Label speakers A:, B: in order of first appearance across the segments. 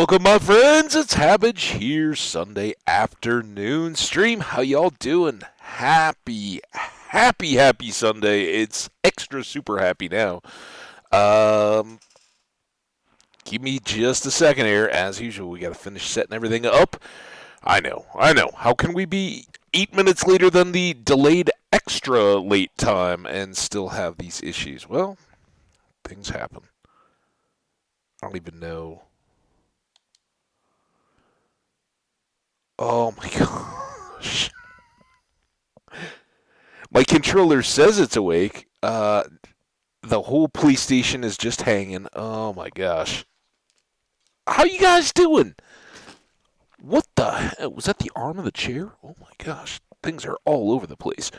A: Welcome, my friends. It's Habbage here, Sunday afternoon stream. How y'all doing? Happy Sunday. It's extra super happy now. Um, Give me just a second here. As usual, we got to finish setting everything up. I know. How can we be 8 minutes later than the delayed extra late time and still have these issues? Well, things happen. I don't even know. Oh my gosh. My controller says it's awake. The whole PlayStation is just hanging. Oh my gosh. How you guys doing? What the hell? Was that the arm of the chair? Oh my gosh. Things are all over the place.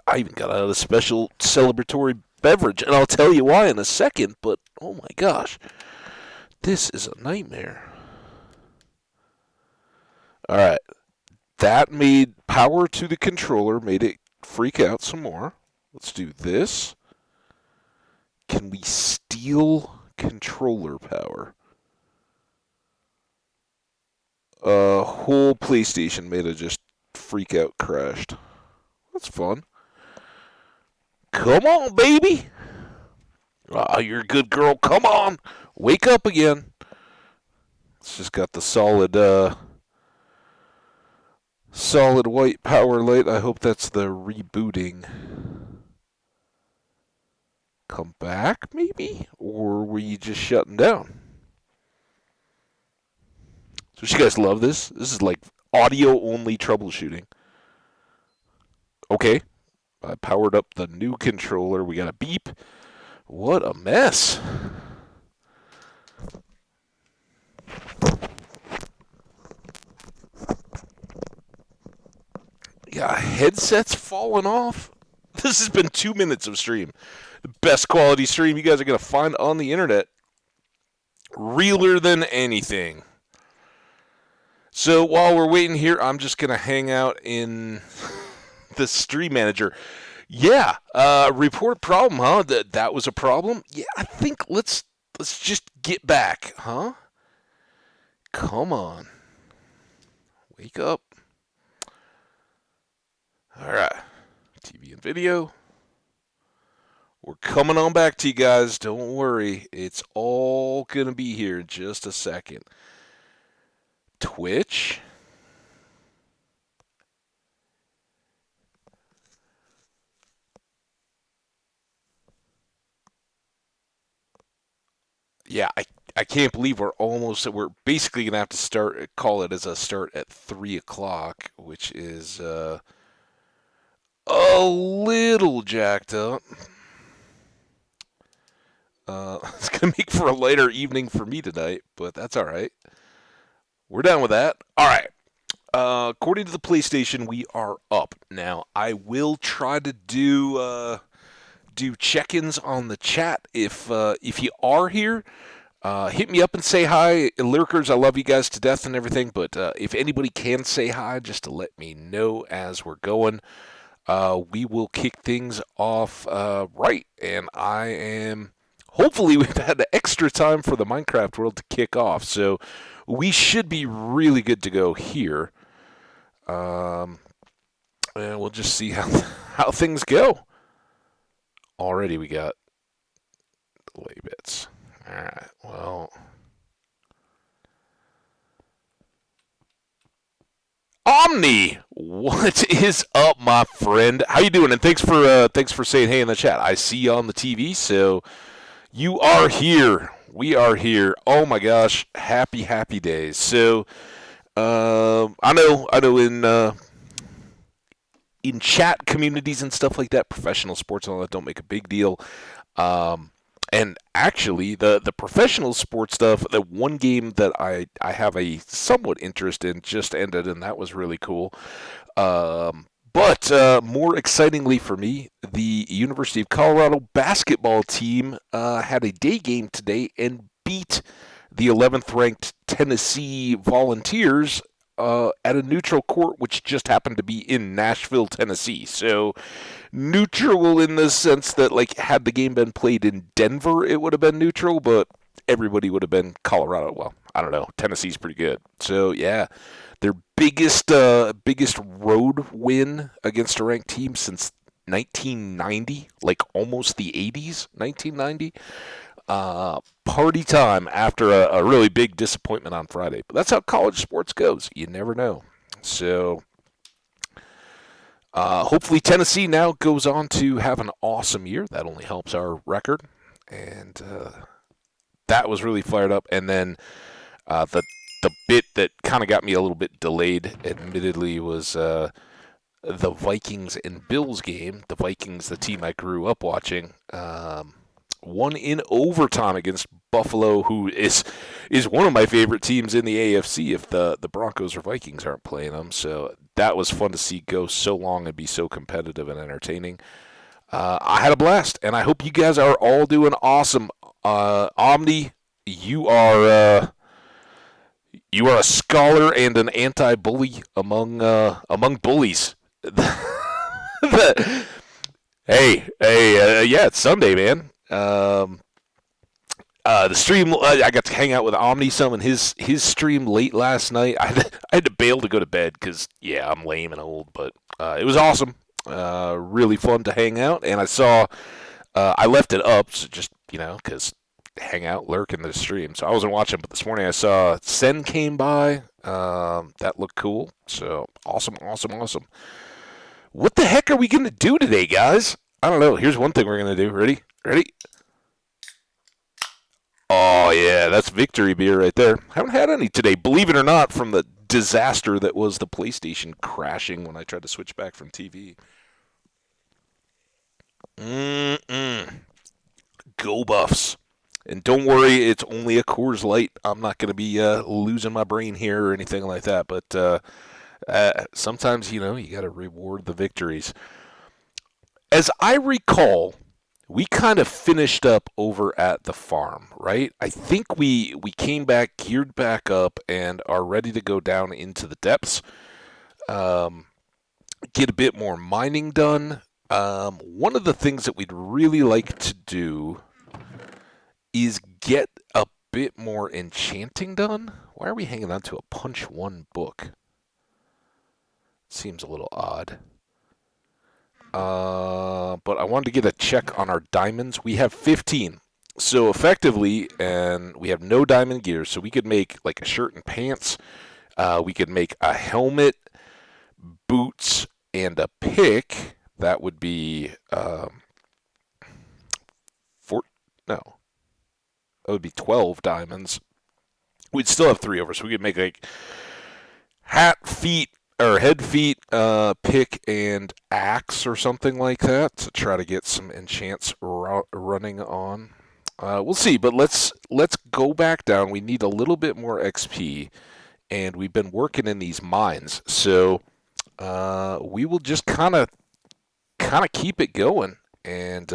A: I even got out a special celebratory beverage, and I'll tell you why in a second, but oh my gosh. This is a nightmare. Alright. That made power to the controller, made it freak out some more. Let's do this. Can we steal controller power? Whole PlayStation made it just freak out, crashed. That's fun. Come on, baby. You're a good girl. Come on. Wake up again. It's just got the solid white power light. I hope that's the rebooting. Come back, maybe? Or were you just shutting down? So you guys love this? This is like audio-only troubleshooting. Okay. I powered up the new controller. We got a beep. What a mess. Yeah, headset's falling off. This has been 2 minutes of stream. The best quality stream you guys are going to find on the internet. Realer than anything. So while we're waiting here, I'm just going to hang out in the stream manager. Yeah, report problem, huh? That was a problem? Yeah, I think let's just get back, huh? Come on. Wake up. All right. TV and video. We're coming on back to you guys. Don't worry. It's all going to be here in just a second. Twitch. Yeah, I can't believe we're basically going to have to call it as a start at 3 o'clock, which is a little jacked up. It's going to make for a lighter evening for me tonight, but that's all right. We're done with that. All right. According to the PlayStation, we are up. Now, I will try to do check-ins on the chat. If you are here, hit me up and say hi. Lurkers, I love you guys to death and everything, but if anybody can say hi, just to let me know as we're going, we will kick things off right. And hopefully we've had extra time for the Minecraft world to kick off, so we should be really good to go here. And we'll just see how things go. Already we got delay bits. All right, well. Omni, what is up, my friend? How you doing? And thanks for saying hey in the chat. I see you on the TV, so you are here. We are here. Oh my gosh, happy days. So, I know in chat communities and stuff like that, professional sports and all that don't make a big deal. And actually, the professional sports stuff, the one game that I have a somewhat interest in just ended, and that was really cool. But more excitingly for me, the University of Colorado basketball team had a day game today and beat the 11th ranked Tennessee Volunteers at a neutral court, which just happened to be in Nashville, Tennessee. So neutral in the sense that, like, had the game been played in Denver, it would have been neutral, but everybody would have been Colorado. Well, I don't know. Tennessee's pretty good. So yeah, their biggest road win against a ranked team since 1990, like almost the 80s, 1990. Party time after a really big disappointment on Friday. But that's how college sports goes. You never know. So hopefully Tennessee now goes on to have an awesome year. That only helps our record. And that was really fired up. And then the bit that kind of got me a little bit delayed, admittedly, was the Vikings and Bills game. The Vikings, the team I grew up watching, won in overtime against Buffalo, who is one of my favorite teams in the AFC if the Broncos or Vikings aren't playing them. So that was fun to see go so long and be so competitive and entertaining. I had a blast, and I hope you guys are all doing awesome. Omni, you are a scholar and an anti-bully among bullies. Yeah, it's Sunday, man. The stream, I got to hang out with Omni some in his stream late last night. I had to bail to go to bed because, yeah, I'm lame and old, but it was awesome. Really fun to hang out, and I left it up, so just, because hang out, lurk in the stream. So I wasn't watching, but this morning I saw Sen came by. That looked cool. So awesome. What the heck are we going to do today, guys? I don't know. Here's one thing we're going to do. Ready? Oh, yeah, that's victory beer right there. Haven't had any today, believe it or not, from the disaster that was the PlayStation crashing when I tried to switch back from TV. Go Buffs. And don't worry, it's only a Coors Light. I'm not going to be losing my brain here or anything like that. But sometimes, you got to reward the victories. As I recall, we kind of finished up over at the farm, right? I think we came back, geared back up, and are ready to go down into the depths. Get a bit more mining done. One of the things that we'd really like to do is get a bit more enchanting done. Why are we hanging on to a punch 1 book? Seems a little odd. But I wanted to get a check on our diamonds. We have 15. So effectively, and we have no diamond gear, so we could make like a shirt and pants. We could make a helmet, boots, and a pick. That would be that would be 12 diamonds. We'd still have 3 over, so we could make like hat, feet, or head, feet, pick, and axe or something like that to try to get some enchants running on. We'll see, but let's go back down. We need a little bit more XP, and we've been working in these mines, so we will just kind of keep it going. And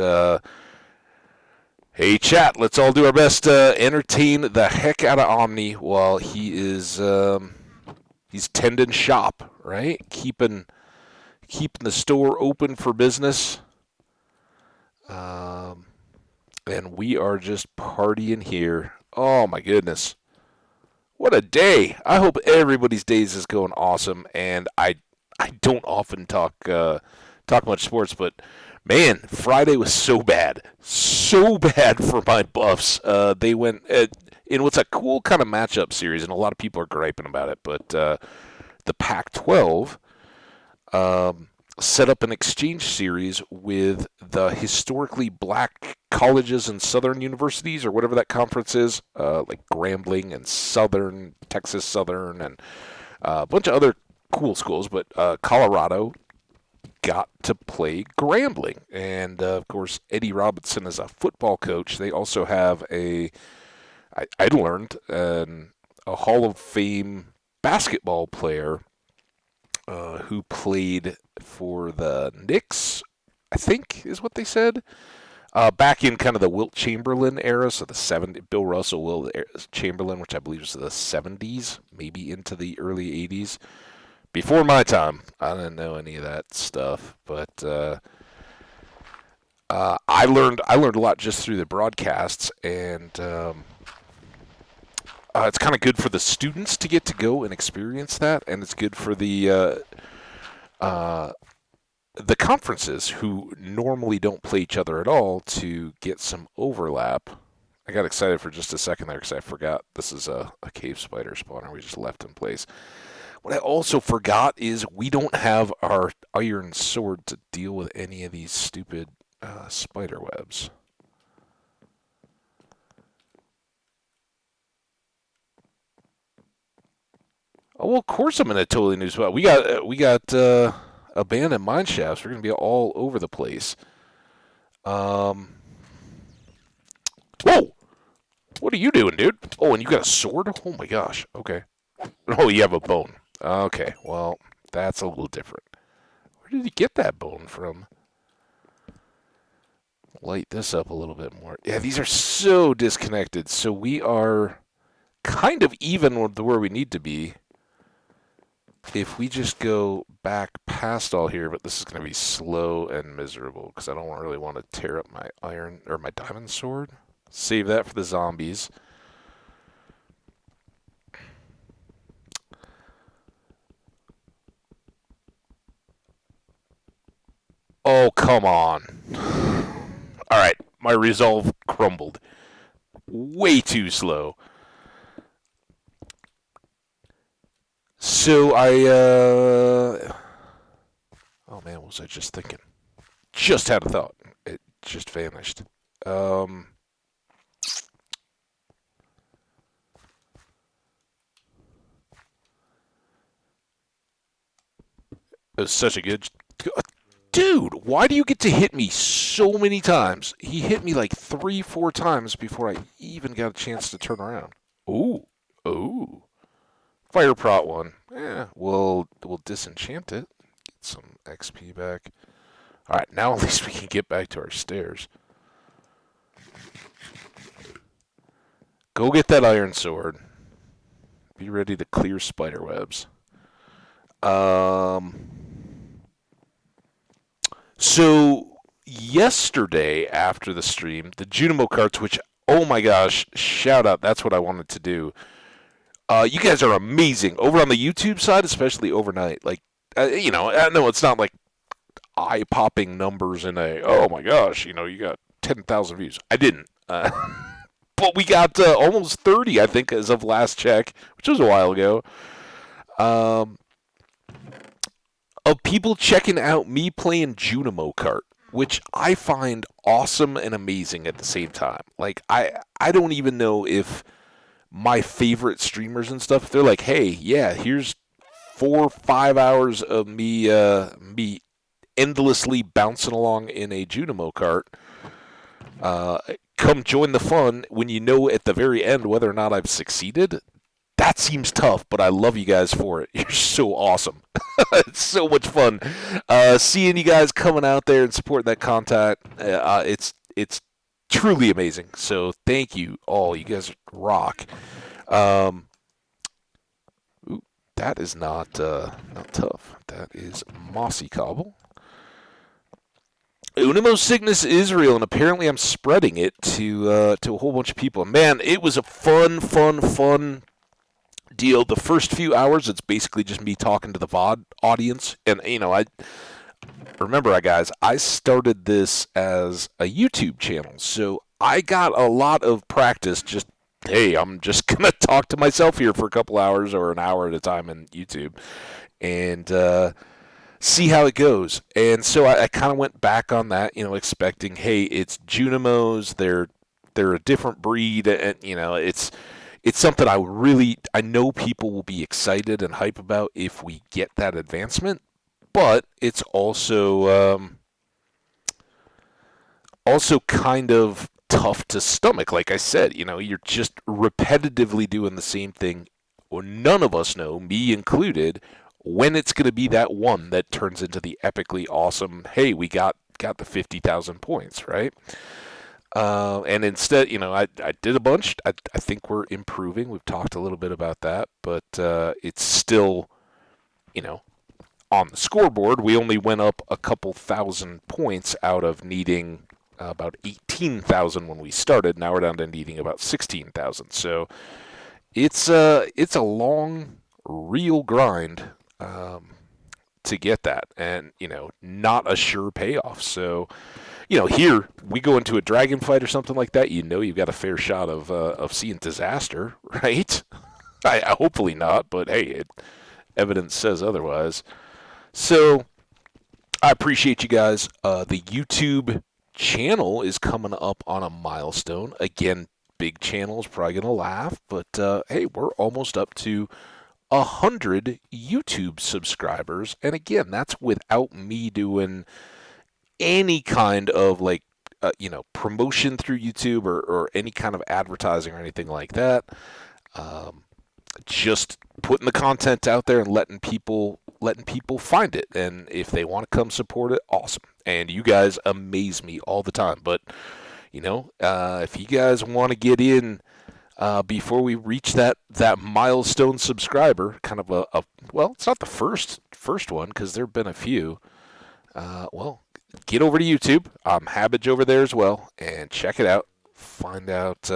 A: hey, chat, let's all do our best to entertain the heck out of Omni while he is he's tending shop, right? Keeping the store open for business. And we are just partying here. Oh my goodness. What a day. I hope everybody's days is going awesome. And I don't often talk much sports, but man, Friday was so bad. So bad for my Buffs. They went in what's a cool kind of matchup series, and a lot of people are griping about it, but the Pac-12 set up an exchange series with the historically black colleges and southern universities, or whatever that conference is, like Grambling and Southern, Texas Southern, and a bunch of other cool schools, but Colorado got to play Grambling. And, of course, Eddie Robinson is a football coach. They also have I learned, a Hall of Fame basketball player who played for the Knicks, I think is what they said, back in kind of the Wilt Chamberlain era, so the 70s, Bill Russell, Wilt Chamberlain, which I believe was the 70s, maybe into the early 80s. Before my time, I didn't know any of that stuff, but I learned a lot just through the broadcasts, and it's kind of good for the students to get to go and experience that, and it's good for uh, the conferences who normally don't play each other at all to get some overlap. I got excited for just a second there because I forgot this is a cave spider spawner we just left in place. What I also forgot is we don't have our iron sword to deal with any of these stupid spider webs. Oh well, of course I'm in a totally new spot. We got abandoned mine shafts. We're gonna be all over the place. Um, whoa! What are you doing, dude? Oh, and you got a sword? Oh my gosh. Okay. Oh, you have a bone. Okay. Well, that's a little different. Where did he get that bone from? Light this up a little bit more. Yeah, these are so disconnected. So we are kind of even with where we need to be. If we just go back past all here, but this is going to be slow and miserable because I don't really want to tear up my iron or my diamond sword. Save that for the zombies. Oh, come on. All right, my resolve crumbled. Way too slow. So oh man, what was I just thinking? Just had a thought. It just vanished. Um, it was such a good. Dude, why do you get to hit me so many times? He hit me like 3, 4 times before I even got a chance to turn around. Ooh, ooh. Fire prot one. Yeah, we'll disenchant it. Get some XP back. All right, now at least we can get back to our stairs. Go get that iron sword. Be ready to clear spider webs. So yesterday after the stream, the Junimo carts, which oh my gosh, shout out! That's what I wanted to do. You guys are amazing over on the YouTube side, especially overnight. Like, I know it's not like eye-popping numbers in a oh my gosh, you got 10,000 views. I didn't, but we got almost 30, I think, as of last check, which was a while ago. Um, of people checking out me playing Junimo Kart, which I find awesome and amazing at the same time. Like I don't even know if my favorite streamers and stuff, they're like, hey, yeah, here's 4 or 5 hours of me endlessly bouncing along in a Junimo Kart. Come join the fun when you know at the very end whether or not I've succeeded. That seems tough, but I love you guys for it. You're so awesome. It's so much fun seeing you guys coming out there and supporting that content. It's truly amazing. So thank you all. You guys rock. Um, ooh, that is not tough. That is mossy cobble. Unimo Cygnus is real, and apparently I'm spreading it to a whole bunch of people. Man, it was a fun deal. The first few hours, it's basically just me talking to the VOD audience, and I remember, guys, I started this as a YouTube channel, so I got a lot of practice. Just hey, I'm just gonna talk to myself here for a couple hours or an hour at a time in YouTube, and see how it goes. And so I kind of went back on that, expecting, hey, it's Junimos, they're a different breed, and it's something I know people will be excited and hype about if we get that advancement, but it's also kind of tough to stomach. Like I said, you're just repetitively doing the same thing. Well, none of us know, me included, when it's going to be that one that turns into the epically awesome, hey, we got the 50,000 points, right? And instead, I did a bunch. I think we're improving. We've talked a little bit about that, but it's still, on the scoreboard, we only went up a couple thousand points out of needing about 18,000 when we started. Now we're down to needing about 16,000. So it's a long, real grind to get that, and not a sure payoff. So here we go into a dragon fight or something like that. You've got a fair shot of seeing disaster, right? I hopefully not, but hey, evidence says otherwise. So I appreciate you guys. The YouTube channel is coming up on a milestone. Again, big channel is probably going to laugh, but hey, we're almost up to 100 YouTube subscribers. And again, that's without me doing any kind of promotion through YouTube or any kind of advertising or anything like that. Um, just putting the content out there and letting people find it, and if they want to come support it, awesome. And you guys amaze me all the time. But if you guys want to get in before we reach that milestone subscriber, kind of well, it's not the first one because there've been a few. Well, get over to YouTube. I'm Habage over there as well, and check it out. Find out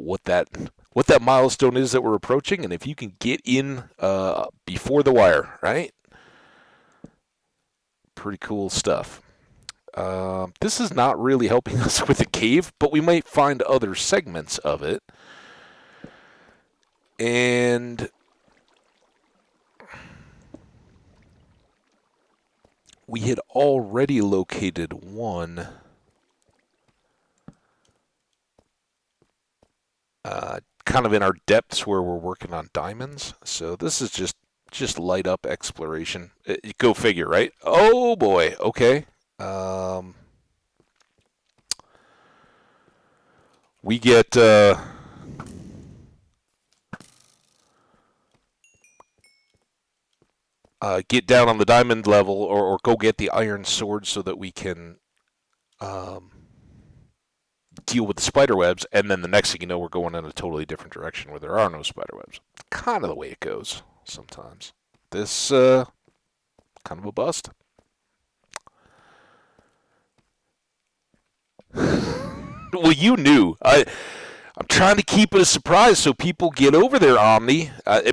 A: what that milestone is that we're approaching, and if you can get in before the wire, right? Pretty cool stuff. This is not really helping us with the cave, but we might find other segments of it. And we had already located one. Kind of in our depths where we're working on diamonds. So this is just light up exploration. Go figure, right? Oh boy. Okay. We get down on the diamond level, or go get the iron sword so that we can um, deal with the spider webs, and then the next thing you know, we're going in a totally different direction where there are no spider webs. Kind of the way it goes sometimes. This kind of a bust. Well, you knew. I'm trying to keep it a surprise so people get over there, Omni.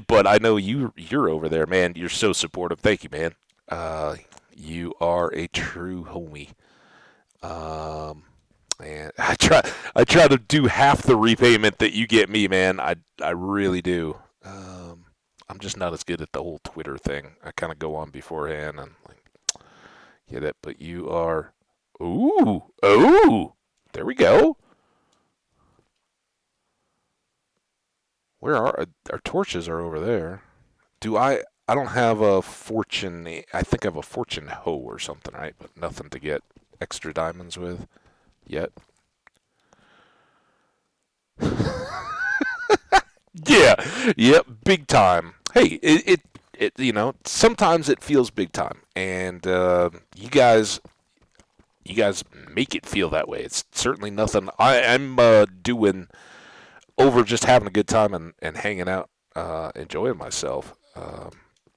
A: But I know you're over there, man. You're so supportive. Thank you, man. You are a true homie. Um, and I try to do half the repayment that you get me, man. I really do. I'm just not as good at the whole Twitter thing. I kind of go on beforehand and get it. But you are. Ooh, oh, there we go. Where are our torches? Are over there. Do I don't have a fortune. I think I have a fortune hoe or something, right? But nothing to get extra diamonds with yet. Yeah, yep, big time. Hey, sometimes it feels big time, and you guys make it feel that way. It's certainly nothing I'm doing over just having a good time and hanging out, enjoying myself.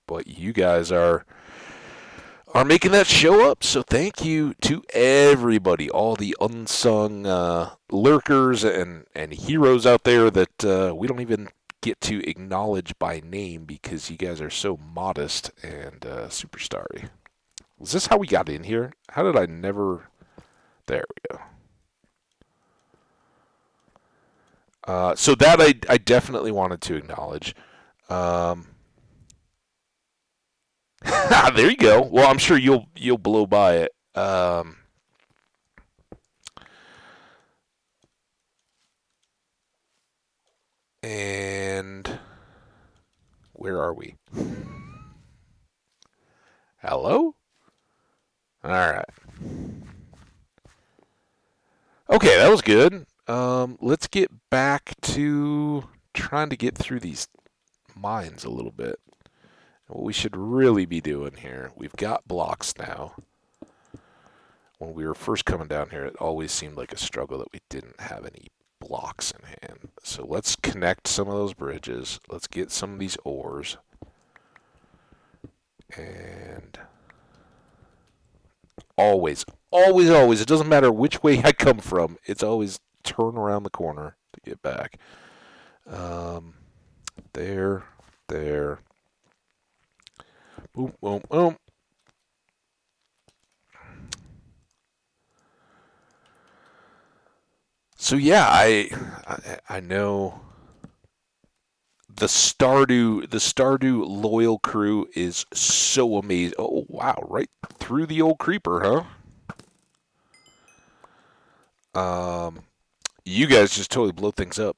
A: But you guys are making that show up. So thank you to everybody, all the unsung lurkers and heroes out there that we don't even get to acknowledge by name because you guys are so modest and superstarry. Is this how we got in here? How did I never... There we go. So that I definitely wanted to acknowledge. Um, there you go. Well, I'm sure you'll blow by it. And where are we? Hello? All right. Okay, that was good. Let's get back to trying to get through these mines a little bit. What we should really be doing here, we've got blocks now. When we were first coming down here, it always seemed like a struggle that we didn't have any blocks in hand. So let's connect some of those bridges. Let's get some of these ores. And always, always, always, it doesn't matter which way I come from, it's always turn around the corner to get back. Um, there, there. Boom, boom, boom. So yeah, I know the Stardew loyal crew is so amazing. Oh wow, right through the old creeper, huh? You guys just totally blow things up.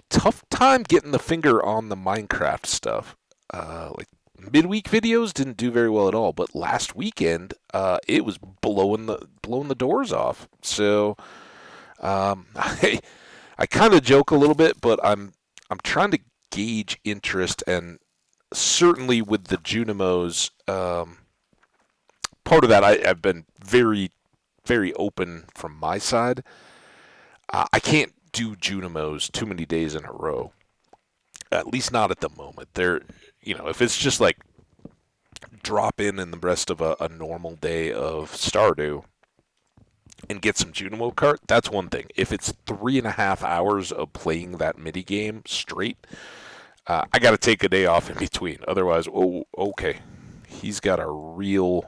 A: Tough time getting the finger on the Minecraft stuff. Like midweek videos didn't do very well at all, but last weekend, it was blowing the doors off. So I kind of joke a little bit, but I'm trying to gauge interest, and certainly with the Junimos, part of that I've been very open from my side. I can't do Junimos too many days in a row. At least not at the moment. If it's just like drop in the rest of a normal day of Stardew and get some Junimo cart, that's one thing. If it's 3.5 hours of playing that mini game straight, I got to take a day off in between. Otherwise, oh, okay, he's got a real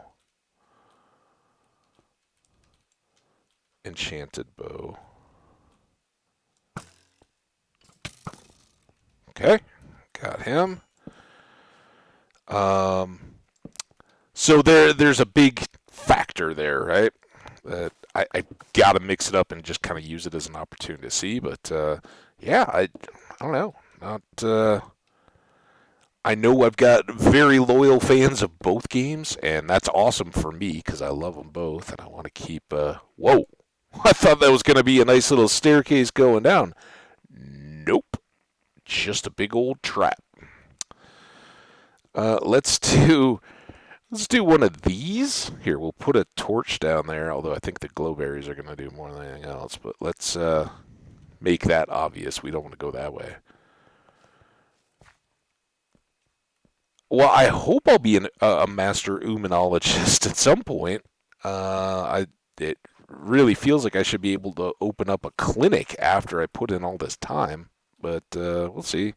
A: enchanted bow. Okay, got him. Um, so there's a big factor there, right? That I got to mix it up and just kind of use it as an opportunity to see. But yeah, I don't know. Not I know I've got very loyal fans of both games, and that's awesome for me because I love them both, and I want to keep. Whoa, I thought that was going to be a nice little staircase going down. Nope, just a big old trap. Uh, let's do let's do one of these. Here, we'll put a torch down there. Although I think the glowberries are going to do more than anything else. But let's make that obvious. We don't want to go that way. Well, I hope I'll be a master Umanologist at some point. It really feels like I should be able to open up a clinic after I put in all this time, but we'll see.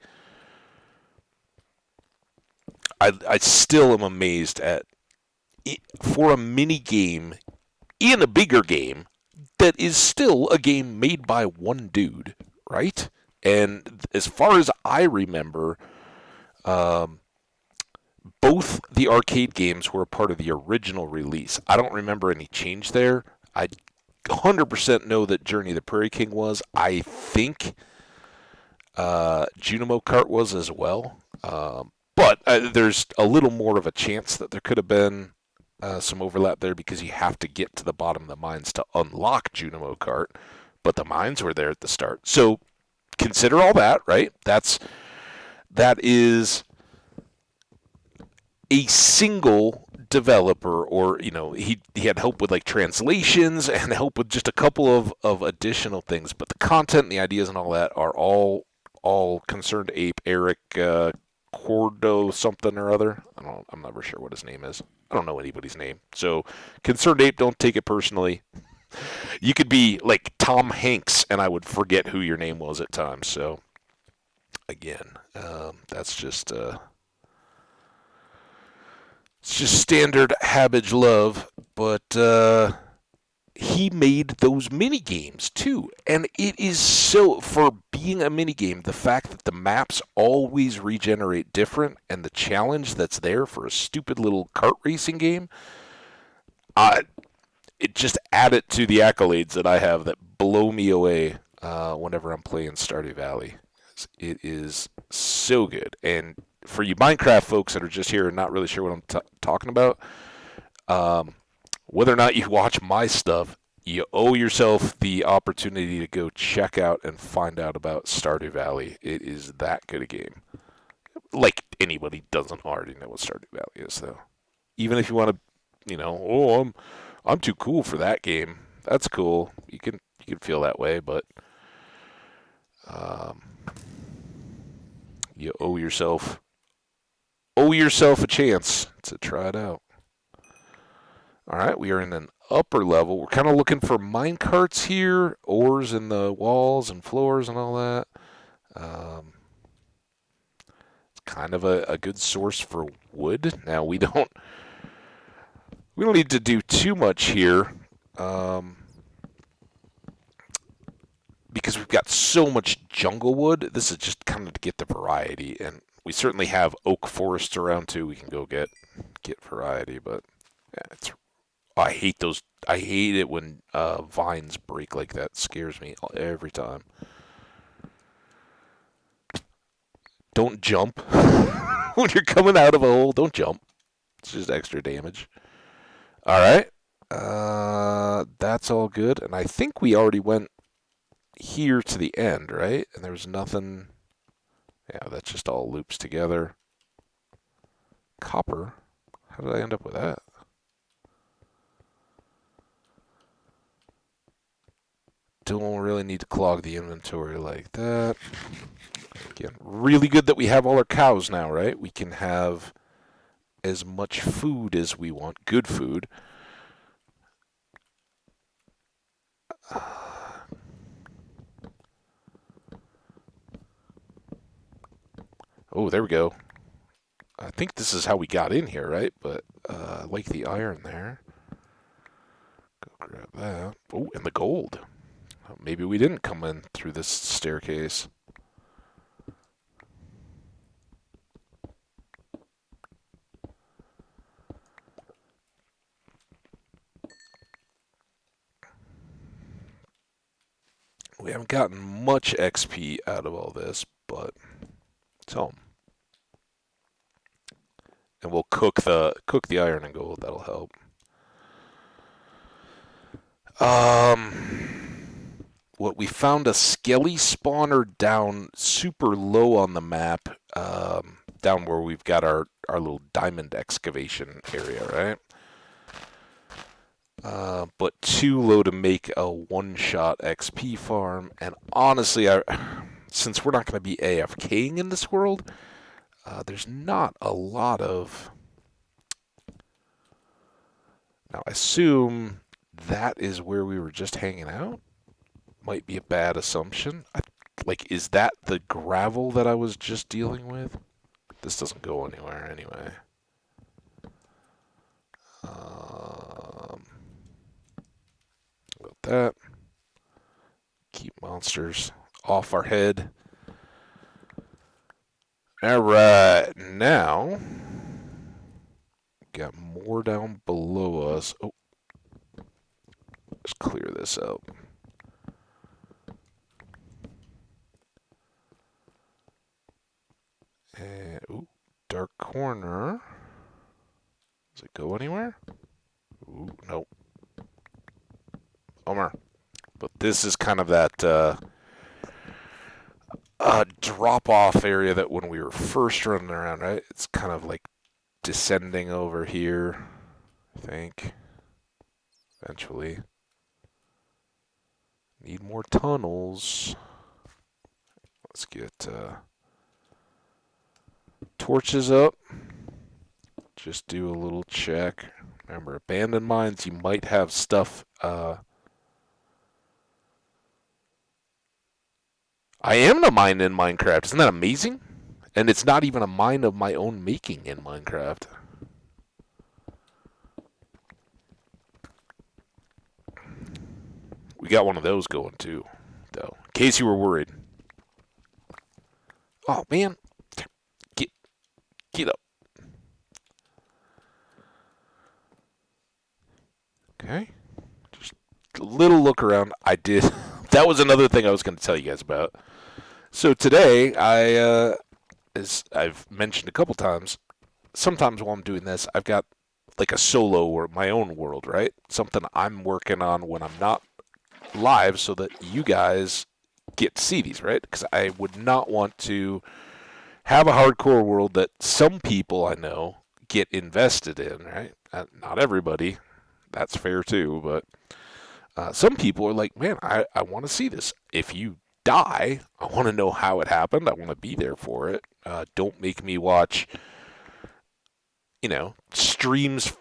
A: I still am amazed at it, for a mini game in a bigger game that is still a game made by one dude, right? And as far as I remember, um, both the arcade games were a part of the original release. I don't remember any change there. I 100% know that Journey of the Prairie King was. I think Junimo Kart was as well. But there's a little more of a chance that there could have been some overlap there because you have to get to the bottom of the mines to unlock Junimo Kart. But the mines were there at the start. So consider all that, right? That is a single developer, or he had help with like translations and help with just a couple of additional things, but the content and the ideas and all that are all Concerned Ape Eric Cordo something or other. I'm never sure what his name is. I don't know anybody's name. So Concerned Ape, don't take it personally. You could be like Tom Hanks and I would forget who your name was at times. So again, that's just it's just standard Habbage love, but he made those mini games too, and it is so, for being a mini game, the fact that the maps always regenerate different, and the challenge that's there for a stupid little kart racing game, uh, it just added to the accolades that I have that blow me away whenever I'm playing Stardew Valley. It is so good, and for you Minecraft folks that are just here and not really sure what I'm talking about, um, whether or not you watch my stuff, you owe yourself the opportunity to go check out and find out about Stardew Valley. It is that good a game. Like anybody doesn't already know what Stardew Valley is, though. Even if you want to, oh, I'm too cool for that game. That's cool. You can feel that way, but um, you owe yourself a chance to try it out. All right, we are in an upper level. We're kind of looking for mine carts here, ores in the walls and floors and all that. Um, it's kind of a good source for wood. Now we don't need to do too much here, um, because we've got so much jungle wood. This is just kind of to get the variety, and we certainly have oak forests around too. We can go get variety, but yeah, I hate those. I hate it when vines break like that. It scares me every time. Don't jump when you're coming out of a hole. Don't jump. It's just extra damage. All right. That's all good. And I think we already went here to the end, right? And there was nothing. Yeah, that just all loops together. Copper. How did I end up with that? Don't really need to clog the inventory like that. Again, really good that we have all our cows now, right? We can have as much food as we want. Good food. Oh, there we go. I think this is how we got in here, right? But I like the iron there. Go grab that. Oh, and the gold. Maybe we didn't come in through this staircase. We haven't gotten much XP out of all this, but so. And we'll cook the iron and gold. That'll help. What we found a skelly spawner down super low on the map, down where we've got our little diamond excavation area, right? But too low to make a one-shot XP farm. And honestly, since we're not going to be AFKing in this world, there's not a lot of. Now, I assume that is where we were just hanging out. Might be a bad assumption. Is that the gravel that I was just dealing with? This doesn't go anywhere anyway. About that. Keep monsters off our head. Alright, now got more down below us. Oh, let's clear this out. And, ooh, dark corner. Does it go anywhere? Ooh, nope. Homer. But this is kind of that drop-off area that when we were first running around, right? It's kind of like descending over here, I think. Eventually. Need more tunnels. Let's get torches up. Just do a little check. Remember, abandoned mines, you might have stuff. I am a mine in Minecraft. Isn't that amazing? And it's not even a mine of my own making in Minecraft. We got one of those going too, though. In case you were worried. Oh man, get up. Okay, just a little look around. I did. That was another thing I was going to tell you guys about. So today, as I've mentioned a couple times, sometimes while I'm doing this, I've got like a solo or my own world, right? Something I'm working on when I'm not live so that you guys get to see these, right? Because I would not want to have a hardcore world that some people I know get invested in, right? Not everybody. That's fair too, but some people are like, man, I want to see this. If you die, I want to know how it happened. I want to be there for it. Don't make me watch, streams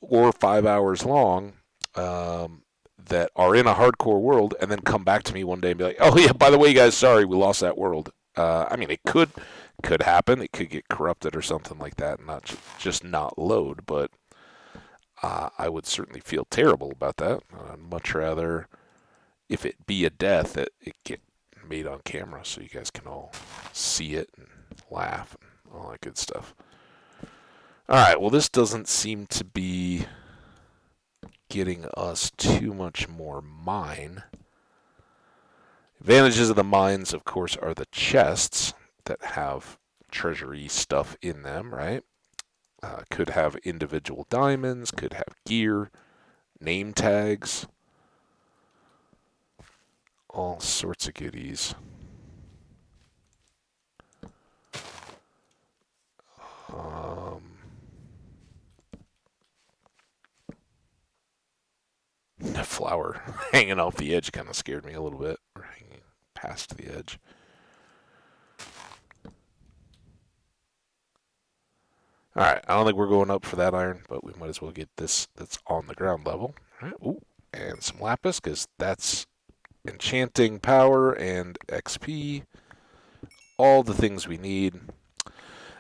A: 4 or 5 hours long that are in a hardcore world and then come back to me one day and be like, oh, yeah, by the way, guys, sorry, we lost that world. I mean, it could happen. It could get corrupted or something like that, and not just not load. But I would certainly feel terrible about that. I'd much rather, if it be a death, that it get made on camera so you guys can all see it and laugh and all that good stuff. All right. Well, this doesn't seem to be getting us too much more mine. Advantages of the mines, of course, are the chests that have treasury stuff in them, right? Could have individual diamonds, could have gear, name tags, all sorts of goodies. The flower hanging off the edge kind of scared me a little bit, or hanging past the edge. All right, I don't think we're going up for that iron, but we might as well get this that's on the ground level. All right, ooh, and some lapis, because that's enchanting power and XP, all the things we need.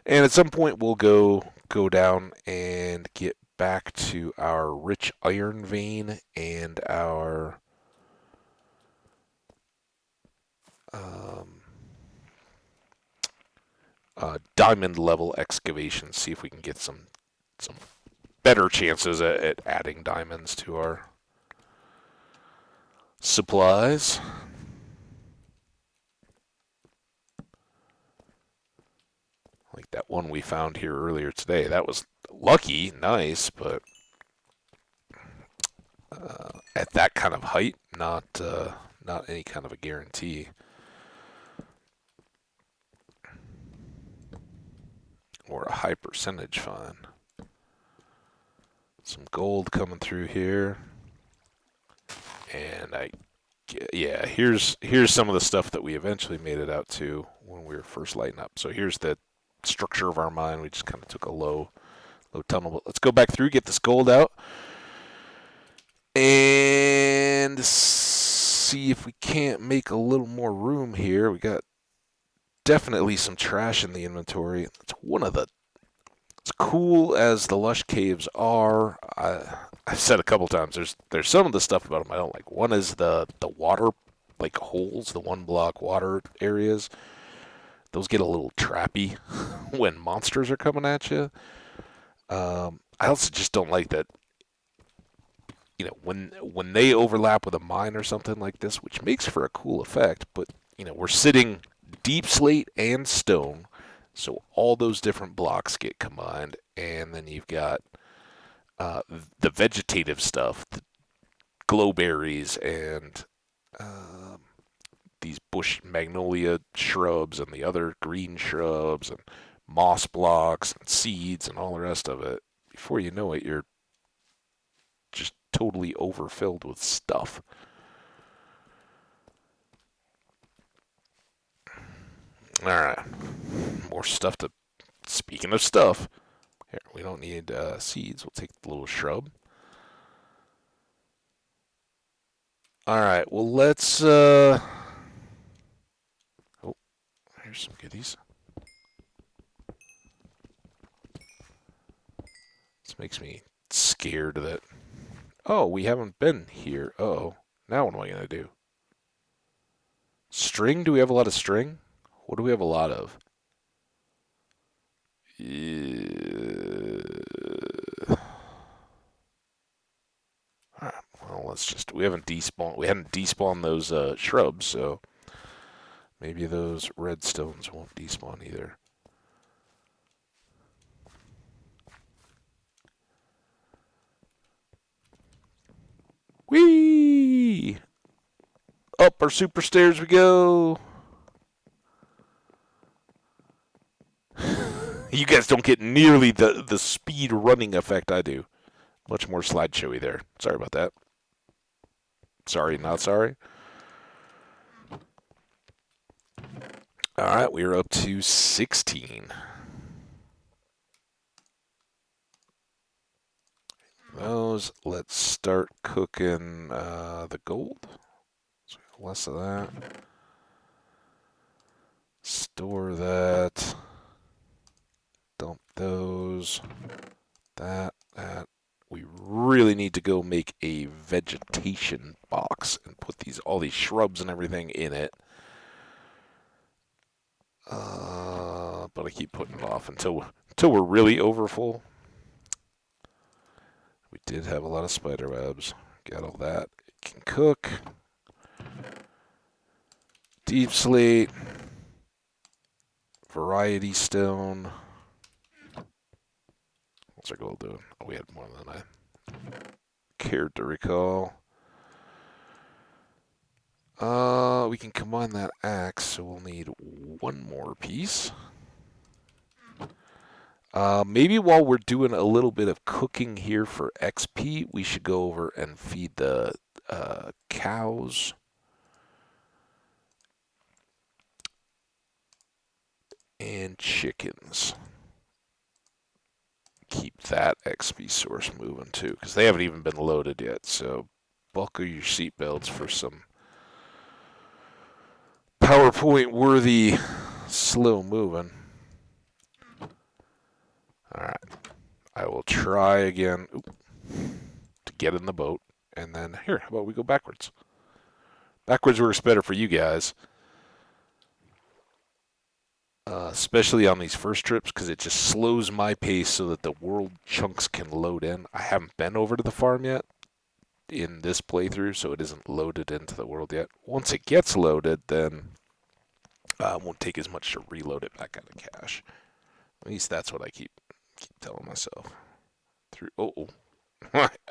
A: And at some point, we'll go down and get back to our rich iron vein and our diamond level excavation. See if we can get some better chances at adding diamonds to our supplies. Like that one we found here earlier today. That was lucky, nice, but at that kind of height, not any kind of a guarantee. Or a high percentage find. Some gold coming through here. And yeah, here's some of the stuff that we eventually made it out to when we were first lighting up. So here's the structure of our mine. We just kind of took a low tunnel. But let's go back through, get this gold out, and see if we can't make a little more room here. We got definitely some trash in the inventory. It's one of the, as cool as the lush caves are, I've said a couple times, there's some of the stuff about them I don't like. One is the water, like holes, the one block water areas. Those get a little trappy when monsters are coming at you. I also just don't like that, when they overlap with a mine or something like this, which makes for a cool effect, but we're sitting deep slate and stone, so all those different blocks get combined, and then you've got the vegetative stuff, the glowberries and these bush magnolia shrubs and the other green shrubs and moss blocks and seeds and all the rest of it. Before you know it, you're just totally overfilled with stuff. All right, more stuff to. Speaking of stuff, here we don't need seeds. We'll take the little shrub. All right, well let's. Oh, here's some goodies. This makes me scared that. Oh, we haven't been here. Oh, now what am I gonna do? String? Do we have a lot of string? What do we have a lot of? Alright, well, let's just. We haven't despawned. We hadn't despawned those shrubs, so maybe those redstones won't despawn either. Whee! Up our super stairs we go. You guys don't get nearly the speed running effect I do. Much more slideshowy there. Sorry about that. Sorry, not sorry. All right, we're up to 16. Those. Let's start cooking the gold. So less of that. Store that. Dump those. That. We really need to go make a vegetation box and put all these shrubs and everything in it. But I keep putting it off until we're really overfull. We did have a lot of spider webs. Got all that. It can cook. Deep slate. Variety stone. What's our goal doing? Oh, we had more than I cared to recall. We can combine that axe, so we'll need one more piece. Maybe while we're doing a little bit of cooking here for XP, we should go over and feed the cows. And chickens. Keep that XP source moving too, because they haven't even been loaded yet, so buckle your seatbelts for some PowerPoint worthy slow moving. Alright. I will try again to get in the boat, and then here, how about we go backwards? Backwards works better for you guys. Especially on these first trips, because it just slows my pace so that the world chunks can load in. I haven't been over to the farm yet in this playthrough, so it isn't loaded into the world yet. Once it gets loaded, then it won't take as much to reload it back out of cache. At least that's what I keep telling myself. Oh,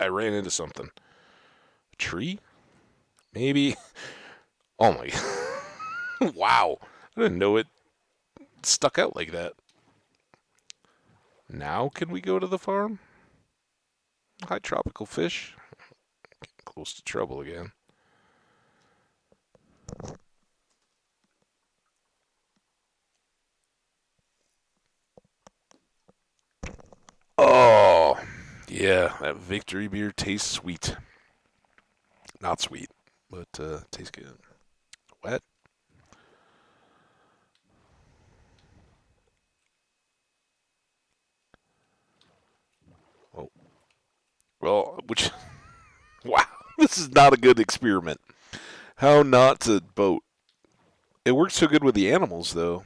A: I ran into something. A tree? Maybe. Oh my. Wow. I didn't know it stuck out like that. Now can we go to the farm? Hi, tropical fish. Getting close to trouble again. Oh, yeah, that victory beer tastes sweet. Not sweet, but tastes good. Wet. Oh. Well, wow, this is not a good experiment. How not to boat. It works so good with the animals, though.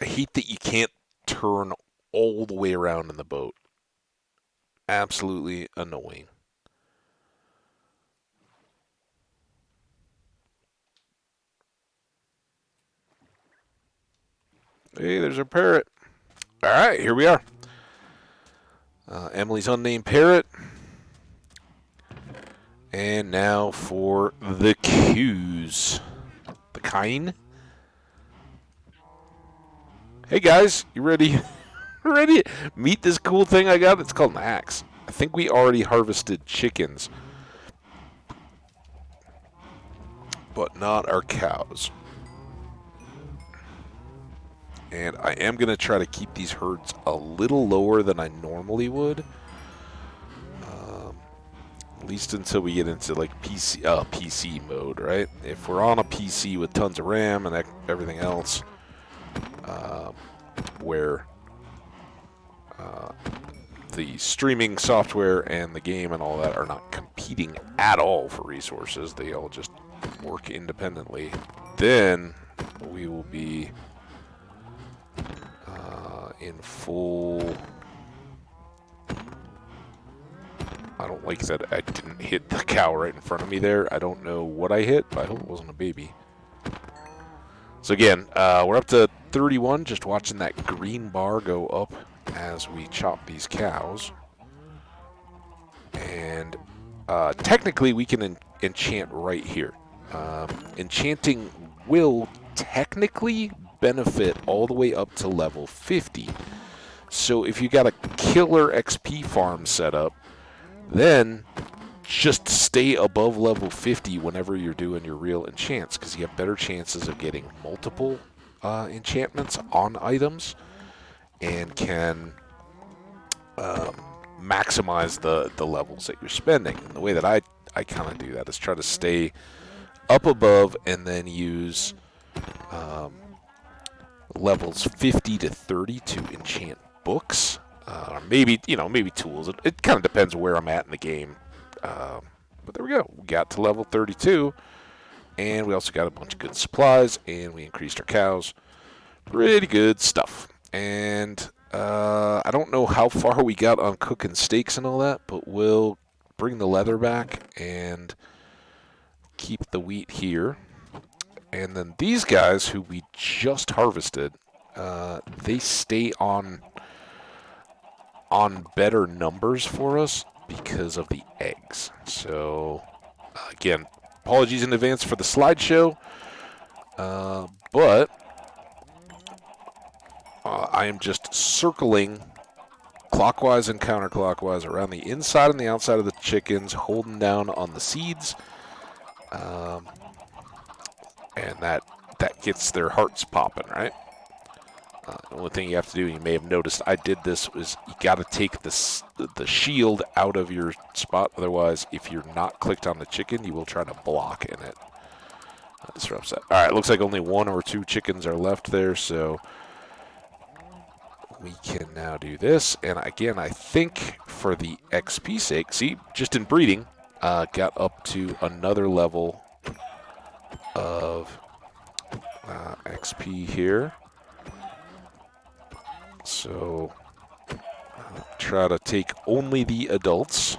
A: I hate that you can't turn all the way around in the boat. Absolutely annoying. Hey, there's our parrot. All right, here we are. Emily's unnamed parrot. And now for the cues. The kine. Hey guys, you ready? Ready to meet this cool thing I got? It's called an axe. I think we already harvested chickens, but not our cows. And I am going to try to keep these herds a little lower than I normally would. At least until we get into like PC mode, right? If we're on a PC with tons of RAM and everything else, where the streaming software and the game and all that are not competing at all for resources, they all just work independently, then we will be in full. I don't like that I didn't hit the cow right in front of me there. I don't know what I hit, but I hope it wasn't a baby. So again, we're up to 31, just watching that green bar go up as we chop these cows. And technically we can enchant right here. Enchanting will technically benefit all the way up to level 50. So if you got a killer XP farm set up, then just stay above level 50 whenever you're doing your real enchants, because you have better chances of getting multiple enchantments on items and can maximize the levels that you're spending. And the way that I kind of do that is try to stay up above and then use levels 50 to 30 to enchant books. Or maybe, maybe tools. It kind of depends where I'm at in the game. But there we go. We got to level 32. And we also got a bunch of good supplies. And we increased our cows. Pretty good stuff. And I don't know how far we got on cooking steaks and all that. But we'll bring the leather back and keep the wheat here. And then these guys who we just harvested, they stay on better numbers for us because of the eggs. So, again, apologies in advance for the slideshow, but I am just circling clockwise and counterclockwise around the inside and the outside of the chickens, holding down on the seeds, and that gets their hearts popping, right? The only thing you have to do, you may have noticed I did this, is you got to take the shield out of your spot. Otherwise, if you're not clicked on the chicken, you will try to block in it. That disrupts that. All right, looks like only 1 or 2 chickens are left there, so we can now do this. And again, I think for the XP sake, see, just in breeding, got up to another level of XP here. So, try to take only the adults.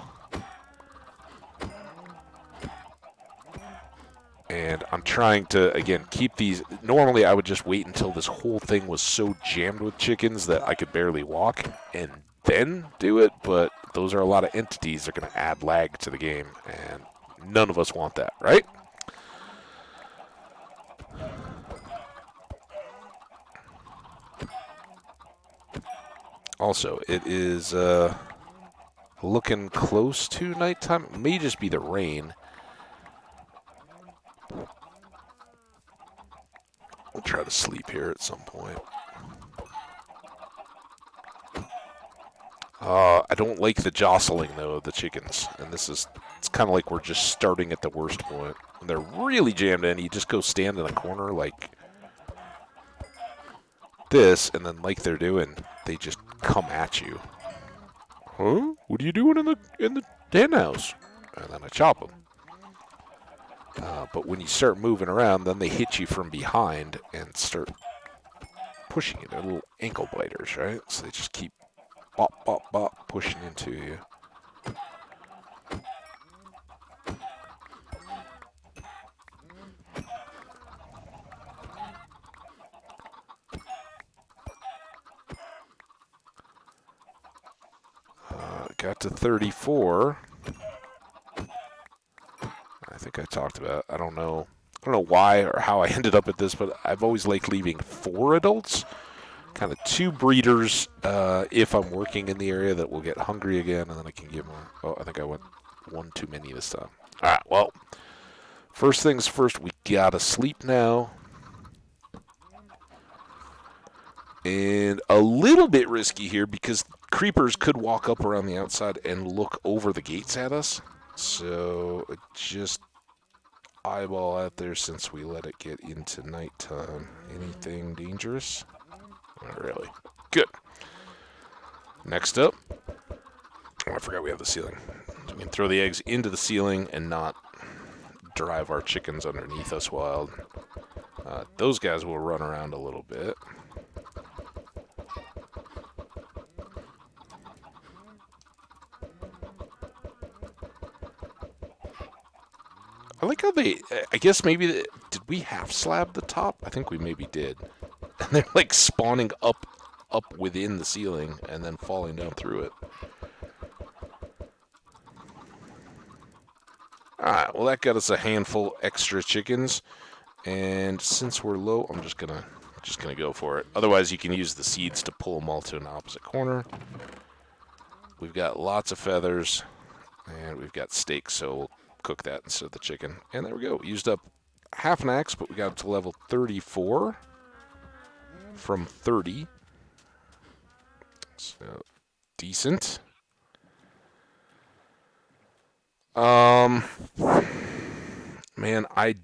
A: And I'm trying to, again, keep these. Normally, I would just wait until this whole thing was so jammed with chickens that I could barely walk and then do it. But those are a lot of entities that are going to add lag to the game. And none of us want that, right? Also, it is looking close to nighttime. It may just be the rain. We'll try to sleep here at some point. I don't like the jostling, though, of the chickens. And it's kind of like we're just starting at the worst point. When they're really jammed in, you just go stand in a corner like this, and then like they're doing, they just come at you. Huh? What are you doing in the den house? And then I chop them. But when you start moving around, then they hit you from behind and start pushing you. They're little ankle biters, right? So they just keep bop, bop, bop, pushing into you. Got to 34. I think I talked about. I don't know why or how I ended up at this, but I've always liked leaving 4 adults, kind of 2 breeders if I'm working in the area that will get hungry again, and then I can give more. Oh, I think I went 1 too many this time. All right, well, first things first, we gotta sleep now. And a little bit risky here because creepers could walk up around the outside and look over the gates at us. So just eyeball out there since we let it get into nighttime. Anything dangerous? Not really. Good. Next up. Oh, I forgot we have the ceiling. So we can throw the eggs into the ceiling and not drive our chickens underneath us wild. Those guys will run around a little bit. I like how I guess maybe, did we half slab the top? I think we maybe did. And they're like spawning up within the ceiling and then falling down through it. Alright, well that got us a handful extra chickens. And since we're low, I'm just gonna go for it. Otherwise you can use the seeds to pull them all to an opposite corner. We've got lots of feathers. And we've got steak, so we'll cook that instead of the chicken. And there we go. Used up half an axe, but we got up to level 34. from 30. So, decent. Man, I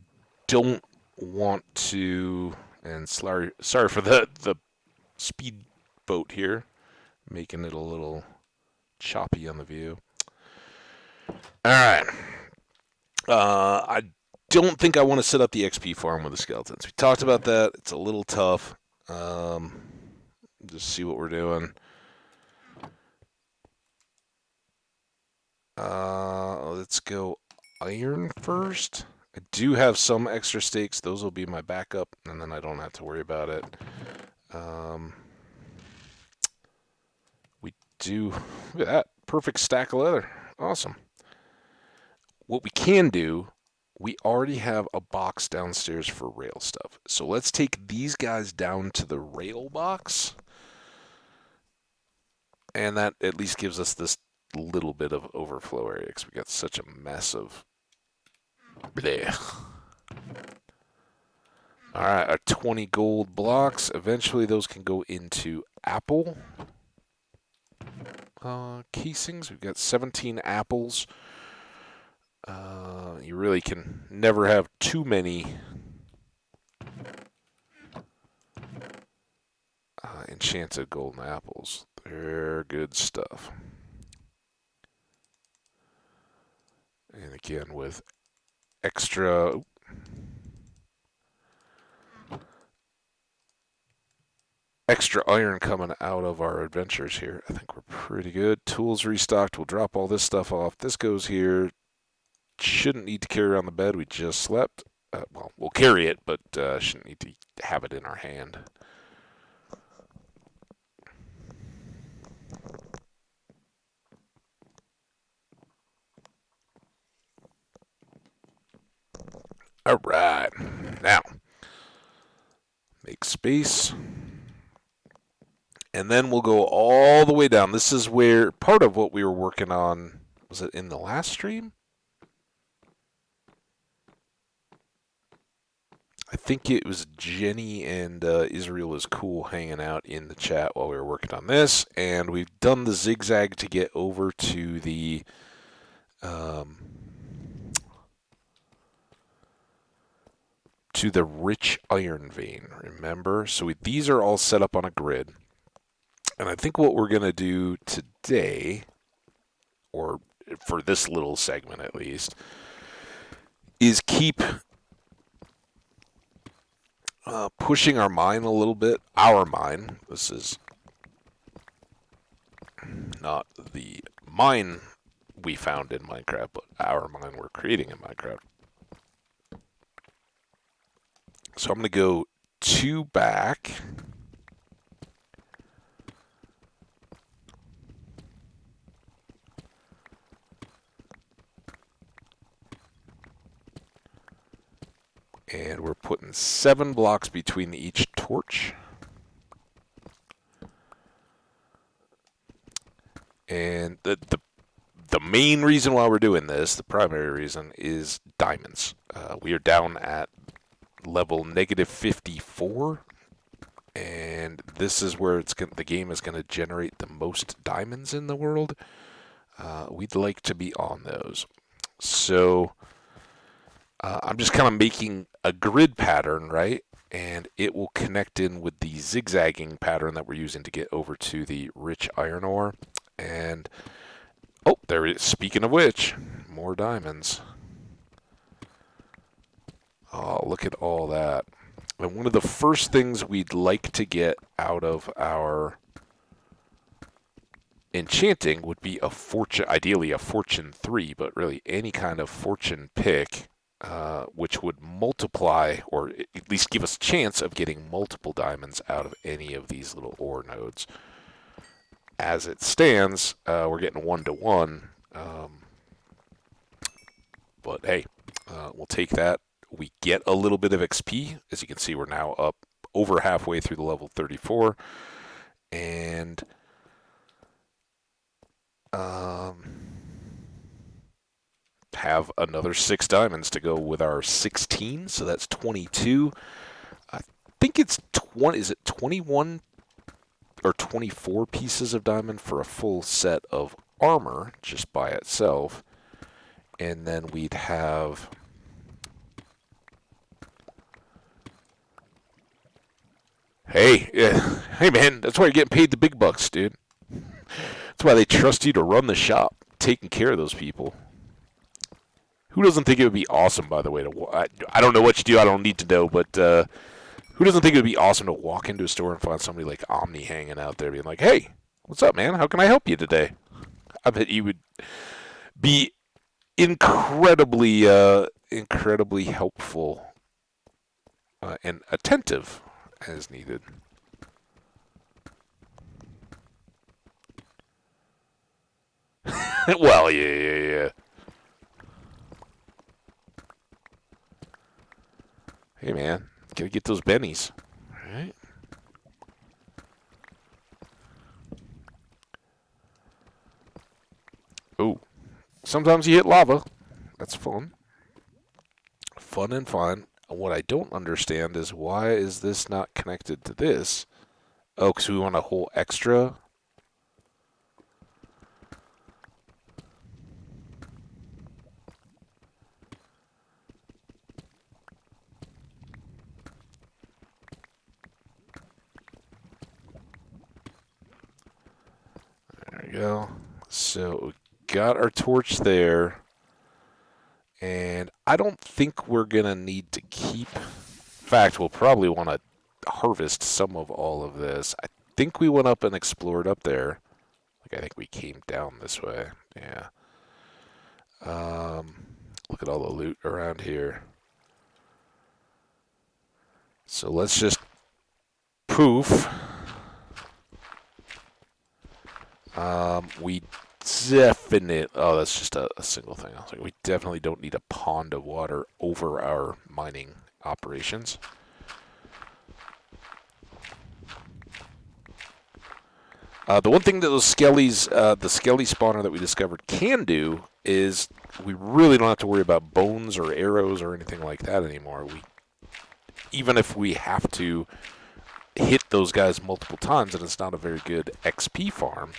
A: don't want to, and sorry for the speed boat here, making it a little choppy on the view. All right. I don't think I want to set up the XP farm with the skeletons. We talked about that. It's a little tough. Just see what we're doing. Let's go iron first. I do have some extra stakes. Those will be my backup, and then I don't have to worry about it. We do... Look at that. Perfect stack of leather. Awesome. What we can do, we already have a box downstairs for rail stuff. So let's take these guys down to the rail box. And that at least gives us this little bit of overflow area because we got such a mess of... Blech. All right, our 20 gold blocks. Eventually, those can go into apple casings. We've got 17 apples. You really can never have too many enchanted golden apples. They're good stuff. And again, with extra iron coming out of our adventures here, I think we're pretty good. Tools restocked. We'll drop all this stuff off. This goes here. Shouldn't need to carry around the bed. We just slept. Well, we'll carry it, but shouldn't need to have it in our hand. All right. Now, make space. And then we'll go all the way down. This is where part of what we were working on, was it in the last stream? I think it was Jenny and Israel is cool hanging out in the chat while we were working on this. And we've done the zigzag to get over to the rich iron vein, remember? So these are all set up on a grid. And I think what we're going to do today, or for this little segment at least, is keep pushing our mine a little bit. Our mine. This is not the mine we found in Minecraft, but our mine we're creating in Minecraft. So I'm going to go 2 back. And we're putting 7 blocks between each torch. And the main reason why we're doing this, the primary reason, is diamonds. We are down at level -54, and this is where the game is going to generate the most diamonds in the world. We'd like to be on those. So I'm just kind of making a grid pattern, right? And it will connect in with the zigzagging pattern that we're using to get over to the rich iron ore. And, oh, there it is. Speaking of which, more diamonds. Oh, look at all that. And one of the first things we'd like to get out of our enchanting would be a fortune, ideally a fortune 3, but really any kind of fortune pick, which would multiply, or at least give us a chance of getting multiple diamonds out of any of these little ore nodes. As it stands, we're getting 1-to-1, but hey, we'll take that. We get a little bit of XP. As you can see, we're now up over halfway through the level 34, and have another 6 diamonds to go with our 16, so that's 22. I think it's 20. Is it 21 or 24 pieces of diamond for a full set of armor just by itself. And then we'd have... Hey, hey man, that's why you're getting paid the big bucks, dude. That's why they trust you to run the shop, taking care of those people. Who doesn't think it would be awesome, by the way, I don't know what you do, I don't need to know, but who doesn't think it would be awesome to walk into a store and find somebody like Omni hanging out there being like, hey, what's up, man? How can I help you today? I bet you would be incredibly helpful and attentive as needed. Well, yeah. Hey, man, gotta get those bennies, right? Oh, sometimes you hit lava. That's fun. Fun and fun. What I don't understand is why is this not connected to this? Oh, because we want a whole extra. There we go. So we got our torch there. And I don't think we're going to need to keep... In fact, we'll probably want to harvest some of all of this. I think we went up and explored up there. Like, I think we came down this way. Yeah. Look at all the loot around here. So let's just poof. We definite. Oh, that's just a single thing. I was like, we definitely don't need a pond of water over our mining operations. The one thing that those skellies, the skelly spawner that we discovered can do is we really don't have to worry about bones or arrows or anything like that anymore. Even if we have to hit those guys multiple times and it's not a very good XP farm,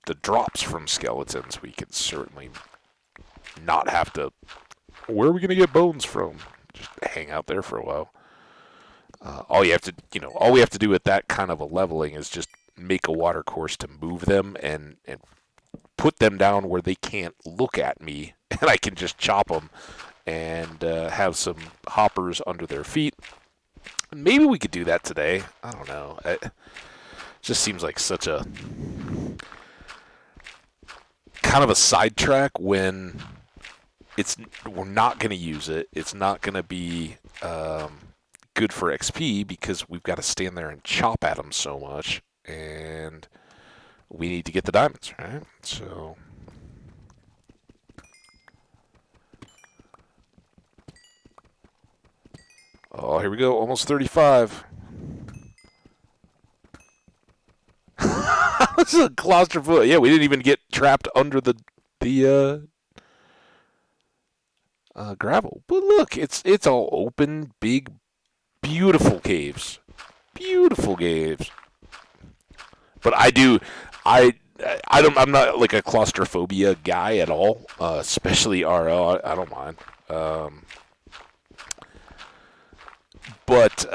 A: the drops from skeletons we can certainly not have to. Where are we gonna get bones from? Just hang out there for a while. All we have to do at that kind of a leveling is just make a water course to move them and put them down where they can't look at me, and I can just chop them and have some hoppers under their feet. Maybe we could do that today. I don't know. It just seems like such a kind of a sidetrack when we're not going to use it. It's not going to be good for XP because we've got to stand there and chop at them so much, and we need to get the diamonds, right? So oh, here we go, almost 35. This is a claustrophobic. Yeah, we didn't even get trapped under the gravel. But look, it's all open, big, beautiful caves. Beautiful caves. But I'm not like a claustrophobia guy at all, especially RL. I don't mind. But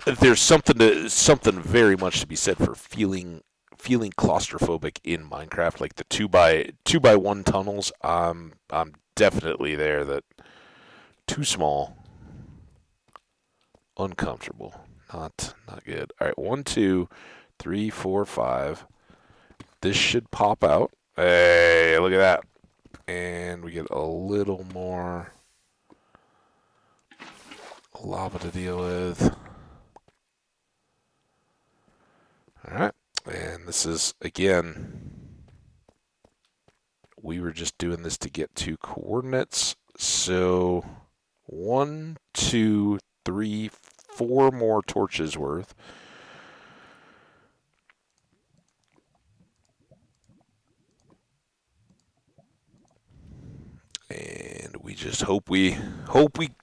A: there's something very much to be said for feeling claustrophobic in Minecraft, like the 2x1 tunnels. I'm definitely there. That too small, uncomfortable, not good. All right, 1, 2, 3, 4, 5. This should pop out. Hey, look at that, and we get a little more lava to deal with. All right, and this is, again, we were just doing this to get 2 coordinates. So 1, 2, 3, 4 more torches worth. we just hope we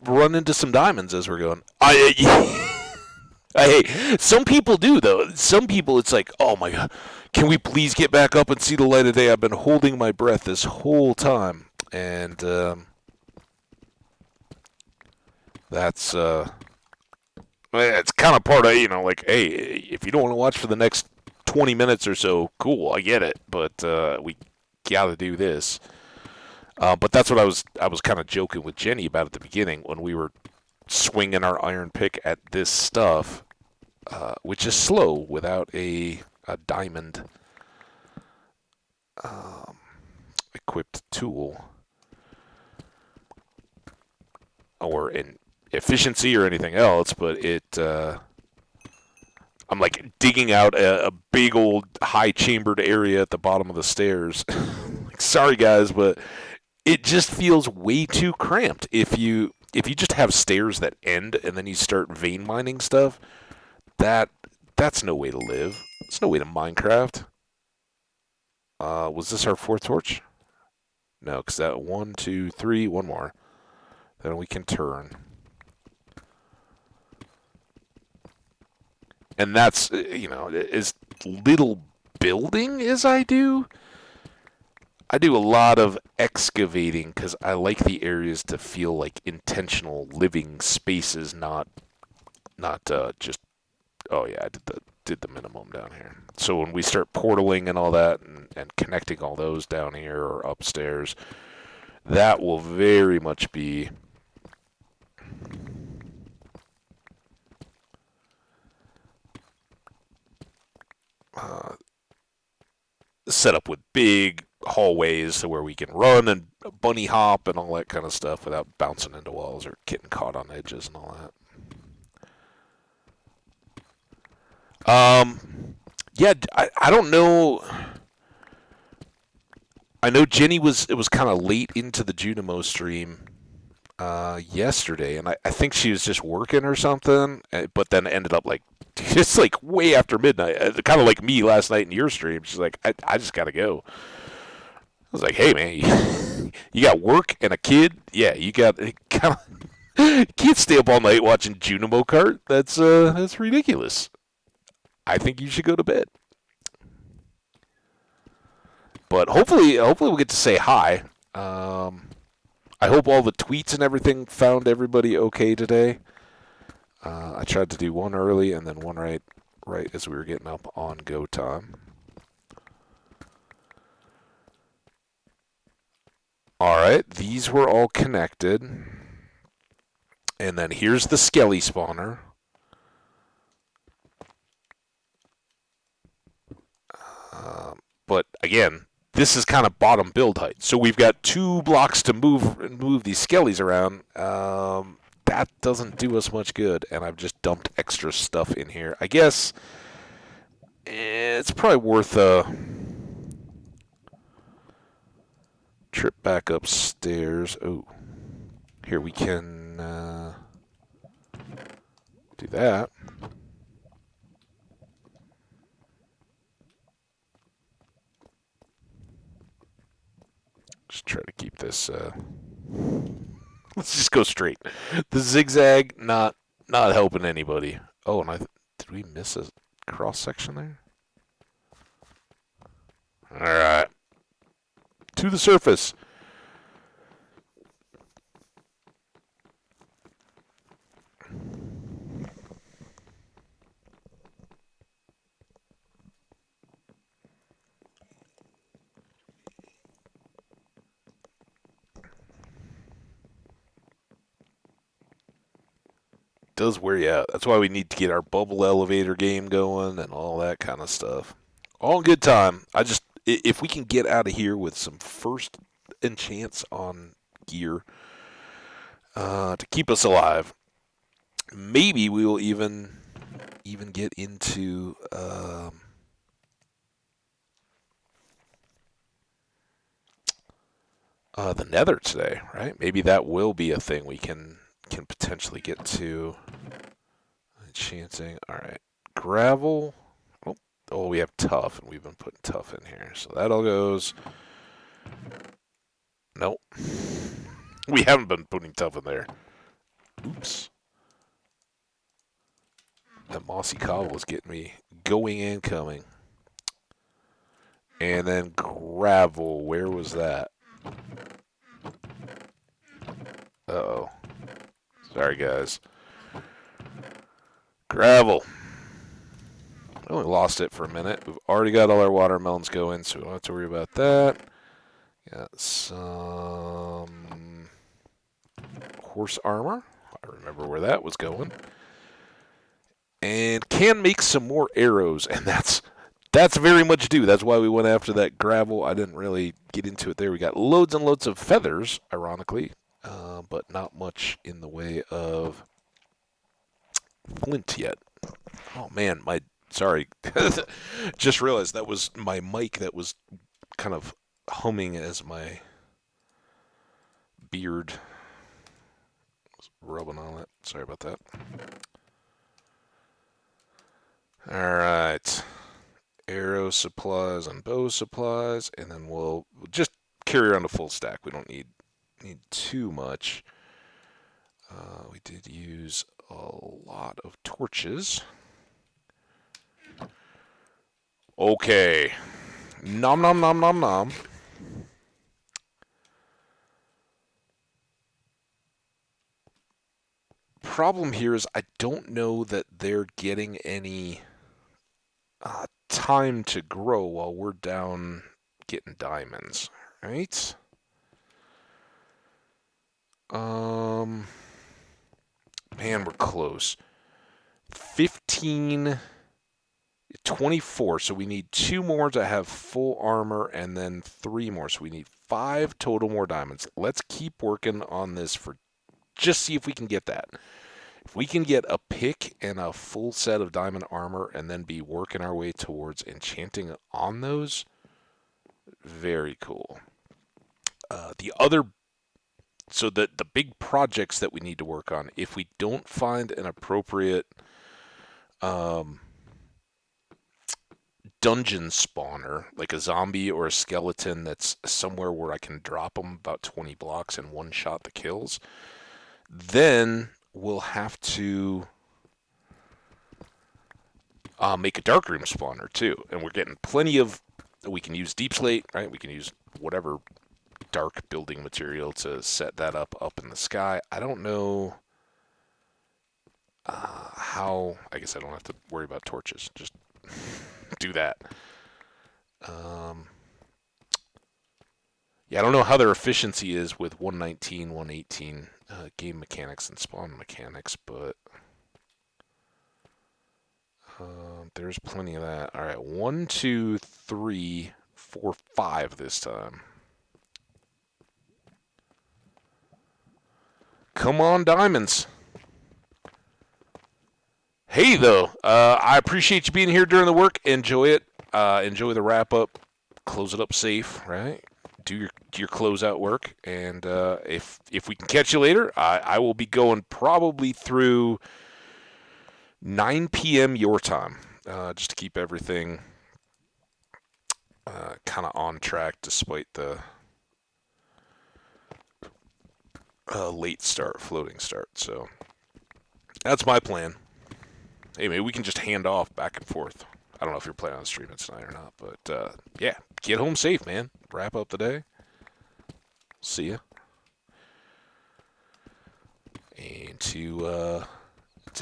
A: run into some diamonds as we're going. I hate some people do though. Some people it's like, oh my god, can we please get back up and see the light of day? I've been holding my breath this whole time, and that's it's kind of part of like, hey, if you don't want to watch for the next 20 minutes or so, cool, I get it, but we gotta do this. But that's what I was kind of joking with Jenny about at the beginning when we were swinging our iron pick at this stuff, which is slow without a diamond equipped tool or an efficiency or anything else. But I'm like digging out a big old high chambered area at the bottom of the stairs. Like, sorry guys, but it just feels way too cramped. If you just have stairs that end and then you start vein mining stuff, that's no way to live. It's no way to Minecraft. Was this our fourth torch? No, because that 1, 2, 3, one more. Then we can turn. And that's, as little building as I do a lot of excavating because I like the areas to feel like intentional living spaces, not just, oh yeah, I did the minimum down here. So when we start portaling and all that and connecting all those down here or upstairs, that will very much be set up with big hallways where we can run and bunny hop and all that kind of stuff without bouncing into walls or getting caught on edges and all that. Yeah, I don't know. I know Jenny it was kind of late into the Junimo stream yesterday, and I think she was just working or something, but then ended up like just like way after midnight, kind of like me last night in your stream. She's like, I just gotta go. I was like, hey man, you got work and a kid? Yeah, you got kind of can't stay up all night watching Junimo Kart. That's ridiculous. I think you should go to bed. But hopefully we'll get to say hi. I hope all the tweets and everything found everybody okay today. I tried to do one early and then one right as we were getting up on go time. All right, these were all connected. And then here's the skelly spawner. But again, this is kind of bottom build height. So we've got 2 blocks to move these skellies around. That doesn't do us much good, and I've just dumped extra stuff in here. I guess it's probably worth a trip back upstairs. Oh, here we can do that. Just try to keep this. Let's just go straight. The zigzag not helping anybody. Oh, and did we miss a cross section there? All right, to the surface. Does wear you out. That's why we need to get our bubble elevator game going and all that kind of stuff. All in good time. If we can get out of here with some first enchants on gear to keep us alive, maybe we will even get into the Nether today, right? Maybe that will be a thing we can potentially get to. Enchanting. All right, gravel. Oh, we have tough, and we've been putting tough in here, so that all goes. Nope. We haven't been putting tough in there. Oops. That mossy cobble is getting me going and coming. And then gravel. Where was that? Uh-oh. Sorry, guys. Gravel. I only lost it for a minute. We've already got all our watermelons going, so we don't have to worry about that. Got some horse armor. I remember where that was going. And can make some more arrows, and that's very much due. That's why we went after that gravel. I didn't really get into it there. We got loads and loads of feathers, ironically, but not much in the way of flint yet. Oh man, sorry. Just realized that was my mic that was kind of humming as my beard was rubbing on it. Sorry about that. Alright. Arrow supplies and bow supplies, and then we'll just carry around a full stack. We don't need too much. We did use a lot of torches. Okay. Nom nom nom nom nom. Problem here is I don't know that they're getting any time to grow while we're down getting diamonds, right? Man, we're close. 15, 24, so we need 2 more to have full armor, and then 3 more, so we need 5 total more diamonds. Let's keep working on this for just see if we can get that. If we can get a pick and a full set of diamond armor and then be working our way towards enchanting on those, very cool. So the big projects that we need to work on, if we don't find an appropriate dungeon spawner, like a zombie or a skeleton that's somewhere where I can drop them about 20 blocks and one shot the kills, then we'll have to make a dark room spawner too. And we're getting plenty of, we can use deep slate, right? We can use whatever dark building material to set that up in the sky. I don't know how, I guess I don't have to worry about torches. Just do that. Yeah, I don't know how their efficiency is with 119, 118 game mechanics and spawn mechanics, but there's plenty of that. All right, 1, 2, 3, 4, 5 this time. Come on, diamonds. Hey, though, I appreciate you being here during the work. Enjoy it. Enjoy the wrap up. Close it up safe, right? Do your closeout work, and if we can catch you later, I will be going probably through 9 p.m. your time, just to keep everything kind of on track despite the late start, floating start. So that's my plan. Hey, maybe we can just hand off back and forth. I don't know if you're planning on streaming tonight or not, but yeah, get home safe, man. Wrap up the day. See ya. And to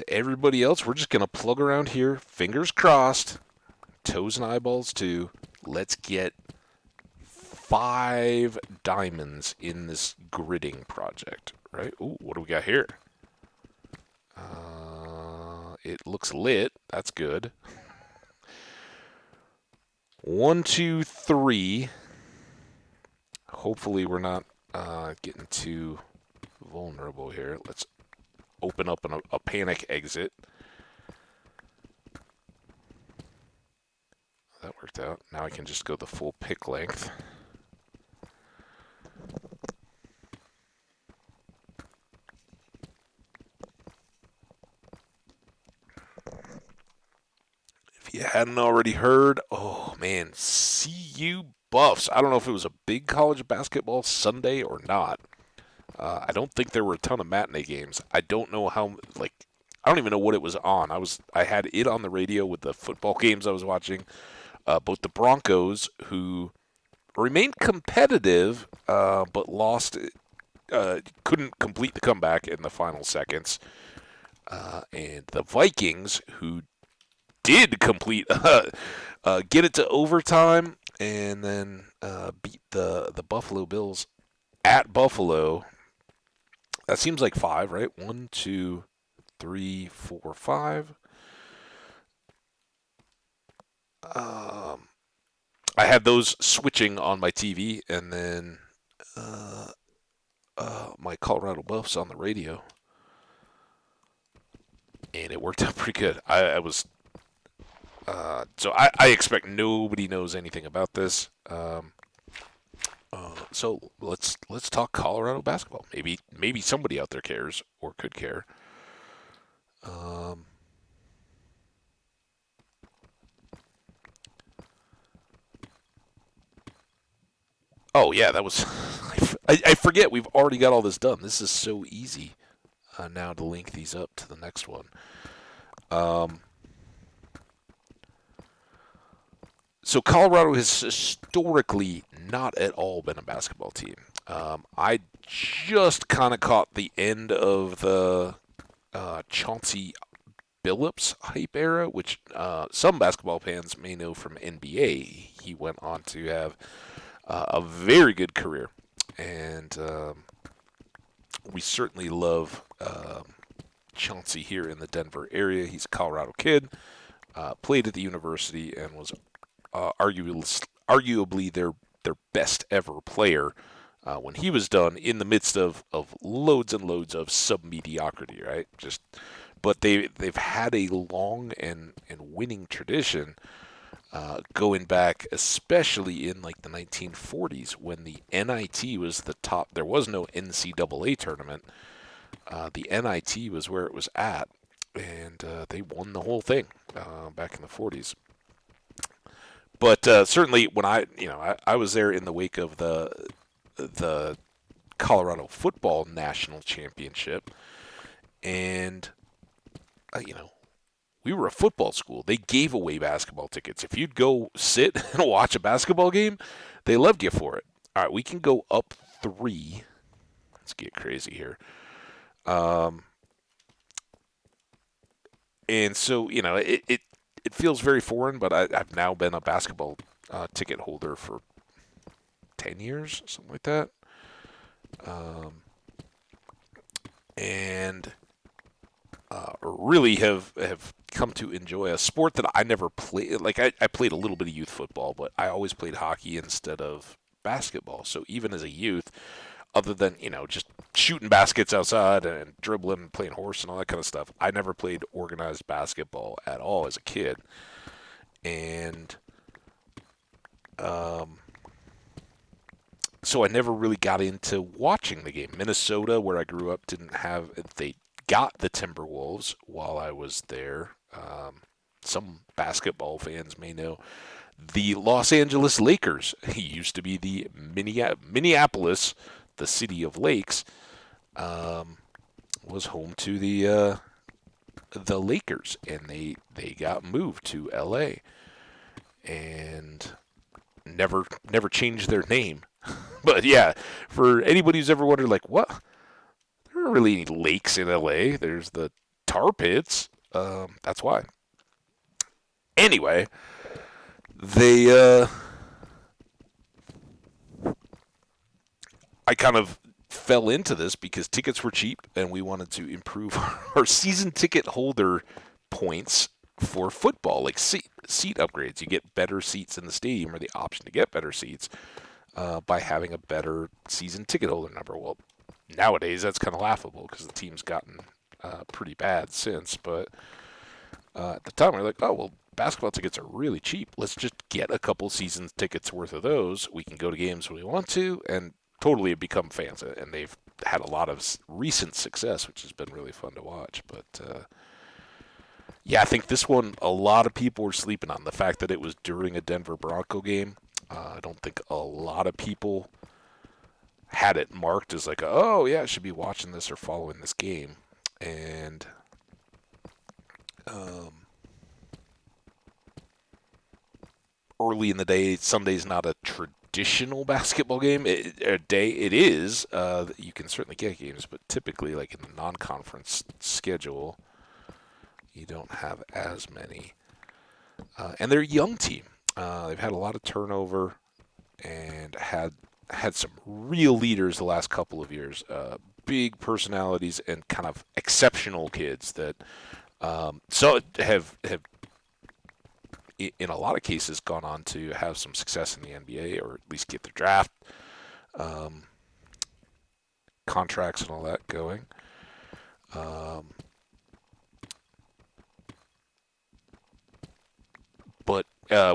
A: everybody else, we're just gonna plug around here. Fingers crossed. Toes and eyeballs too. Let's get 5 diamonds in this gridding project, right? Ooh, what do we got here? It looks lit. That's good. 1, 2, 3. Hopefully we're not getting too vulnerable here. Let's open up a panic exit. That worked out. Now I can just go the full pick length. If you hadn't already heard, oh man, CU Buffs. I don't know if it was a big college basketball Sunday or not, I don't think there were a ton of matinee games. I don't know how, like, I don't even know what it was on. I had it on the radio with the football games I was watching. Both the Broncos, who remained competitive, but lost, couldn't complete the comeback in the final seconds. And the Vikings, who did complete, get it to overtime, and then beat the Buffalo Bills at Buffalo. That seems like five, right? One, two, three, four, five. Um, I had those switching on my TV, and then uh, my Colorado Buffs on the radio, and it worked out pretty good. I was so I expect nobody knows anything about this. So let's talk Colorado basketball. Maybe somebody out there cares or could care. Um, oh yeah, that was. I forget we've already got all this done. This is so easy now to link these up to the next one. Um, so Colorado has historically not at all been a basketball team. I just kind of caught the end of the Chauncey Billups hype era, which some basketball fans may know from NBA. He went on to have a very good career, and we certainly love Chauncey here in the Denver area. He's a Colorado kid, played at the university, and was arguably their best ever player when he was done in the midst of loads and loads of sub mediocrity, right? But they've had a long and winning tradition going back, especially in like the 1940s when the NIT was the top. There was no NCAA tournament. The NIT was where it was at, and they won the whole thing back in the 40s. But certainly, when I was there in the wake of the Colorado football national championship, and we were a football school. They gave away basketball tickets. If you'd go sit and watch a basketball game, they loved you for it. All right, we can go up three. Let's get crazy here. Um, and so it feels very foreign, but I've now been a basketball ticket holder for 10 years, something like that. Um, and really have come to enjoy a sport that I never played. Like I played a little bit of youth football, but I always played hockey instead of basketball. So even as a youth, other than just shooting baskets outside and dribbling and playing horse and all that kind of stuff, I never played organized basketball at all as a kid. And um, so I never really got into watching the game. Minnesota, where I grew up, didn't have they got the Timberwolves while I was there. Some basketball fans may know the Los Angeles Lakers. He used to be the Minneapolis, the city of lakes, um, was home to the Lakers, and they got moved to L.A. and never changed their name. But yeah, for anybody who's ever wondered, like, what? There aren't really any lakes in L.A. There's the tar pits. That's why. Anyway, they I kind of fell into this because tickets were cheap and we wanted to improve our season ticket holder points for football, like seat upgrades. You get better seats in the stadium, or the option to get better seats by having a better season ticket holder number. Well, nowadays that's kind of laughable because the team's gotten pretty bad since. But at the time, we were like, oh, well, basketball tickets are really cheap. Let's just get a couple season tickets worth of those. We can go to games when we want to, and totally have become fans. And they've had a lot of recent success, which has been really fun to watch. But yeah, I think this one, a lot of people were sleeping on the fact that it was during a Denver Bronco game. I don't think a lot of people had it marked as like, oh yeah, I should be watching this or following this game. And um, early in the day, Sunday's not a traditional basketball game. It is. You can certainly get games, but typically, like in the non-conference schedule, you don't have as many. And they're a young team. They've had a lot of turnover and had some real leaders the last couple of years. Big personalities and kind of exceptional kids that so have in a lot of cases gone on to have some success in the NBA or at least get their draft um, contracts and all that going. Um, but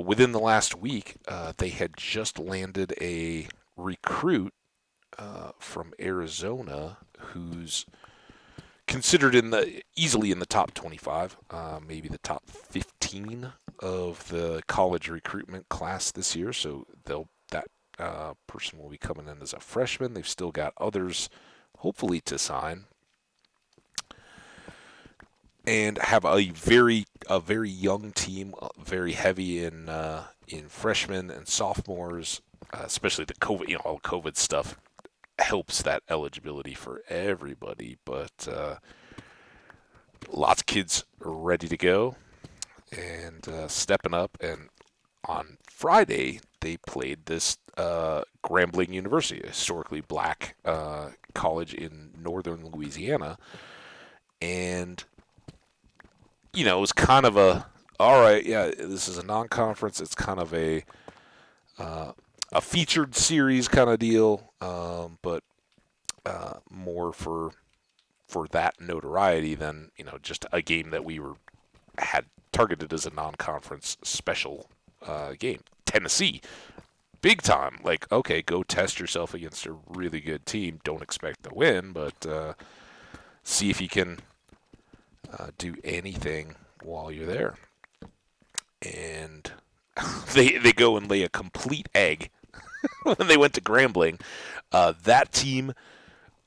A: within the last week, they had just landed a recruit from Arizona who's considered in the easily in the top 25, maybe the top 15 of the college recruitment class this year. So that person will be coming in as a freshman. They've still got others, hopefully, to sign, and have a very young team, very heavy in freshmen and sophomores, especially the COVID, all COVID stuff helps that eligibility for everybody, but lots of kids are ready to go and stepping up. And on Friday, they played this Grambling University, a historically black college in northern Louisiana. And, it was kind of all right, yeah, this is a non conference. It's kind of uh, a featured series kind of deal, but more for that notoriety than just a game that we had targeted as a non-conference special game. Tennessee, big time. Like, okay, go test yourself against a really good team. Don't expect to win, but see if you can do anything while you're there. And they go and lay a complete egg when they went to Grambling. That team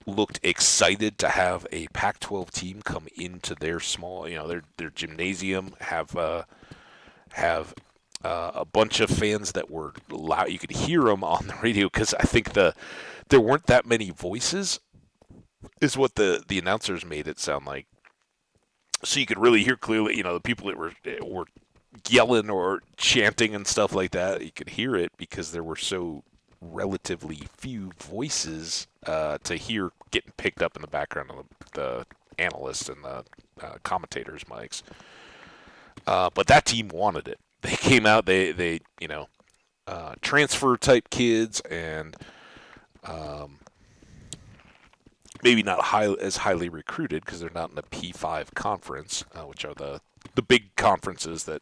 A: looked excited to have a Pac-12 team come into their small, their gymnasium, have a bunch of fans that were loud. You could hear them on the radio because I think there weren't that many voices, is what the announcers made it sound like. So you could really hear clearly, the people that were yelling or chanting and stuff like that. You could hear it because there were so relatively few voices to hear getting picked up in the background of the analysts and the commentators' mics. But that team wanted it. They came out. They transfer type kids and um, maybe not as highly recruited because they're not in the P5 conference, which are the big conferences that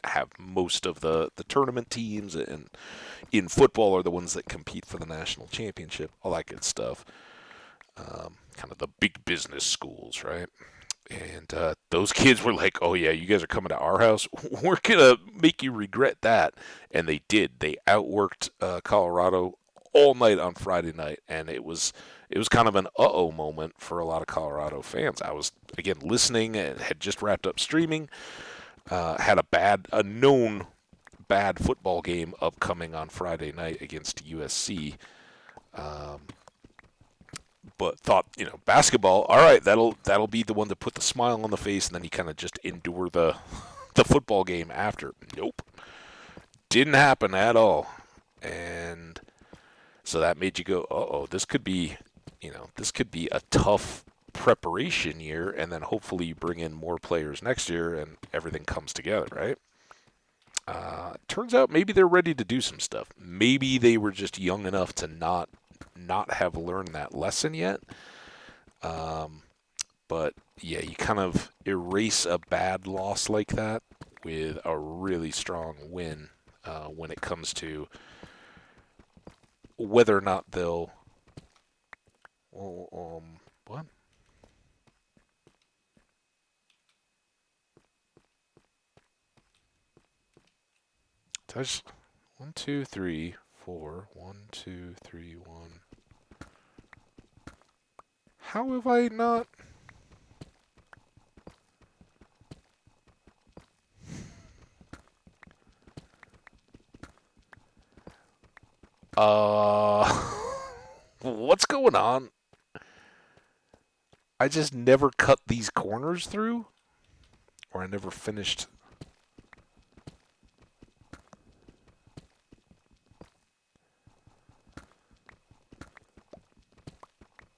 A: have most of the tournament teams, and in football are the ones that compete for the national championship, all that good stuff. Kind of the big business schools, right? And those kids were like, "Oh yeah, you guys are coming to our house. We're gonna make you regret that." And they did. They outworked Colorado all night on Friday night, and it was kind of an uh-oh moment for a lot of Colorado fans. I was again listening and had just wrapped up streaming. Had a known bad football game upcoming on Friday night against USC. Um, but thought, basketball, all right, that'll be the one to put the smile on the face, and then you kind of just endure the football game after. Nope, didn't happen at all, and so that made you go, oh, this could be a tough preparation year, and then hopefully you bring in more players next year, and everything comes together, right? Turns out maybe they're ready to do some stuff. Maybe they were just young enough to not have learned that lesson yet. Um, but yeah, you kind of erase a bad loss like that with a really strong win when it comes to whether or not they'll. What? Touch 1, 2, 3, 4. 1, 2, 3, 1. How have I not? Uh, what's going on? I just never cut these corners through, or I never finished.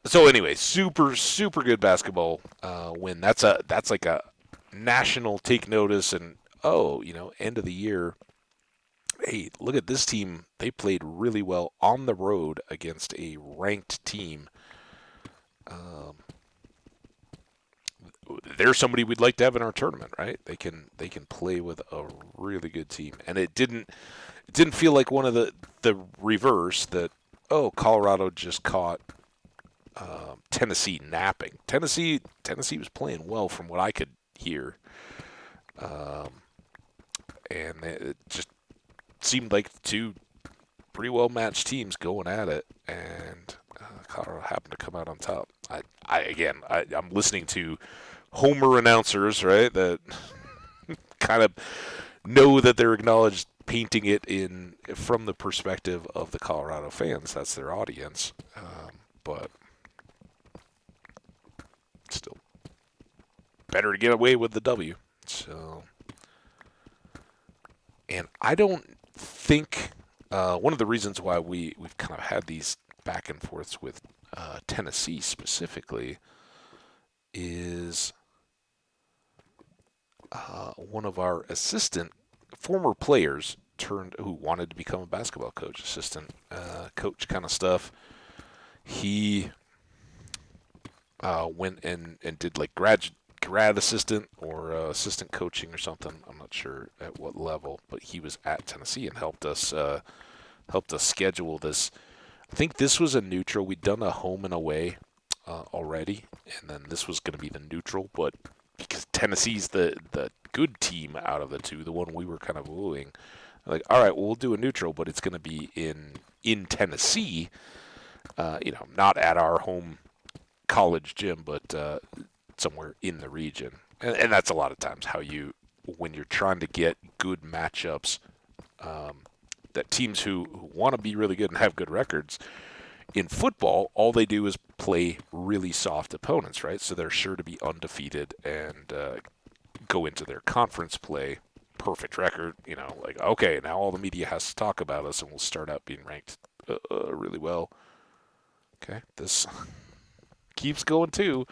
A: So anyway, super good basketball win. That's like a national take notice, and oh, end of the year. Hey, look at this team. They played really well on the road against a ranked team. Um, they're somebody we'd like to have in our tournament, right? They can play with a really good team, and it didn't feel like one of the reverse that Colorado just caught Tennessee napping. Tennessee was playing well from what I could hear, um, and it just seemed like two pretty well matched teams going at it, and Colorado happened to come out on top. I'm listening to Homer announcers, right? That kind of know that they're acknowledged painting it in from the perspective of the Colorado fans. That's their audience, but still better to get away with the W. So, and I don't think one of the reasons why we've kind of had these back and forths with Tennessee specifically is one of our assistant former players turned who wanted to become a basketball coach, assistant coach kind of stuff. He went and did like grad assistant or assistant coaching or something. I'm not sure at what level, but he was at Tennessee and helped us schedule this. I think this was a neutral. We'd done a home and away already, and then this was going to be the neutral. But because Tennessee's the good team out of the two, the one we were kind of wooing, like, all right, well, we'll do a neutral, but it's going to be in Tennessee. Not at our home college gym, but somewhere in the region. And that's a lot of times how when you're trying to get good matchups, that teams who want to be really good and have good records in football, all they do is play really soft opponents, right? So they're sure to be undefeated and go into their conference play perfect record. Like, okay, now all the media has to talk about us, and we'll start out being ranked really well. Okay, this keeps going too.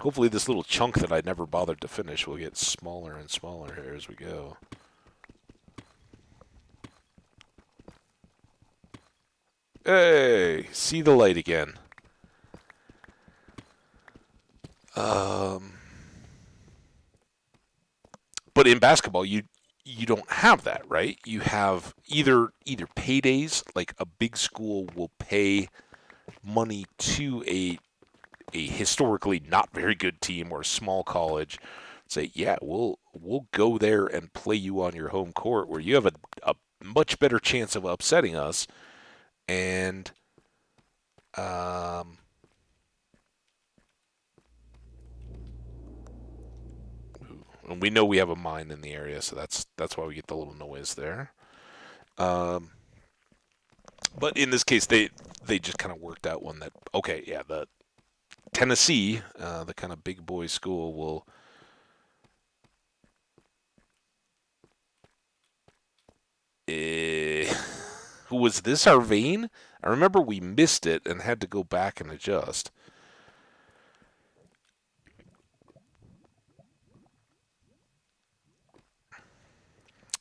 A: Hopefully, this little chunk that I never bothered to finish will get smaller and smaller here as we go. Hey, see the light again. Um, but in basketball, you don't have that, right? You have either paydays, like a big school will pay money to a historically not very good team or a small college, say, yeah, we'll go there and play you on your home court where you have a much better chance of upsetting us, and um, and we know we have a mine in the area, so that's why we get the little noise there. Um, but in this case, they just kind of worked out one that, okay, yeah, the Tennessee, the kind of big boy school, will. Uh, was this our vein? I remember we missed it and had to go back and adjust.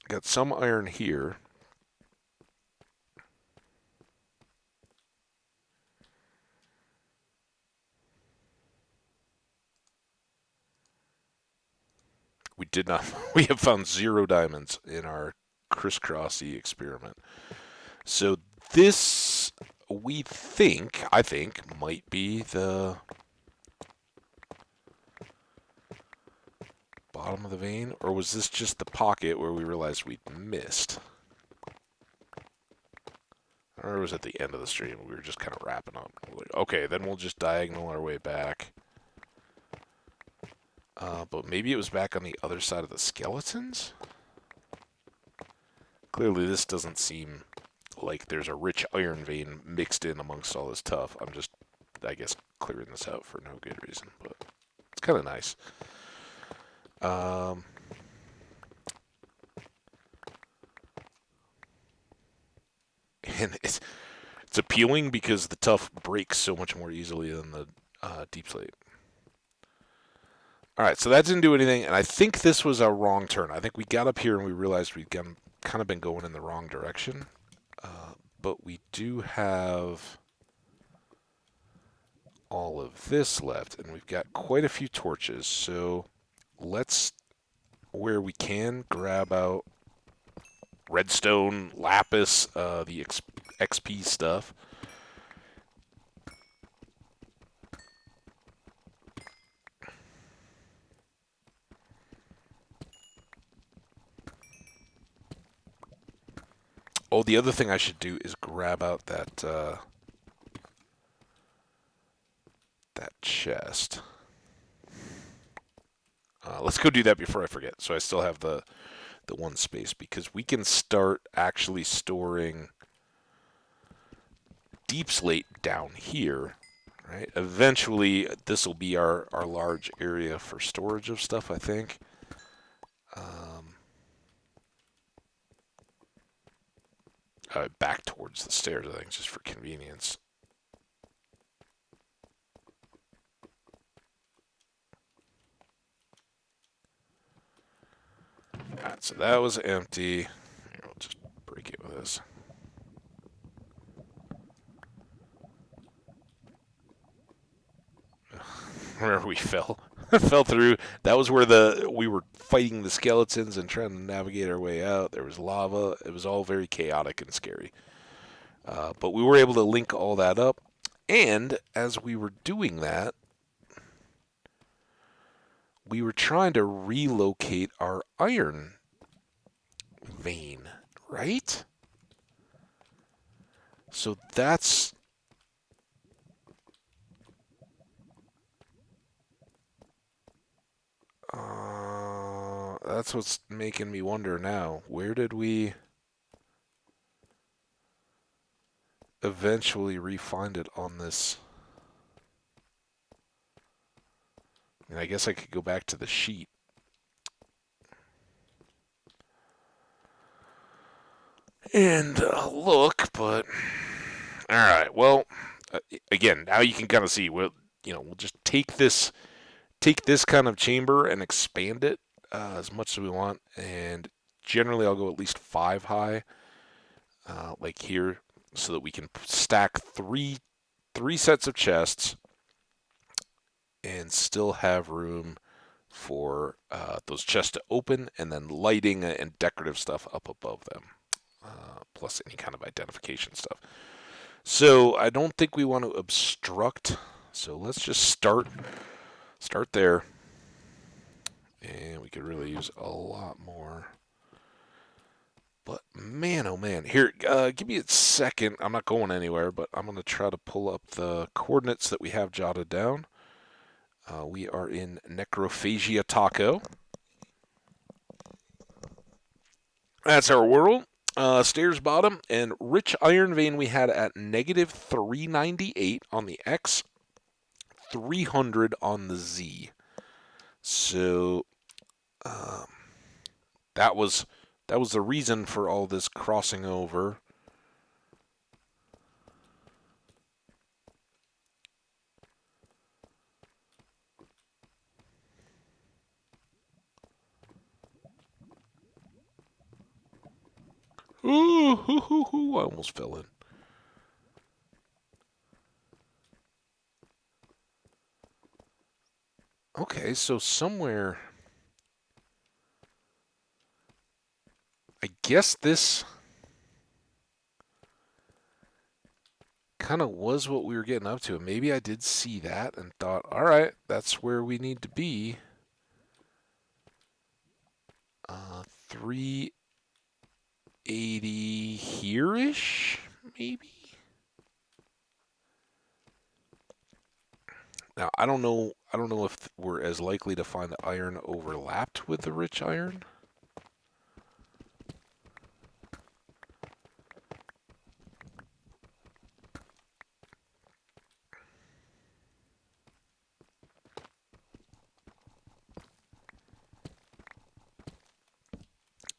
A: Got some iron here. We did not. We have found 0 diamonds in our crisscrossy experiment. So this, I think, might be the bottom of the vein, or was this just the pocket where we realized we'd missed? Or it was at the end of the stream. We were just kind of wrapping up. Like, okay, then we'll just diagonal our way back. But maybe it was back on the other side of the skeletons? Clearly this doesn't seem like there's a rich iron vein mixed in amongst all this tuff. I'm just, I guess, clearing this out for no good reason, but it's kind of nice. And it's appealing because the tuff breaks so much more easily than the deep slate. All right, so that didn't do anything, and I think this was a wrong turn. I think we got up here and we realized we'd kind of been going in the wrong direction. But we do have all of this left, and we've got quite a few torches. So let's, where we can, grab out redstone, lapis, the XP stuff. Oh, the other thing I should do is grab out that that chest. Let's go do that before I forget. So I still have the one space, because we can start actually storing deep slate down here, right? Eventually, this will be our large area for storage of stuff, I think. Back towards the stairs, I think, just for convenience. Alright, so that was empty. Here, we'll just break it with this. Remember we fell through. That was where we were fighting the skeletons and trying to navigate our way out. There was lava. It was all very chaotic and scary. But we were able to link all that up. And as we were doing that, we were trying to relocate our iron vein, right? So that's what's making me wonder now. Where did we eventually re-find it on this? And I guess I could go back to the sheet. And look, but all right. Well, again, now you can kind of see. We'll just take this kind of chamber and expand it as much as we want. And generally, I'll go at least 5 high, like here, so that we can stack three sets of chests and still have room for those chests to open, and then lighting and decorative stuff up above them, plus any kind of identification stuff. So I don't think we want to obstruct. So let's just start there. And we could really use a lot more. But man, oh man. Here, give me a second. I'm not going anywhere, but I'm going to try to pull up the coordinates that we have jotted down. We are in Necrophagia Taco. That's our world. Stairs bottom, and rich iron vein we had at negative 398 on the X, 300 on the Z. So that was the reason for all this crossing over. Ooh, I almost fell in. Okay, so somewhere, I guess this kind of was what we were getting up to. Maybe I did see that and thought, all right, that's where we need to be. 380 here-ish, maybe? Now, I don't know. I don't know if we're as likely to find iron overlapped with the rich iron.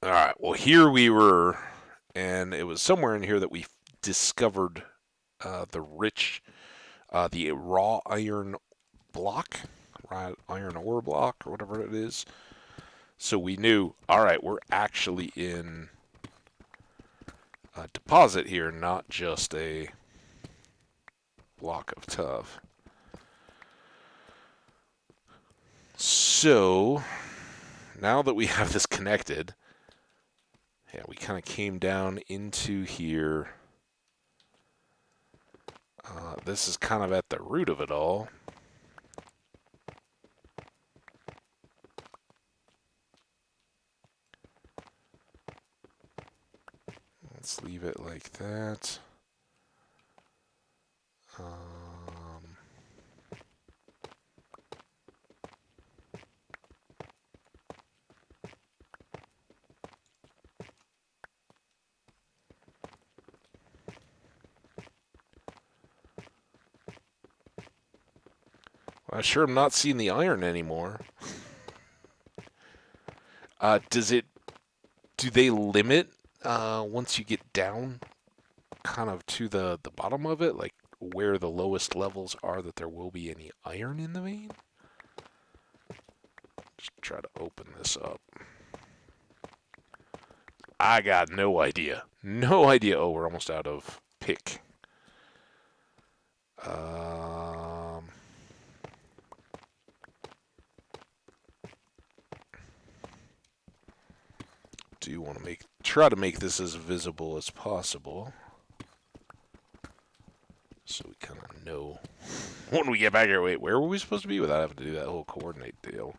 A: All right. Well, here we were, and it was somewhere in here that we discovered the rich, the raw iron block, raw iron ore block, or whatever it is. So we knew, all right, we're actually in a deposit here, not just a block of tuff. So now that we have this connected, yeah, we kind of came down into here. This is kind of at the root of it all. Let's leave it like that. I sure am not seeing the iron anymore. Does it? Do they limit once you get down, kind of to the bottom of it, like where the lowest levels are that there will be any iron in the vein? Just try to open this up. I got no idea. No idea. Oh, we're almost out of pick. Do you want to try to make this as visible as possible, so we kind of know when we get back here. Wait, where were we supposed to be without having to do that whole coordinate deal?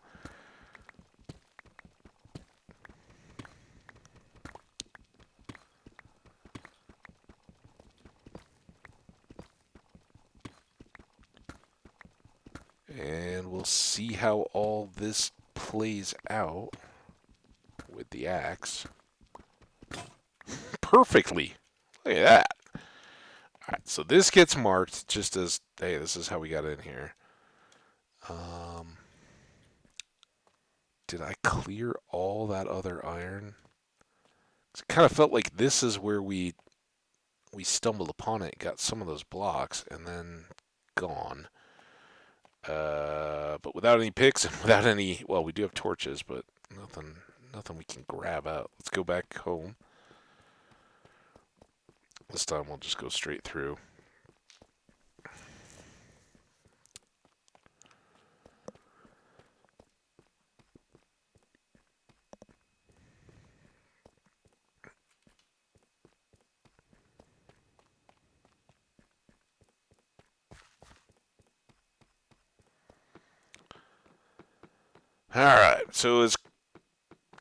A: And we'll see how all this plays out with the axe. Perfectly. Look at that. Alright, so this gets marked just as, hey, this is how we got in here. Did I clear all that other iron? It kind of felt like this is where we stumbled upon it, got some of those blocks, and then gone. But without any picks and without any, well, we do have torches, but nothing we can grab out. Let's go back home. This time we'll just go straight through. Alright, so as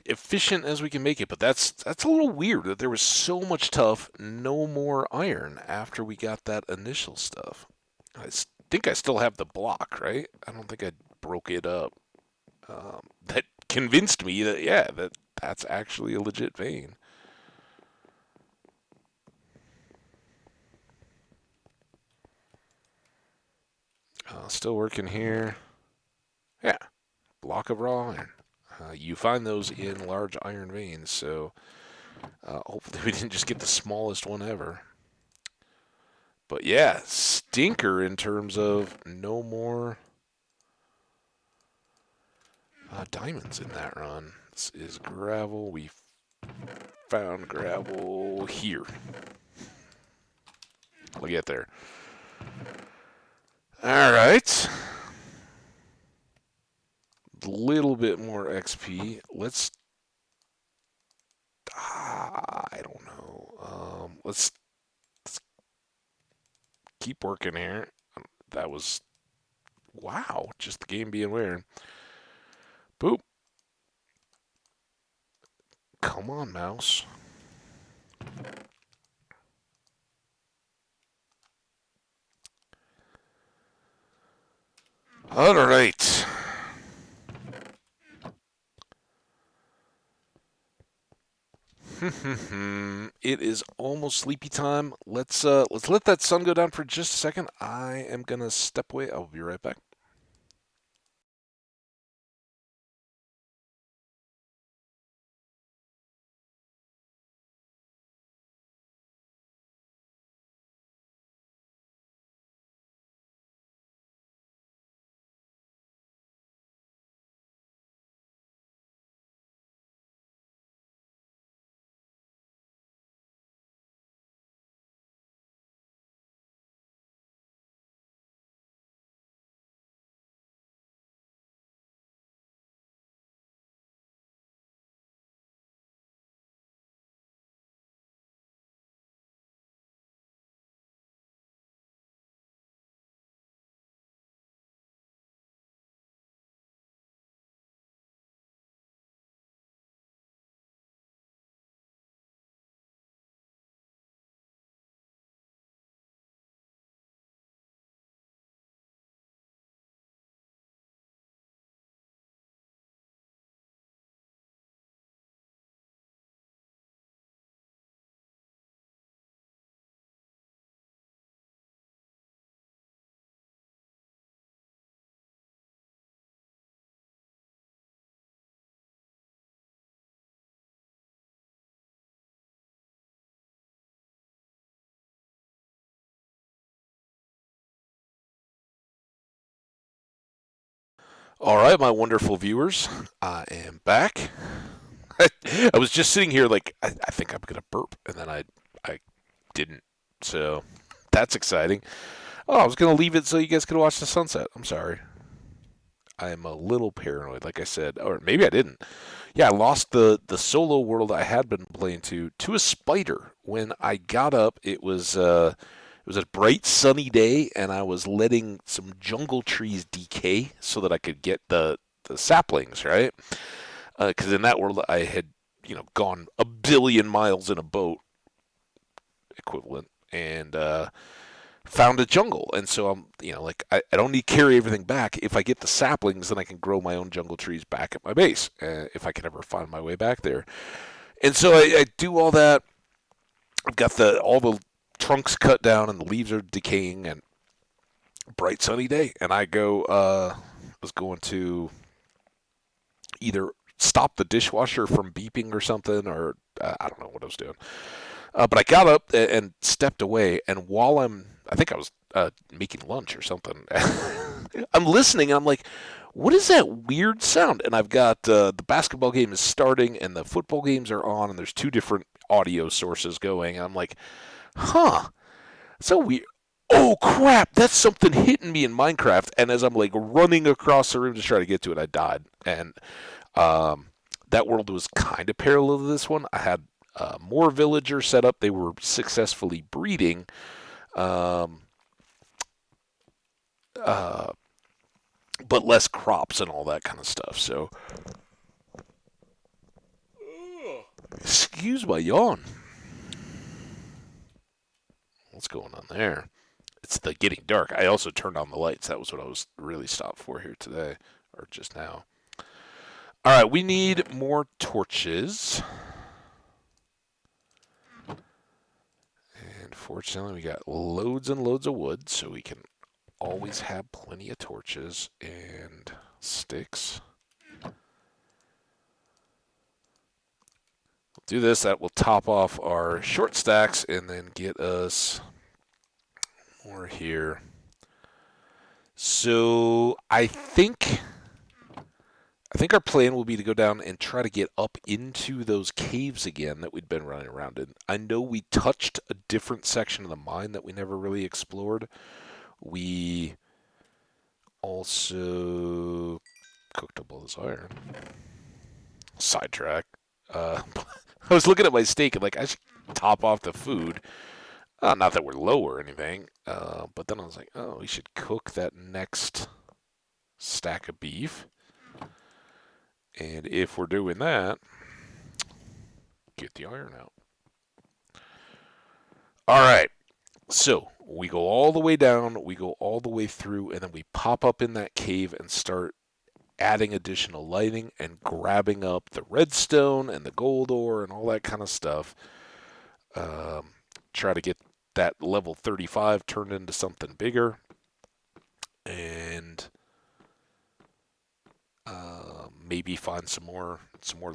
A: efficient as we can make it, but that's a little weird that there was so much tuff, no more iron after we got that initial stuff. I think I still have the block, right? I don't think I broke it up. That convinced me that, yeah, that's actually a legit vein. Still working here. Yeah, block of raw iron. You find those in large iron veins, so hopefully we didn't just get the smallest one ever. But yeah, stinker in terms of no more diamonds in that run. This is gravel. We found gravel here. We'll get there. All right. Little bit more XP. Let's. I don't know. Let's keep working here. That was. Wow. Just the game being weird. Boop. Come on, mouse. All right. It is almost sleepy time. Let's let that sun go down for just a second. I am gonna step away. I'll be right back. All right, my wonderful viewers, I am back. I was just sitting here like I think I'm gonna burp, and then I didn't. So that's exciting. Oh, I was gonna leave it so you guys could watch the sunset. I'm sorry. I am a little paranoid, like I said, or maybe I didn't. Yeah, I lost the solo world I had been playing to a spider. When I got up, it was a bright sunny day, and I was letting some jungle trees decay so that I could get the saplings, right? Because in that world I had gone a billion miles in a boat equivalent, and found a jungle. And so I'm, like, I don't need to carry everything back. If I get the saplings, then I can grow my own jungle trees back at my base, if I can ever find my way back there. And so I do all that. I've got all the trunks cut down and the leaves are decaying, and bright sunny day. And was going to either stop the dishwasher from beeping or something, or I don't know what I was doing. But I got up and stepped away, and I think I was making lunch or something. I'm listening, and I'm like, what is that weird sound? And I've got the basketball game is starting, and the football games are on, and there's two different audio sources going. And I'm like, huh, so weird. Oh crap! That's something hitting me in Minecraft. And as I'm like running across the room to try to get to it, I died. And um, that world was kind of parallel to this one. I had more villagers set up. They were successfully breeding. Um, uh, but less crops and all that kind of stuff. So, excuse my yawn. What's going on there? It's the getting dark. I also turned on the lights. That was what I was really stopped for here today, or just now. All right, we need more torches. And fortunately, we got loads and loads of wood, so we can always have plenty of torches and sticks. Do this. That will top off our short stacks and then get us more here. So I think our plan will be to go down and try to get up into those caves again that we'd been running around in. I know we touched a different section of the mine that we never really explored. We also cooked up all this iron. Sidetrack. I was looking at my steak and like I should top off the food. Not that we're low or anything, but then I was like, oh, we should cook that next stack of beef. And if we're doing that, get the iron out. All right. So We go all the way down, we go all the way through, and then we pop up in that cave and start adding additional lighting and grabbing up the redstone and the gold ore and all that kind of stuff. Um, Try to get that level 35 turned into something bigger, and maybe find some more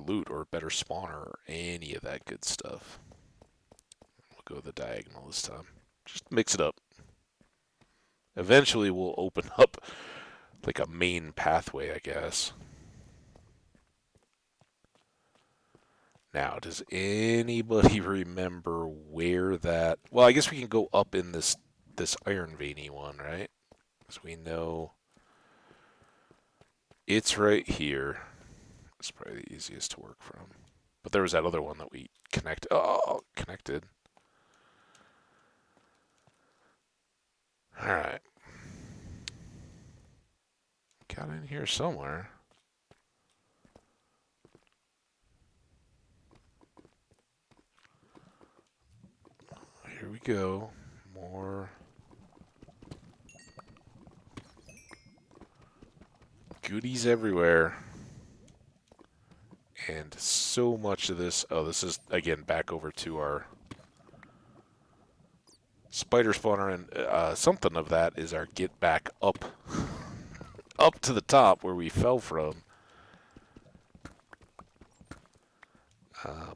A: loot or a better spawner or any of that good stuff. We'll go the diagonal this time. Just mix it up. Eventually, we'll open up like a main pathway, I guess. Now, does anybody remember where that? Well, I guess we can go up in this iron veiny one, right? Because we know it's right here. It's probably the easiest to work from. But there was that other one that we connected. Oh, connected. All right. Got in here somewhere. Here we go. More goodies everywhere. And so much of this. Oh, this is, again, back over to our spider spawner. And something of that is our get back up, up to the top where we fell from.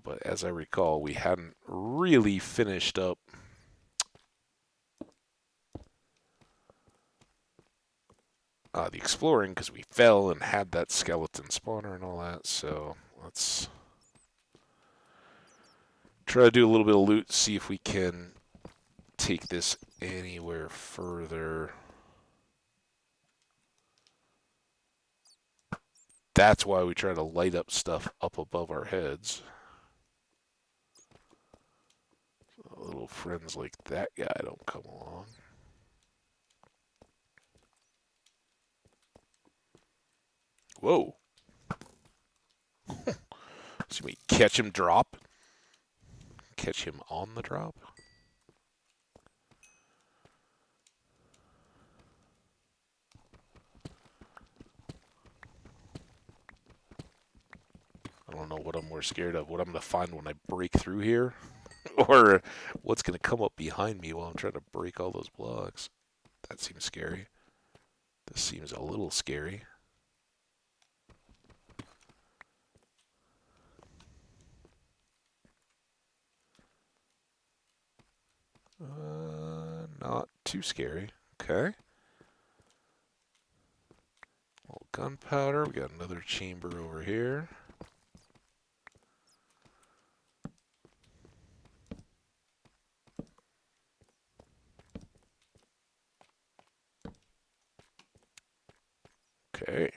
A: But as I recall, we hadn't really finished up the exploring because we fell and had that skeleton spawner and all that. So let's try to do a little bit of loot, see if we can take this anywhere further. That's why we try to light up stuff up above our heads. So little friends like that guy don't come along. Whoa. So we catch him drop. Catch him on the drop. I don't know what I'm more scared of. What I'm going to find when I break through here. Or what's going to come up behind me while I'm trying to break all those blocks. That seems scary. This seems a little scary. Not too scary. Okay. Little gunpowder. We got another chamber over here. Okay.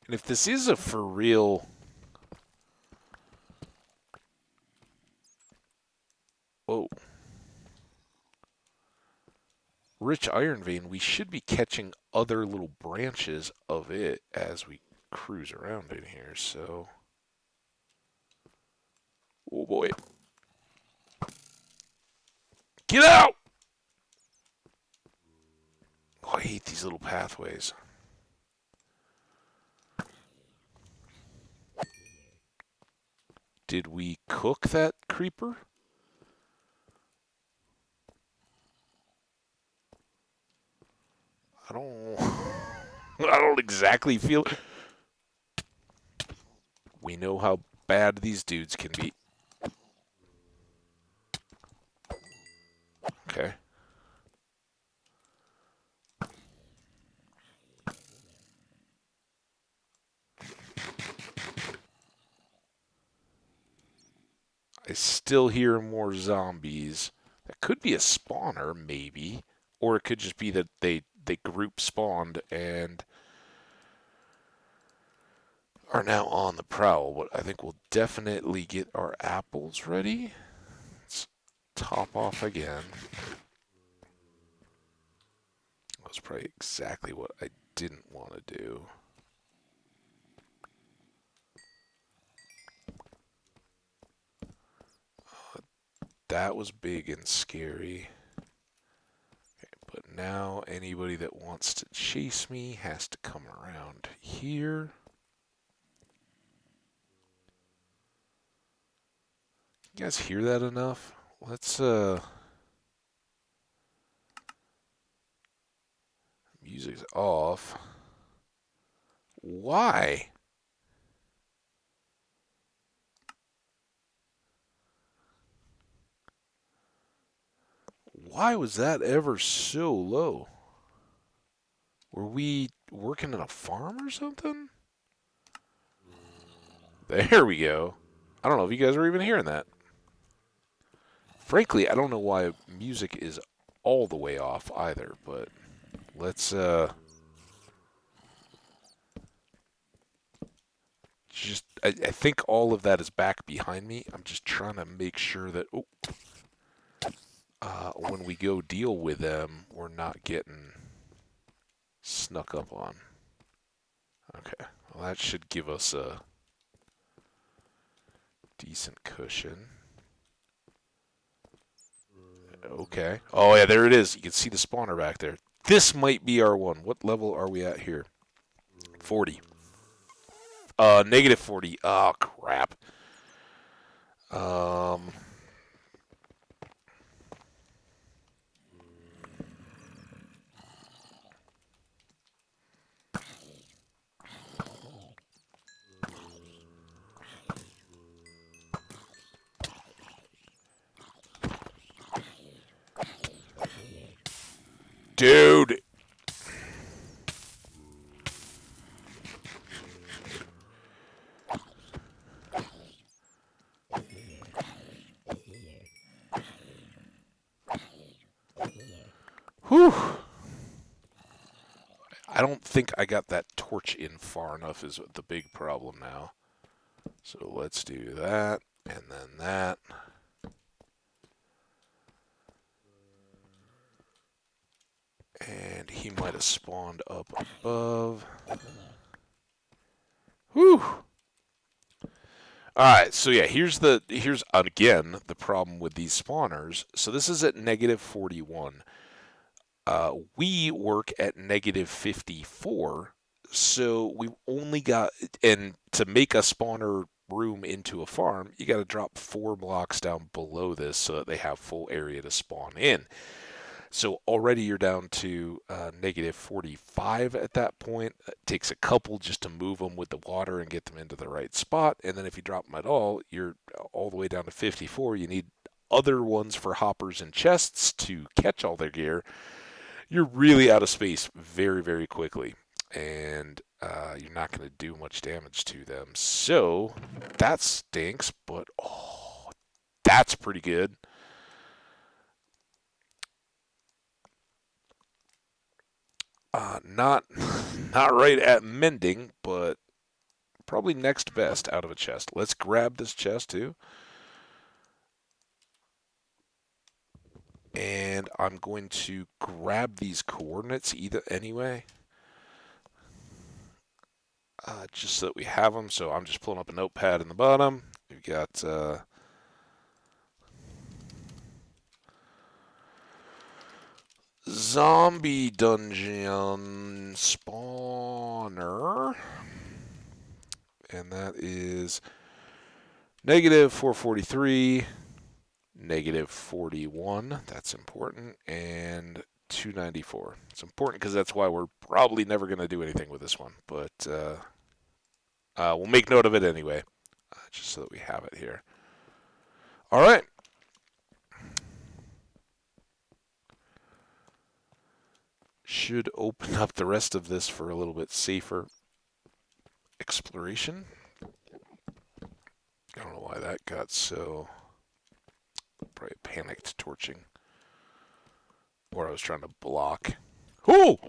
A: And if this is a for real... Whoa. Rich iron vein, we should be catching other little branches of it as we cruise around in here, so... Oh boy. Get out! Oh, I hate these little pathways. Did we cook that creeper? I don't... I don't exactly feel... We know how bad these dudes can be. Okay. I still hear more zombies. That could be a spawner, maybe. Or it could just be that they group spawned and are now on the prowl. But I think we'll definitely get our apples ready. Let's top off again. That was probably exactly what I didn't want to do. That was big and scary. now anybody that wants to chase me has to come around here. You guys hear that enough? Let's, music's off. Why? Why was that ever so low? Were we working in a farm or something? There we go. I don't know if you guys are even hearing that. Frankly, I don't know why music is all the way off either, but let's I think all of that is back behind me. I'm just trying to make sure that when we go deal with them, we're not getting snuck up on. Okay, well that should give us a decent cushion. Okay. Oh yeah, there it is. You can see the spawner back there. This might be our one. What level are we at here? 40. Negative 40. Oh crap. Um. Dude. Whew. I don't think I got that torch in far enough is the big problem now. So let's do that, and then that. And he might have spawned up above. Whew. Alright, so yeah, here's again the problem with these spawners. So this is at negative 41. We work at negative 54, so we only got, and to make a spawner room into a farm, you got to drop 4 blocks down below this so that they have full area to spawn in. So already you're down to negative 45 at that point. It takes a couple just to move them with the water and get them into the right spot. And then if you drop them at all, you're all the way down to 54. You need other ones for hoppers and chests to catch all their gear. You're really out of space very, very quickly. And you're not going to do much damage to them. So that stinks, but oh, that's pretty good. Not not right at mending, but probably next best out of a chest. Let's grab this chest too. And I'm going to grab these coordinates either anyway. Just so that we have them. So I'm just pulling up a notepad in the bottom. We've got zombie dungeon spawner. And that is negative 443, negative 41. That's important. And 294. It's important because that's why we're probably never going to do anything with this one. But we'll make note of it anyway, just so that we have it here. All right. Should open up the rest of this for a little bit safer exploration. I don't know why that got so... Probably panicked torching. Or I was trying to block. Oh!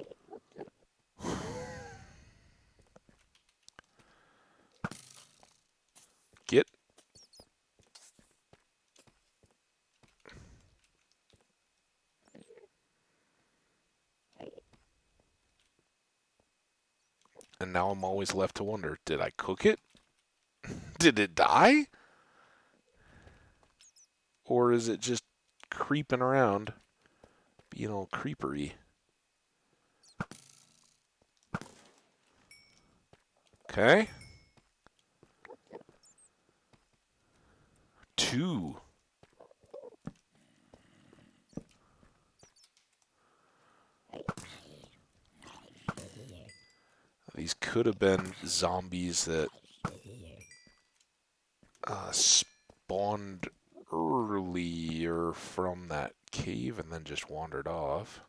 A: Get. And now I'm always left to wonder, did I cook it? Did it die? Or is it just creeping around, being all creepery? Okay. 2. These could have been zombies that spawned earlier from that cave and then just wandered off.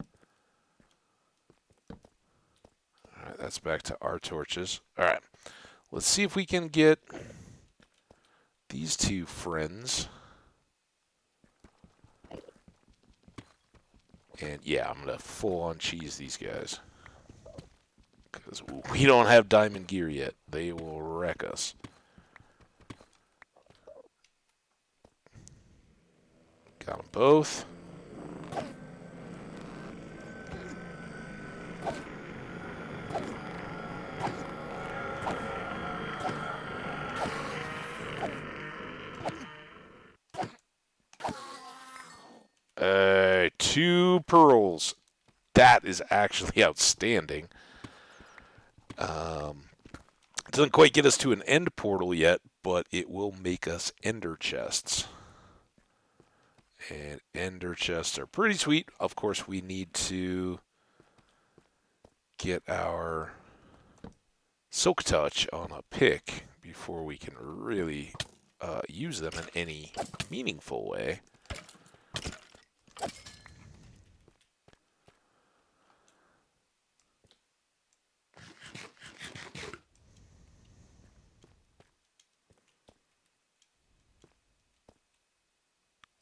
A: Alright, that's back to our torches. Alright, let's see if we can get these two friends. And yeah, I'm going to full-on cheese these guys. Because we don't have diamond gear yet. They will wreck us. Got them both. Two pearls. That is actually outstanding. It doesn't quite get us to an end portal yet, but it will make us ender chests. And ender chests are pretty sweet. Of course, we need to get our silk touch on a pick before we can really use them in any meaningful way.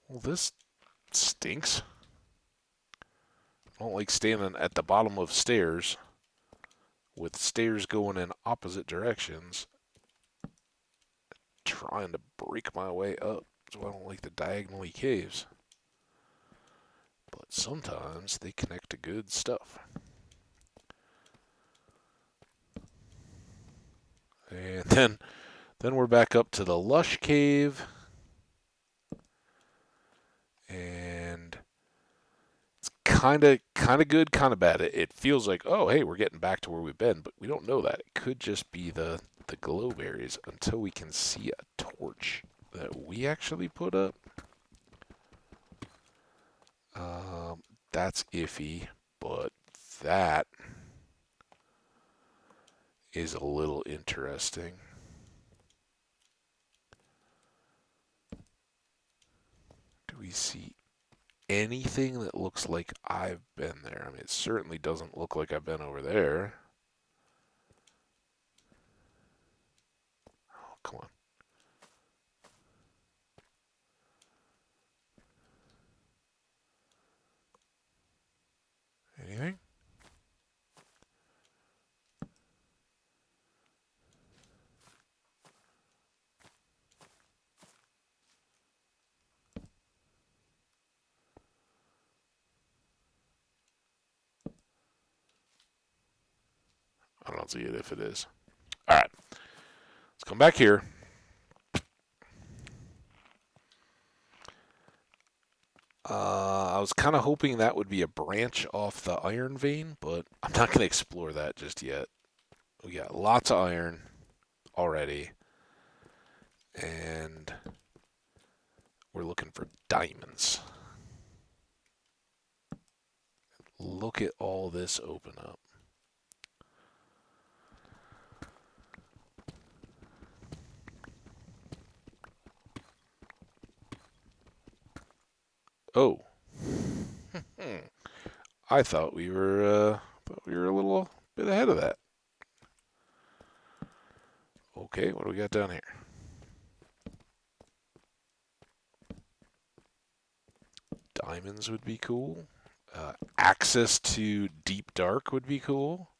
A: Well, this stinks. I don't like standing at the bottom of stairs with stairs going in opposite directions, trying to break my way up. So I don't like the diagonally caves. But sometimes they connect to good stuff. And then we're back up to the lush cave. And it's kind of good, kind of bad. It feels like, oh, hey, we're getting back to where we've been, but we don't know that. It could just be the glow berries until we can see a torch that we actually put up. That's iffy, but that is a little interesting. Do we see anything that looks like I've been there? I mean, it certainly doesn't look like I've been over there. Oh, come on. Anything? I don't see it if it is. All right. Let's come back here. I was kind of hoping that would be a branch off the iron vein, but I'm not going to explore that just yet. We got lots of iron already, and we're looking for diamonds. Look at all this open up. Oh. I thought we were a little bit ahead of that. Okay, what do we got down here? Diamonds would be cool. Access to deep dark would be cool.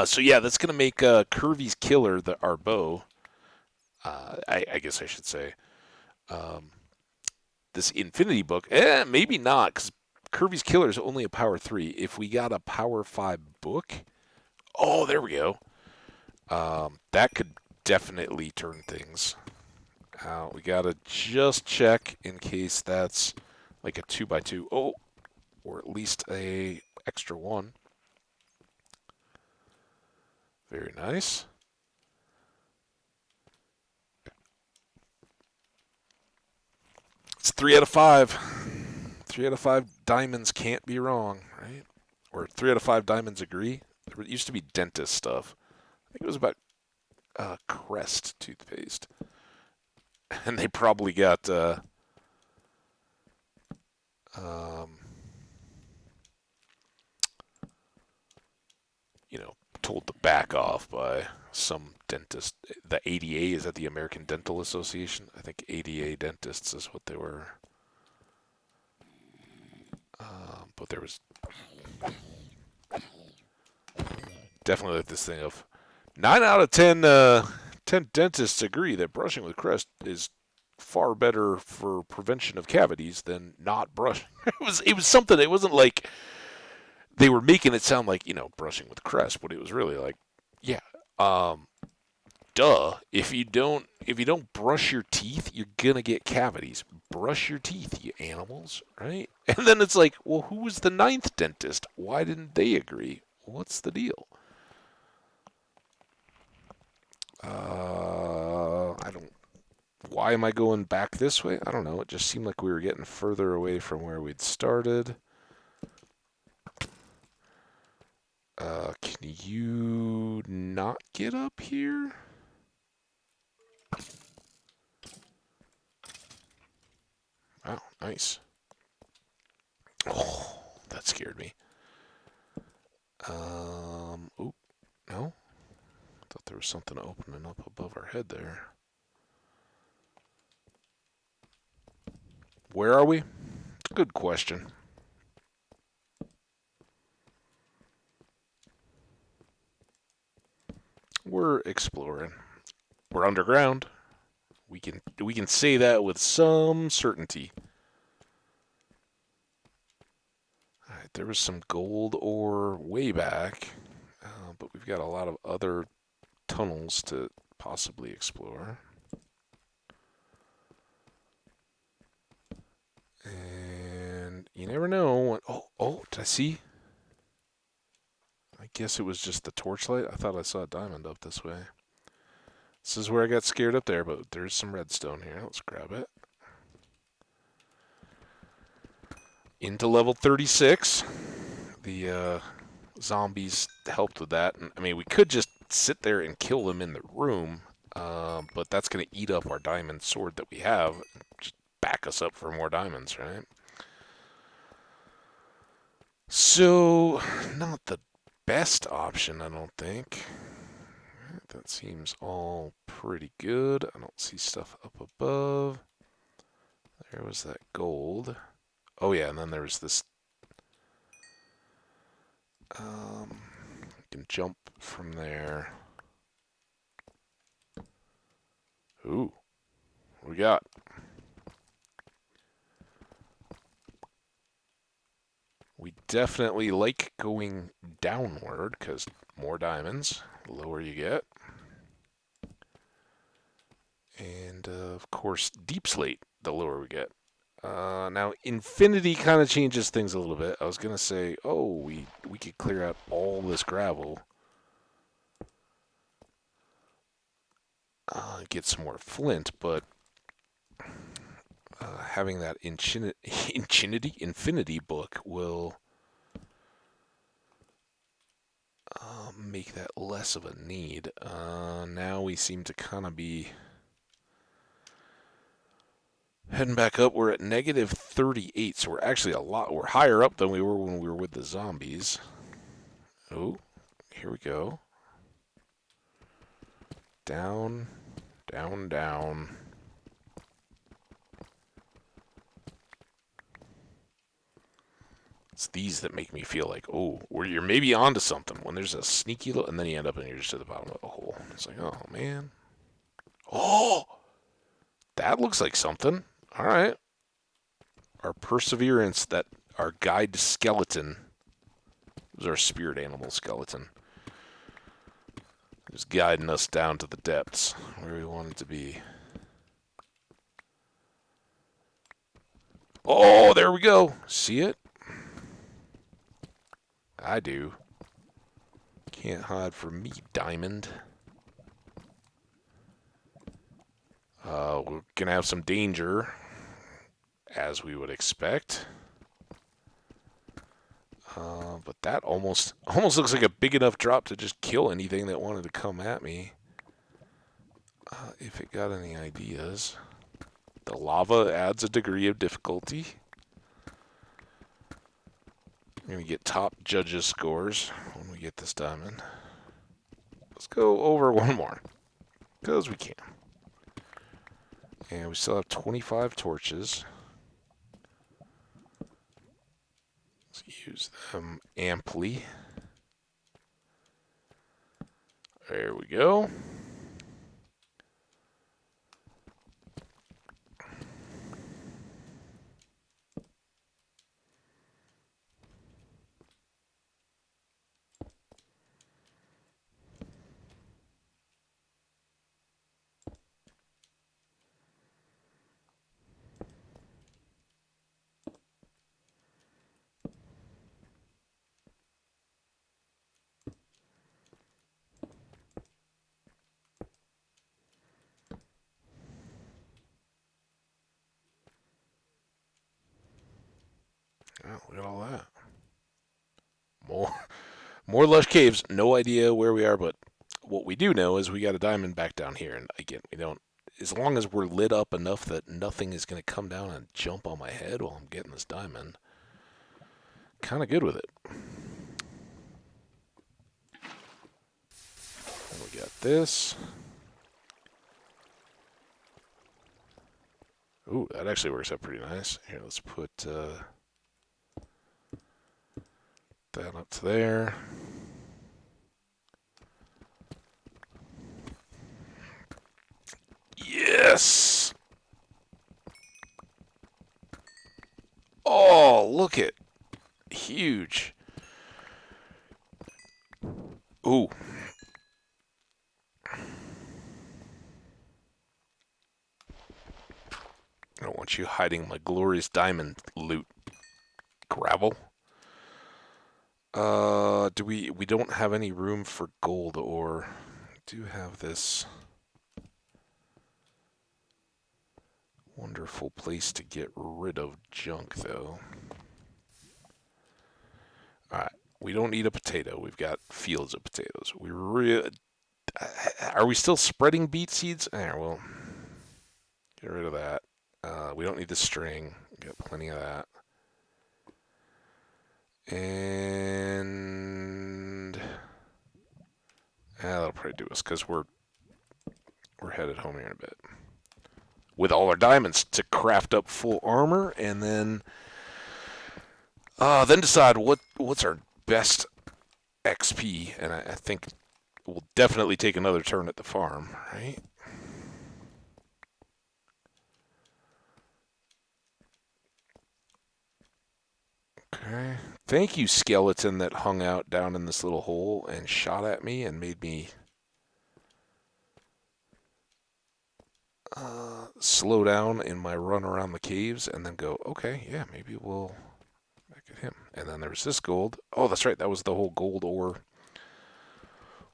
A: So yeah, that's gonna make Curvy's killer our bow. I guess I should say. This Infinity book, maybe not, because Curvy's killer is only a power 3. If we got a power 5 book, oh, there we go. That could definitely turn things We gotta just check in case that's like a 2x2. Oh, or at least a extra one. Very nice. It's 3 out of 5. 3 out of 5 diamonds can't be wrong, right? Or 3 out of 5 diamonds agree. There used to be dentist stuff. I think it was about Crest toothpaste, and they probably got um, you know, told to back off by some dentist. The ADA, is that the American Dental Association? I think ADA dentists is what they were. But there was definitely like this thing of 9 out of 10, 10 dentists agree that brushing with Crest is far better for prevention of cavities than not brushing. It was something. It wasn't like they were making it sound like brushing with Crest, but it was really like, yeah, um, duh. If you don't brush your teeth, you're gonna get cavities. Brush your teeth, you animals, right? And then it's like, well, who was the ninth dentist? Why didn't they agree? What's the deal? I don't. Why am I going back this way? I don't know. It just seemed like we were getting further away from where we'd started. Can you not get up here? Wow, nice. Oh, that scared me. Oop, no. Thought there was something opening up above our head there. Where are we? Good question. We're exploring. We're underground. We can say that with some certainty. All right, there was some gold ore way back, but we've got a lot of other tunnels to possibly explore. And you never know. Oh, did I see? I guess it was just the torchlight. I thought I saw a diamond up this way. This is where I got scared up there, but there's some redstone here. Let's grab it. Into level 36. The zombies helped with that. And, I mean, we could just sit there and kill them in the room, but that's going to eat up our diamond sword that we have. Just back us up for more diamonds, right? So, not the best option, I don't think. That seems all pretty good. I don't see stuff up above. There was that gold. Oh yeah, and then there was this. You can jump from there. Ooh, what we got? We definitely like going downward because more diamonds, the lower you get. And of course, deep slate, the lower we get. Now, infinity kind of changes things a little bit. I was gonna say, oh, we could clear out all this gravel, get some more flint, but having that infinity book will make that less of a need. Now we seem to kind of be heading back up. We're at negative 38, so we're actually we're higher up than we were when we were with the zombies. Oh, here we go. Down, down, down. It's these that make me feel like, oh, you're maybe onto something. When there's a sneaky little, and then you end up and you're just at the bottom of the hole. It's like, oh man. Oh, that looks like something. All right. Our perseverance, that our guide skeleton, was our spirit animal skeleton. It was guiding us down to the depths where we wanted to be. Oh, there we go. See it? I do. Can't hide from me, diamond. We're going to have some danger, as we would expect. But that almost looks like a big enough drop to just kill anything that wanted to come at me. If it got any ideas. The lava adds a degree of difficulty. We're going to get top judges' scores when we get this diamond. Let's go over one more, because we can. And we still have 25 torches. Let's use them amply. There we go. Oh, look at all that. More lush caves. No idea where we are, but what we do know is we got a diamond back down here. And again, we don't. As long as we're lit up enough that nothing is going to come down and jump on my head while I'm getting this diamond, kind of good with it. And we got this. Ooh, that actually works out pretty nice. Here, let's put that up to there. Yes! Oh, look at huge. Ooh. I don't want you hiding my glorious diamond loot. Gravel. We don't have any room for gold ore. We do have this wonderful place to get rid of junk, though. Alright, we don't need a potato. We've got fields of potatoes. Are we still spreading beet seeds? There, well, get rid of that. We don't need the string. We got plenty of that. And that'll probably do us because we're headed home here in a bit with all our diamonds to craft up full armor, and then decide what's our best XP. And I think we'll definitely take another turn at the farm, right? Okay. Thank you, skeleton that hung out down in this little hole and shot at me and made me slow down in my run around the caves and then go, okay, yeah, maybe we'll back at him. And then there's this gold. Oh, that's right. That was the whole gold ore.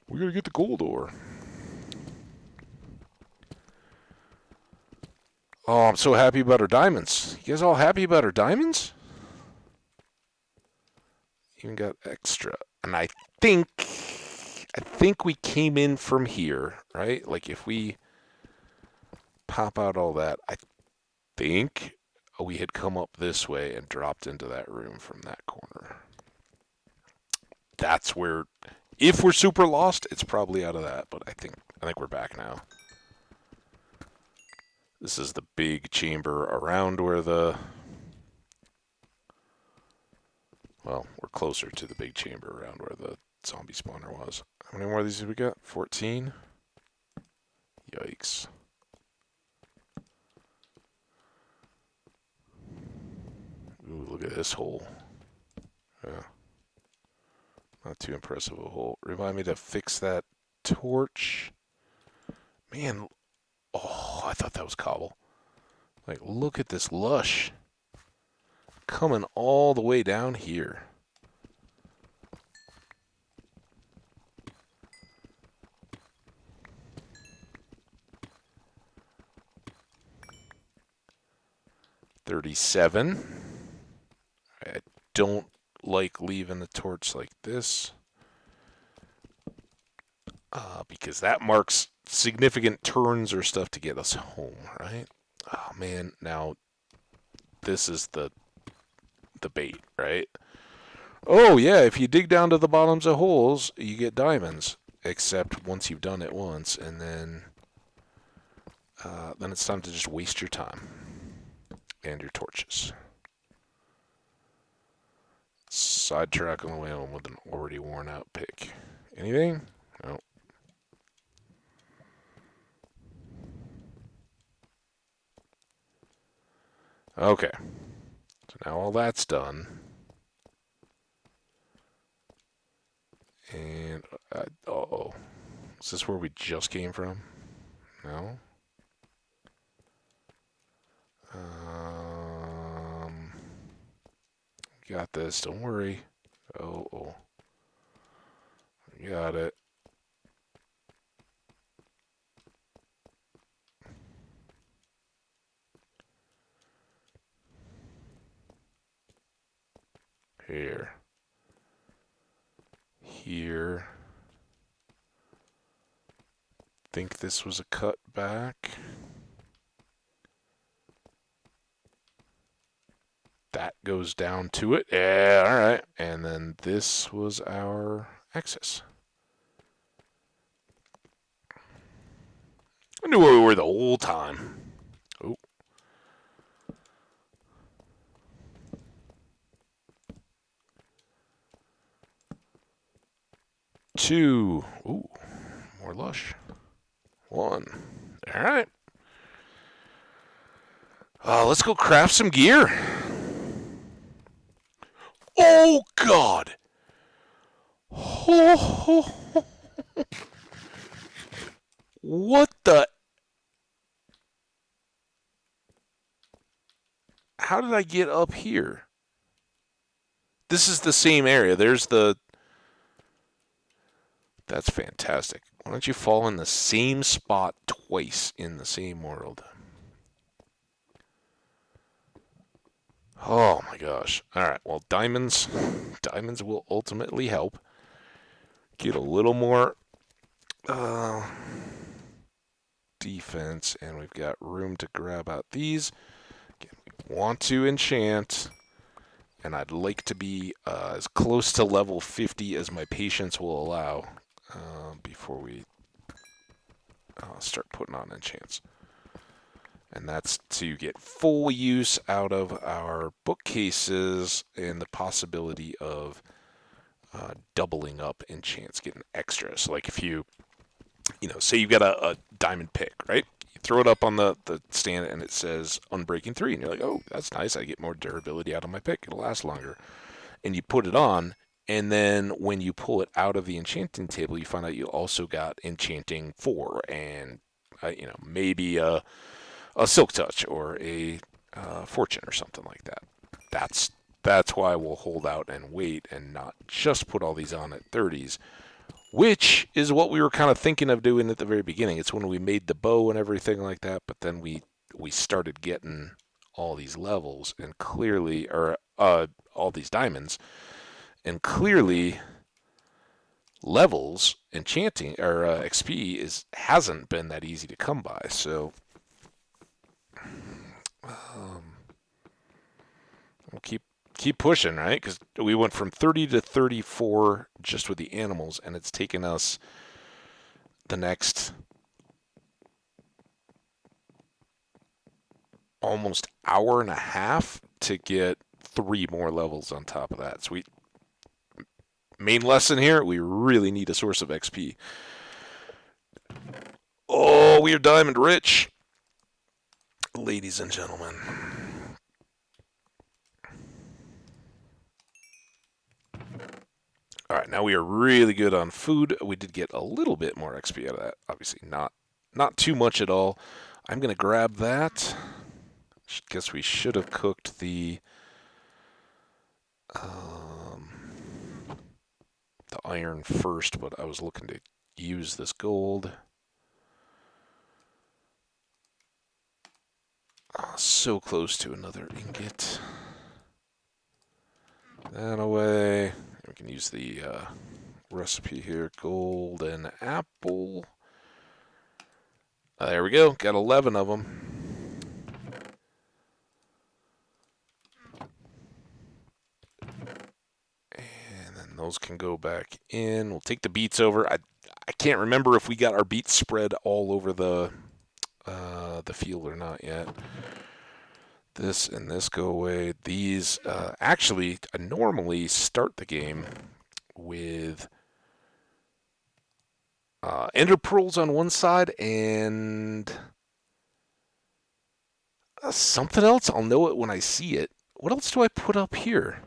A: We gotta get the gold ore. Oh, I'm so happy about our diamonds. You guys all happy about our diamonds? Even got extra. And I think we came in from here, right? Like if we pop out all that, I think we had come up this way and dropped into that room from that corner. That's where, if we're super lost, it's probably out of that. But I think we're back now. This is the big chamber around where well, we're closer to the big chamber around where the zombie spawner was. How many more of these did we get? 14? Yikes. Ooh, look at this hole. Yeah. Not too impressive a hole. Remind me to fix that torch. Man, oh, I thought that was cobble. Like, look at this lush. coming all the way down here. $37. I don't like leaving the torch like this because that marks significant turns or stuff to get us home, right? Oh man, now this is the bait, right? Oh yeah, if you dig down to the bottoms of holes, you get diamonds. Except once you've done it once, and then it's time to just waste your time and your torches. Sidetrack on the way home with an already worn out pick. Anything? No. Okay. So now all that's done. And, uh-oh. Is this where we just came from? No? Got this. Don't worry. Oh. Got it. Here. Think this was a cut back. That goes down to it. Yeah, all right. And then this was our access. I knew where we were the whole time. Oh. Two. Ooh, more lush. One. All right. Let's go craft some gear. Oh, God. What the? How did I get up here? This is the same area. There's the... That's fantastic. Why don't you fall in the same spot twice in the same world? Oh my gosh. Alright, well, diamonds will ultimately help. Get a little more defense, and we've got room to grab out these. Again, we want to enchant, and I'd like to be as close to level 50 as my patience will allow before we start putting on enchants. And that's to get full use out of our bookcases and the possibility of doubling up enchants, getting extra. So like if you say you've got a diamond pick, right? You throw it up on the stand and it says Unbreaking 3, and you're like, oh, that's nice. I get more durability out of my pick. It'll last longer. And you put it on, and then when you pull it out of the enchanting table, you find out you also got Enchanting 4 and, maybe a Silk Touch or a Fortune or something like that. That's why we'll hold out and wait and not just put all these on at 30s, which is what we were kind of thinking of doing at the very beginning. It's when we made the bow and everything like that, but then we started getting all these levels and clearly, or all these diamonds, and clearly levels, enchanting, or XP hasn't been that easy to come by, so we'll keep pushing, right? Because we went from 30 to 34 just with the animals, and it's taken us the next almost hour and a half to get 3 more levels on top of that. So main lesson here, we really need a source of XP. Oh, we are diamond rich, ladies and gentlemen. All right, now we are really good on food. We did get a little bit more XP out of that. Obviously, not too much at all. I'm going to grab that. Guess we should have cooked the Um, the iron first, but I was looking to use this gold. So close to another ingot. That away. We can use the recipe here. Golden apple. There we go. Got 11 of them. And then those can go back in. We'll take the beets over. I can't remember if we got our beets spread all over the field or not yet. This and this go away. These, actually, I normally start the game with ender pearls on one side and something else. I'll know it when I see it. What else do I put up here?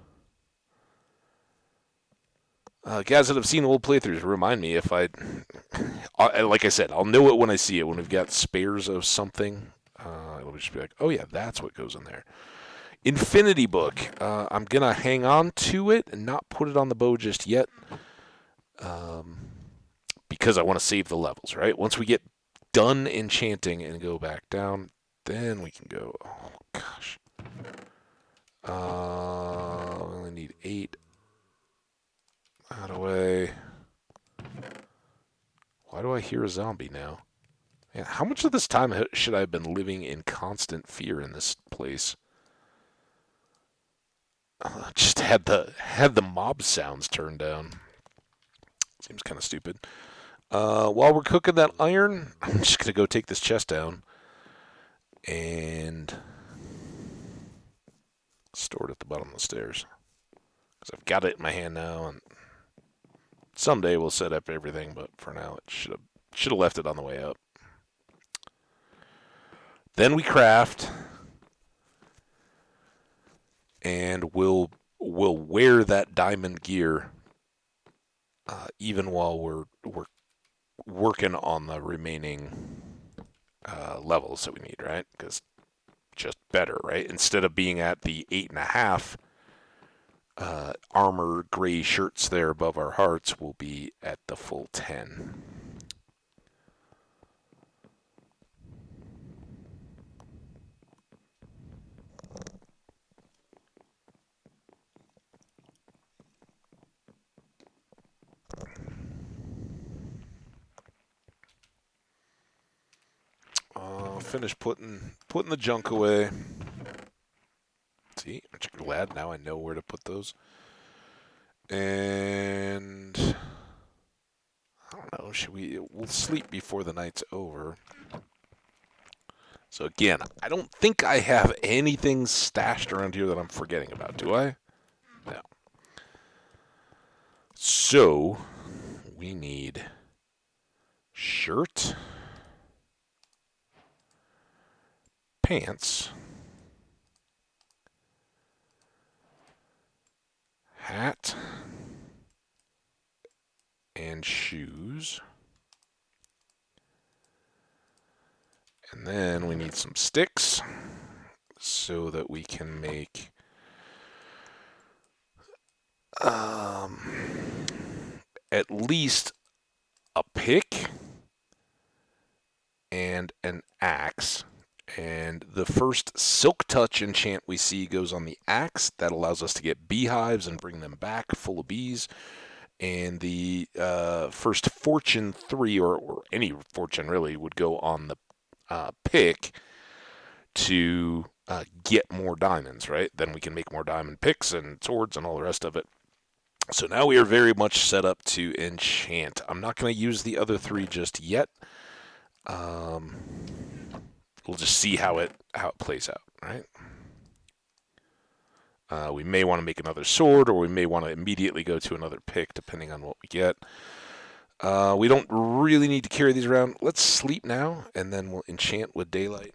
A: Guys that have seen old playthroughs, remind me if like I said, I'll know it when I see it. When we've got spares of something, it'll just be like, oh yeah, that's what goes in there. Infinity Book. I'm gonna hang on to it and not put it on the bow just yet, because I want to save the levels. Right. Once we get done enchanting and go back down, then we can go. Oh gosh. We only need 8. Out of the way. Why do I hear a zombie now? Man, how much of this time should I have been living in constant fear in this place? Just had the mob sounds turned down. Seems kind of stupid. While we're cooking that iron, I'm just gonna go take this chest down and store it at the bottom of the stairs because I've got it in my hand now, and someday we'll set up everything. But for now, it should have left it on the way up. Then we craft, and we'll wear that diamond gear even while we're working on the remaining levels that we need, right? Because just better, right? Instead of being at the 8.5 armor gray shirts there above our hearts, we'll be at the full 10. Finish putting the junk away. See, aren't you glad now I know where to put those? And I don't know, we'll sleep before the night's over. So again, I don't think I have anything stashed around here that I'm forgetting about, do I? No. So we need shirt, pants, hat, and shoes. And then we need some sticks so that we can make at least a pick and an axe. And the first Silk Touch enchant we see goes on the axe. That allows us to get beehives and bring them back full of bees. And the first Fortune 3, or any fortune really, would go on the pick to get more diamonds, right? Then we can make more diamond picks and swords and all the rest of it. So now we are very much set up to enchant. I'm not going to use the other 3 just yet. We'll just see how it plays out, right? We may want to make another sword, or we may want to immediately go to another pick, depending on what we get. We don't really need to carry these around. Let's sleep now, and then we'll enchant with daylight.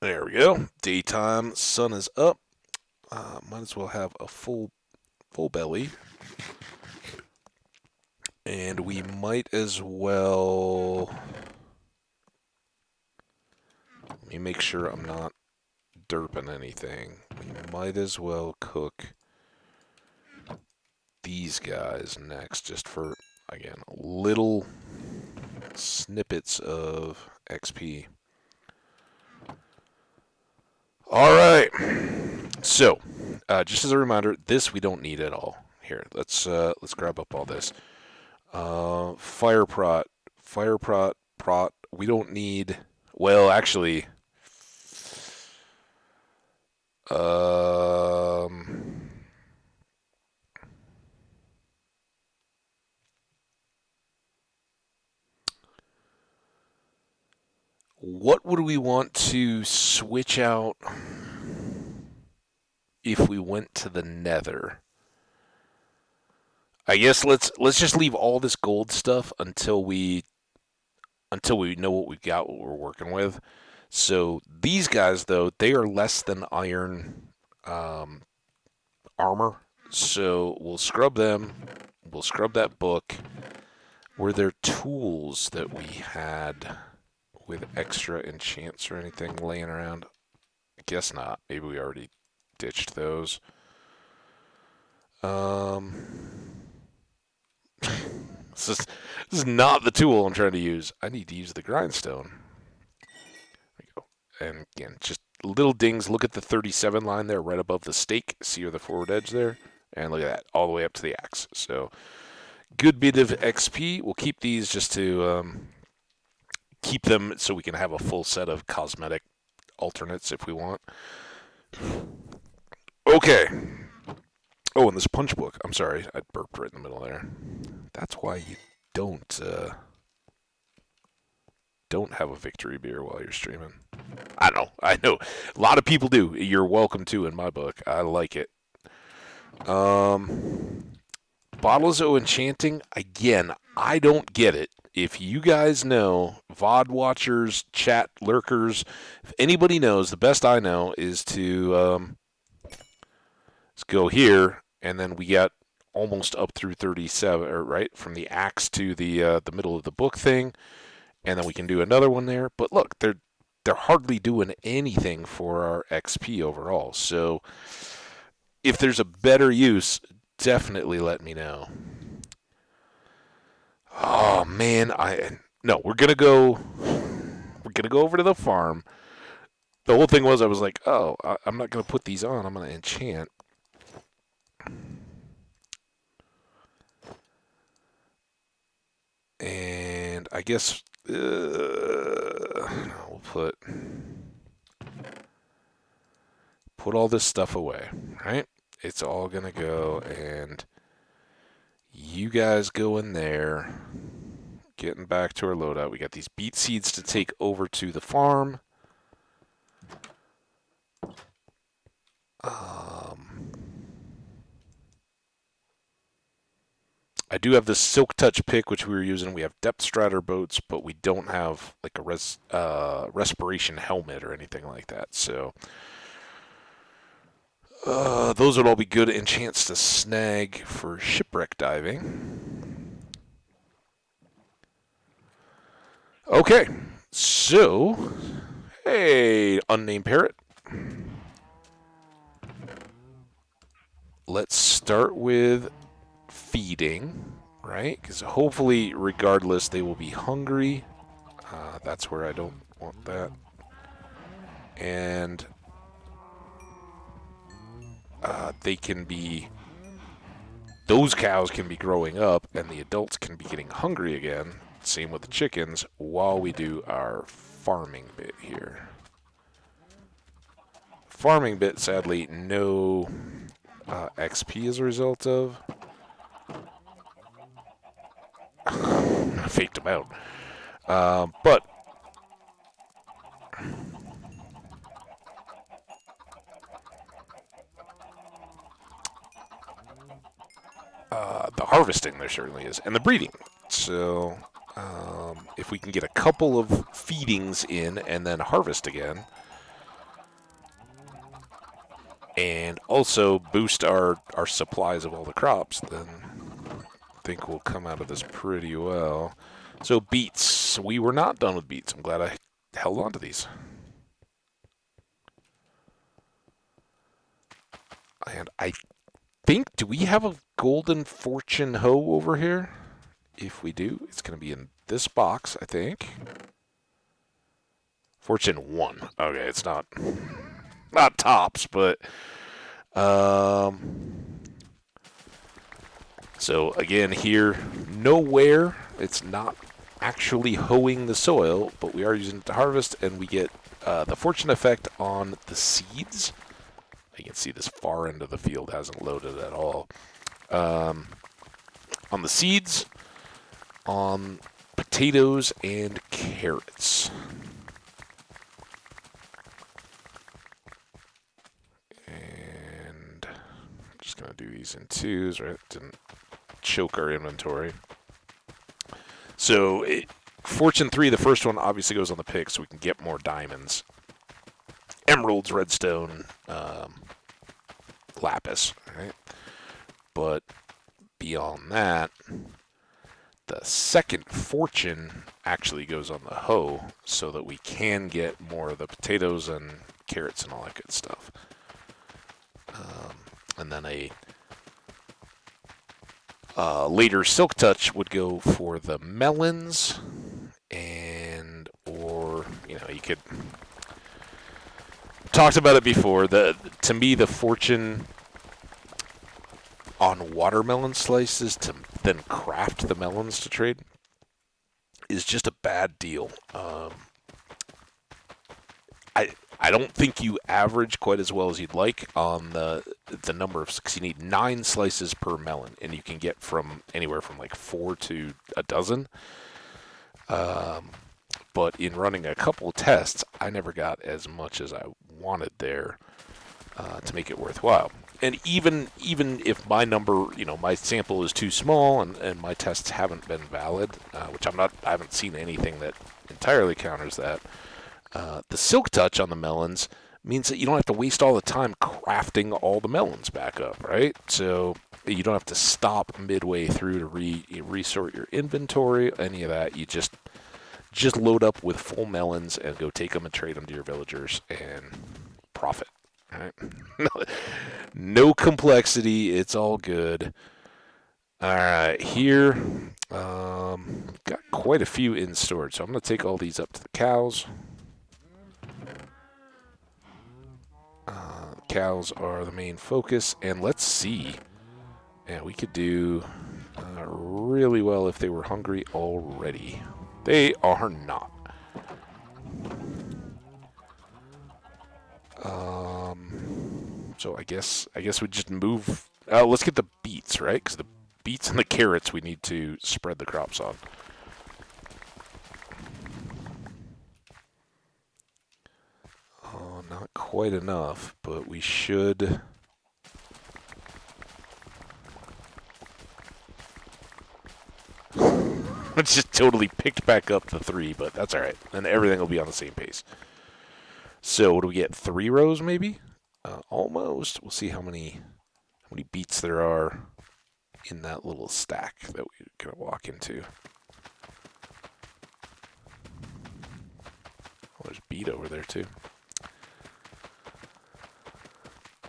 A: There we go. Daytime, sun is up. Might as well have a full belly. And we might as well... Let me make sure I'm not derping anything, we might as well cook these guys next, just for, again, little snippets of XP. All right. So, just as a reminder, this we don't need at all. Here, let's grab up all this. Fire prot. We don't need. Well, actually, um, what would we want to switch out if we went to the Nether? I guess let's just leave all this gold stuff until we know what we've got, what we're working with. So these guys, though, they are less than iron armor. So we'll scrub them. We'll scrub that book. Were there tools that we had with extra enchants or anything laying around? I guess not. Maybe we already ditched those. This is, this is not the tool I'm trying to use. I need to use the grindstone. There we go. And again, just little dings. Look at the 37 line there right above the stake. See the forward edge there? And look at that, all the way up to the axe. So good bit of XP. We'll keep these just to keep them so we can have a full set of cosmetic alternates if we want. Okay. Oh, and this punch book. I'm sorry, I burped right in the middle there. That's why you don't have a victory beer while you're streaming. I know. A lot of people do. You're welcome to in my book. I like it. Bottles of enchanting. Again, I don't get it. If you guys know, VOD watchers, chat lurkers, if anybody knows, the best I know is to let's go here, and then we got almost up through 37, or right from the axe to the middle of the book thing, and then we can do another one there. But look, they're hardly doing anything for our XP overall. So if there's a better use, definitely let me know. Oh man, no, we're gonna go over to the farm. The whole thing was I was like, oh, I'm not gonna put these on. I'm gonna enchant. And I guess we'll put all this stuff away, right? It's all gonna go, and you guys go in there. Getting back to our loadout, we got these beet seeds to take over to the farm. I do have this Silk Touch pick, which we were using. We have Depth Strider boats, but we don't have like a respiration helmet or anything like that. So those would all be good enchants to snag for shipwreck diving. Okay, so hey, unnamed parrot. Let's start with feeding, right? Because hopefully, regardless, they will be hungry. That's where I don't want that. And they can be... Those cows can be growing up, and the adults can be getting hungry again. Same with the chickens, while we do our farming bit here. Farming bit, sadly, no XP as a result of. I faked him out. But the harvesting there certainly is, and the breeding. So if we can get a couple of feedings in and then harvest again, and also boost our supplies of all the crops, then I think we'll come out of this pretty well. So beets. We were not done with beets. I'm glad I held on to these. And I think, do we have a golden fortune hoe over here? If we do, it's going to be in this box, I think. Fortune 1. Okay, it's not tops, but so again here, nowhere it's not actually hoeing the soil, but we are using it to harvest, and we get the fortune effect on the seeds. You can see this far end of the field hasn't loaded at all. On the seeds, on potatoes and carrots. And I'm just going to do these in twos, right? Didn't choke our inventory. So, Fortune 3, the first one, obviously goes on the pick so we can get more diamonds. Emeralds, redstone, lapis, right? But beyond that, the second fortune actually goes on the hoe so that we can get more of the potatoes and carrots and all that good stuff. And then a later silk touch would go for the melons, and or you could talked about it before. To me, the fortune on watermelon slices to then craft the melons to trade is just a bad deal. I don't think you average quite as well as you'd like on the number of, because you need 9 slices per melon, and you can get from anywhere from like 4 to a dozen. But in running a couple of tests, I never got as much as I wanted there to make it worthwhile. And even if my number, my sample is too small and my tests haven't been valid, which I haven't seen anything that entirely counters that. The silk touch on the melons means that you don't have to waste all the time crafting all the melons back up, right? So you don't have to stop midway through to resort your inventory, any of that. You just load up with full melons and go take them and trade them to your villagers and profit. Right? No complexity. It's all good. All right, here got quite a few in storage, so I'm going to take all these up to the cows. Cows are the main focus, and let's see. Yeah, we could do really well if they were hungry already. They are not. So I guess we just move. Let's get the beets, right? Because the beets and the carrots we need to spread the crops on. Oh, not quite enough, but we should. It's just totally picked back up to 3, but that's all right. And everything will be on the same pace. So what do we get? 3 rows, maybe? Almost. We'll see how many beets there are in that little stack that we're gonna walk into. Oh, there's beet over there too.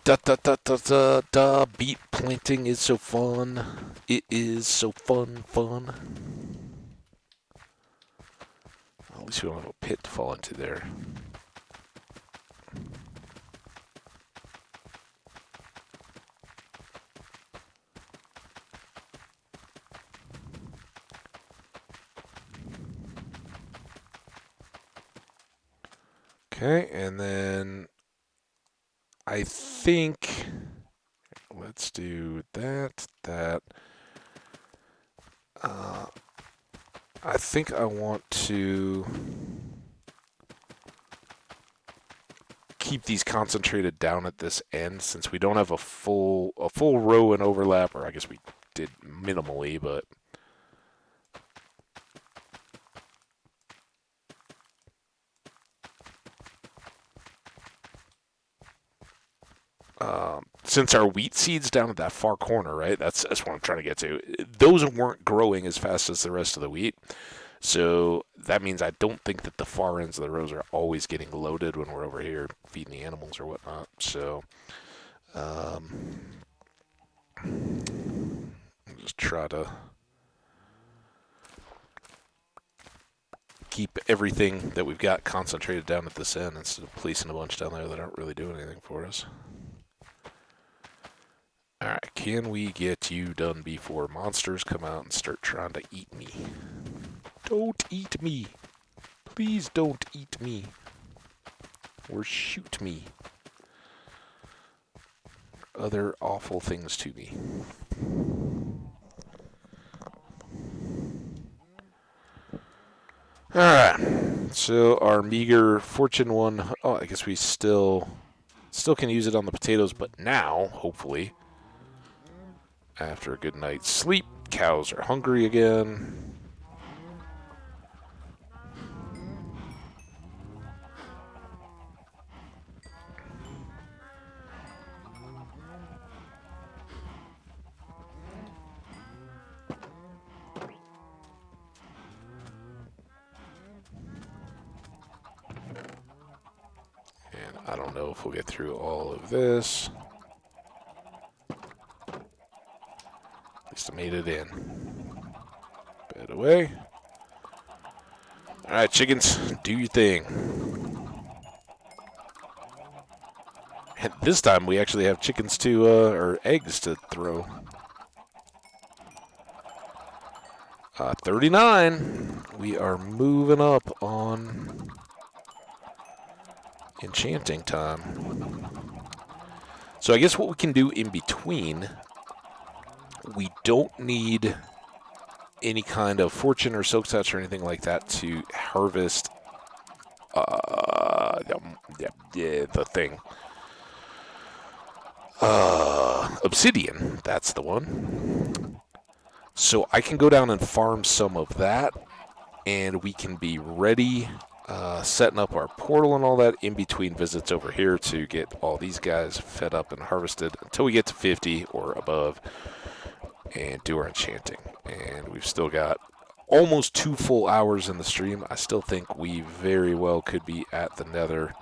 A: Da da da da da da. Beet planting is so fun. It is so fun. At least we don't have a pit to fall into there. Okay, and then I think let's do that. I think I want to keep these concentrated down at this end since we don't have a full row and overlap, or I guess we did minimally, but since our wheat seeds down at that far corner, right? That's what I'm trying to get to. Those weren't growing as fast as the rest of the wheat. So that means I don't think that the far ends of the rows are always getting loaded when we're over here feeding the animals or whatnot. So Um, just try to keep everything that we've got concentrated down at this end instead of placing a bunch down there that aren't really doing anything for us. Alright, can we get you done before monsters come out and start trying to eat me? Don't eat me. Please don't eat me. Or shoot me. Other awful things to me. Alright, so our meager fortune one, oh, I guess we still can use it on the potatoes, but now, hopefully, after a good night's sleep, cows are hungry again. And I don't know if we'll get through all of this. At least I made it in. Bed away. Alright, chickens, do your thing. And this time we actually have chickens to, or eggs to throw. 39. We are moving up on enchanting time. So I guess what we can do in between, we don't need any kind of fortune or silk touch or anything like that to harvest the thing. Obsidian, that's the one. So I can go down and farm some of that, and we can be ready, setting up our portal and all that in between visits over here to get all these guys fed up and harvested until we get to 50 or above and do our enchanting. And we've still got almost 2 full hours in the stream. I still think we very well could be at the nether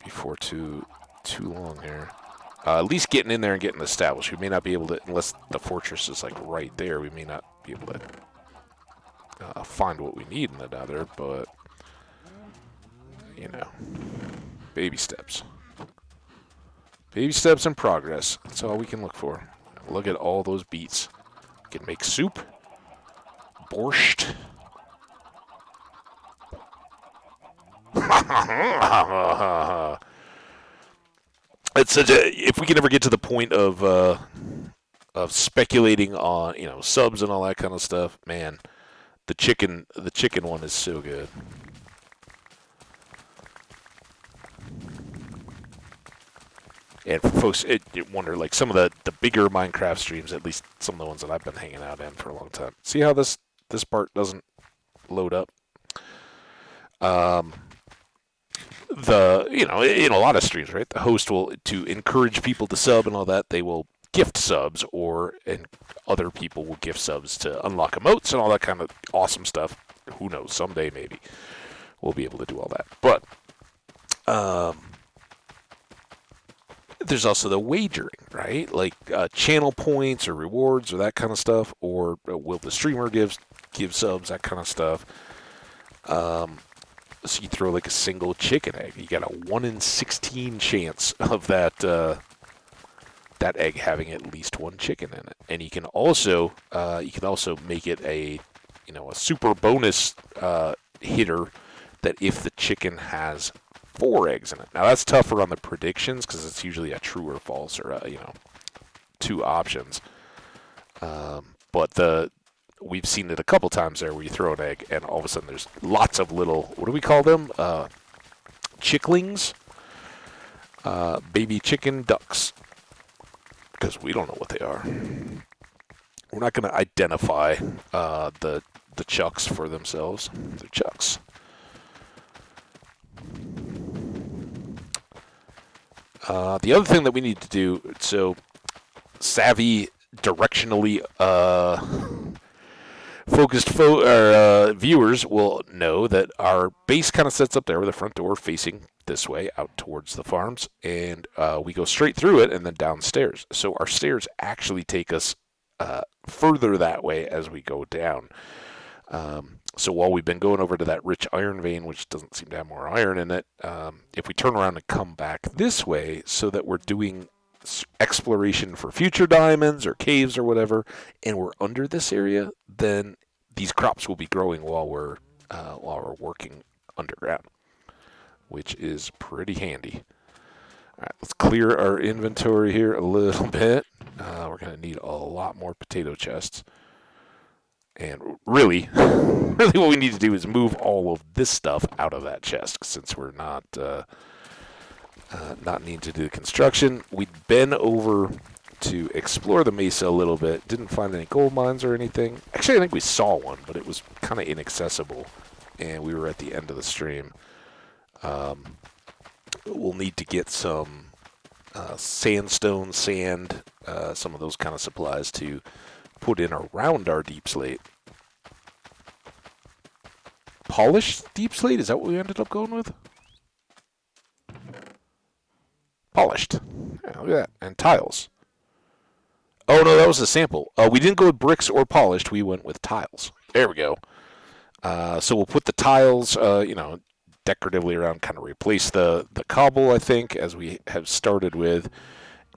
A: before too long here. At least getting in there and getting established. We may not be able to, unless the fortress is like right there, we may not be able to find what we need in the nether, but, you know, baby steps. Baby steps and progress. That's all we can look for. Look at all those beets. We can make soup, borscht. It's such a. If we can ever get to the point of speculating on, you know, subs and all that kind of stuff, man, the chicken one is so good. And for folks, you wonder, like, some of the bigger Minecraft streams, at least some of the ones that I've been hanging out in for a long time. See how this part doesn't load up? You know, in a lot of streams, right? The host will, to encourage people to sub and all that, they will gift subs, and other people will gift subs to unlock emotes and all that kind of awesome stuff. Who knows? Someday maybe we'll be able to do all that. But there's also the wagering, right? Like channel points or rewards or that kind of stuff, or will the streamer give subs, that kind of stuff. So you throw like a single chicken egg, you got a 1 in 16 chance of that egg having at least one chicken in it. And you can also make it a super bonus hitter that if the chicken has 4 eggs in it. Now that's tougher on the predictions because it's usually a true or false or 2 options. But we've seen it a couple times there where you throw an egg and all of a sudden there's lots of little, what do we call them? Chicklings? Baby chicken ducks. Because we don't know what they are. We're not going to identify the chucks for themselves. They're chucks. The other thing that we need to do, so savvy directionally viewers will know that our base kind of sets up there with the front door facing this way out towards the farms, and we go straight through it and then downstairs. So our stairs actually take us further that way as we go down. So while we've been going over to that rich iron vein, which doesn't seem to have more iron in it, if we turn around and come back this way so that we're doing exploration for future diamonds or caves or whatever, and we're under this area, then these crops will be growing while we're working underground, which is pretty handy. All right, let's clear our inventory here a little bit. We're going to need a lot more potato chests. And really, really what we need to do is move all of this stuff out of that chest since we're not needing to do construction. We'd been over to explore the mesa a little bit. Didn't find any gold mines or anything. Actually, I think we saw one, but it was kind of inaccessible, and we were at the end of the stream. We'll need to get some sandstone, sand, some of those kind of supplies to put in around our deep slate. Polished deep slate? Is that what we ended up going with? Polished. Yeah, look at that. And tiles. Oh, no, that was a sample. We didn't go with bricks or polished. We went with tiles. There we go. So we'll put the tiles, decoratively around, kind of replace the cobble, I think, as we have started with.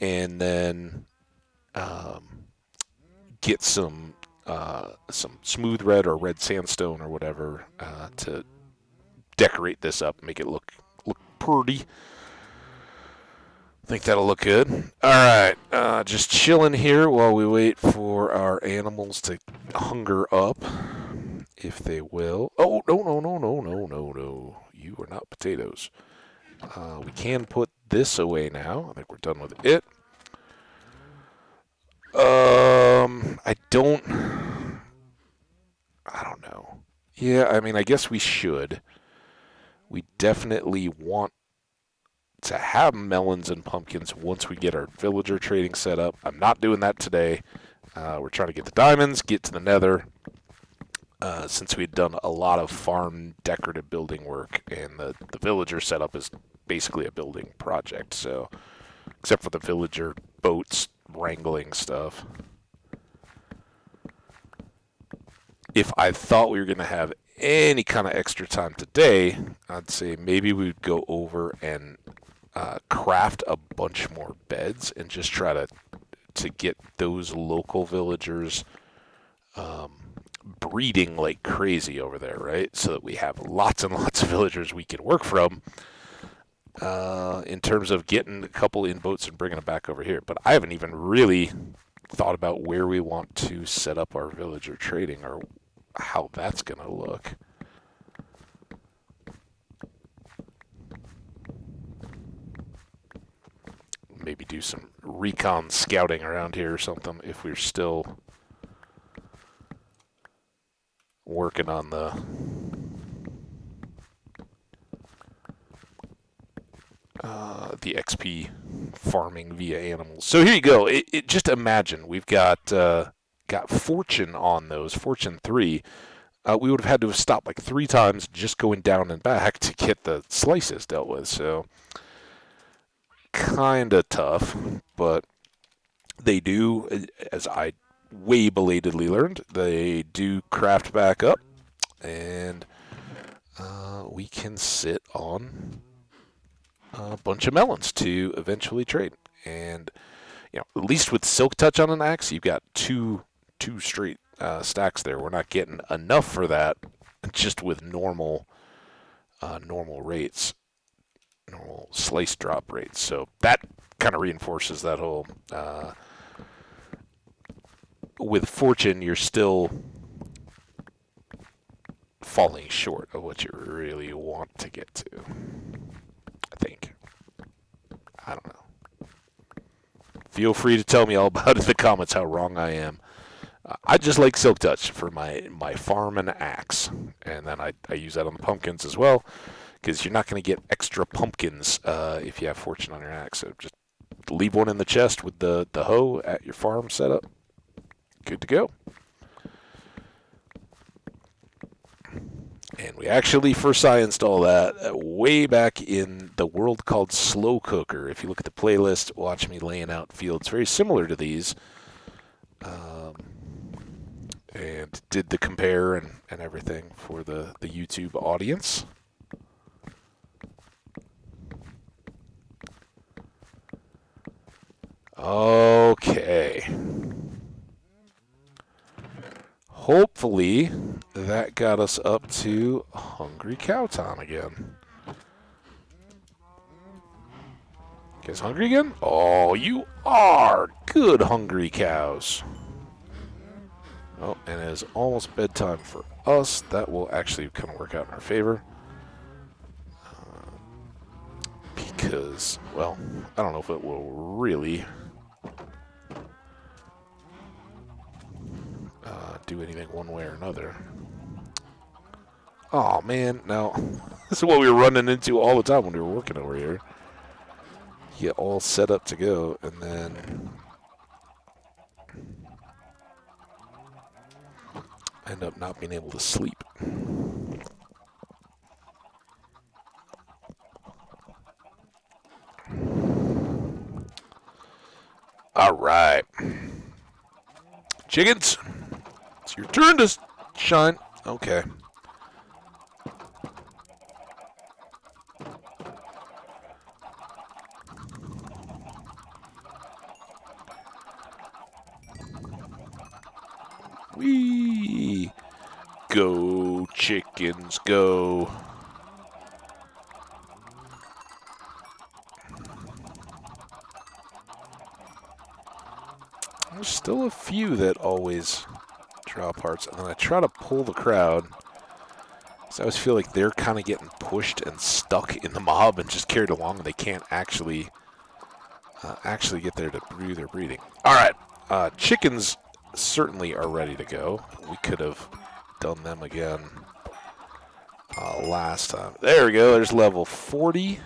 A: And then get some smooth red or red sandstone or whatever to decorate this up, make it look pretty. I think that'll look good. All right, just chilling here while we wait for our animals to hunger up, if they will. Oh, no. You are not potatoes. We can put this away now. I think we're done with it. I don't know. Yeah, I mean, I guess we should. We definitely want to have melons and pumpkins once we get our villager trading set up. I'm not doing that today. We're trying to get the diamonds, get to the nether, since we'd done a lot of farm decorative building work, and the villager setup is basically a building project, so except for the villager boats wrangling stuff. If I thought we were going to have any kind of extra time today, I'd say maybe we'd go over and craft a bunch more beds and just try to get those local villagers breeding like crazy over there, right? So that we have lots and lots of villagers we can work from in terms of getting a couple in boats and bringing them back over here. But I haven't even really thought about where we want to set up our villager trading or how that's going to look. Maybe do some recon scouting around here or something if we're still working on the XP farming via animals. So here you go. It just imagine we've got fortune on those, fortune 3. We would have had to have stopped like 3 times just going down and back to get the slices dealt with. So kind of tough, but they do, as I way belatedly learned, they do craft back up, and we can sit on a bunch of melons to eventually trade. And at least with Silk Touch on an axe, you've got two straight stacks there. We're not getting enough for that just with normal rates, normal slice drop rates. So that kind of reinforces that whole. With fortune, you're still falling short of what you really want to get to. I think. I don't know. Feel free to tell me all about it in the comments how wrong I am. I just like Silk Touch for my farm and axe. And then I use that on the pumpkins as well, because you're not going to get extra pumpkins if you have fortune on your axe. So just leave one in the chest with the hoe at your farm setup. Good to go. And we actually first I installed that way back in the world called Slow Cooker. If you look at the playlist, watch me laying out fields very similar to these. And did the compare and everything for the YouTube audience. Okay. Hopefully that got us up to Hungry Cow time again. You guys hungry again? Oh, you are good hungry cows. Oh, and it is almost bedtime for us. That will actually kind of work out in our favor. Because, well, I don't know if it will really do anything one way or another. Oh, man. Now, this is what we were running into all the time when we were working over here. Get all set up to go, and then end up not being able to sleep. All right. Chickens, it's your turn to shine. Okay. Wee. Go, chickens, go. There's still a few that always drop hearts, and then I try to pull the crowd. So I always feel like they're kind of getting pushed and stuck in the mob and just carried along, and they can't actually get there to do their breeding. All right, chickens certainly are ready to go. We could have done them again last time. There we go. There's level 40.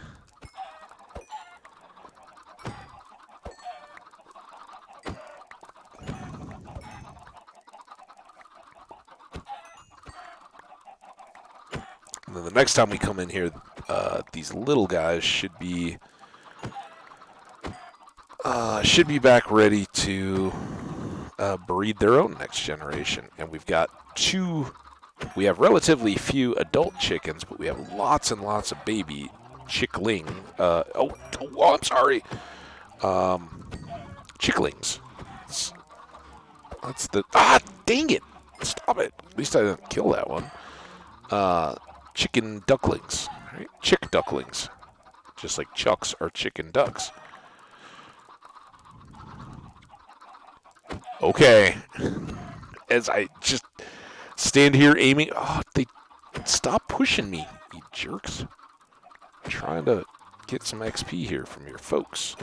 A: And then the next time we come in here, these little guys should be back ready to breed their own next generation. And we've got we have relatively few adult chickens, but we have lots and lots of baby chickling. I'm sorry. Chicklings. That's the... dang it. Stop it. At least I didn't kill that one. Chicken ducklings. Right? Chick ducklings. Just like chucks are chicken ducks. Okay. As I just stand here aiming... Oh, they... Stop pushing me, you jerks. I'm trying to get some XP here from your folks.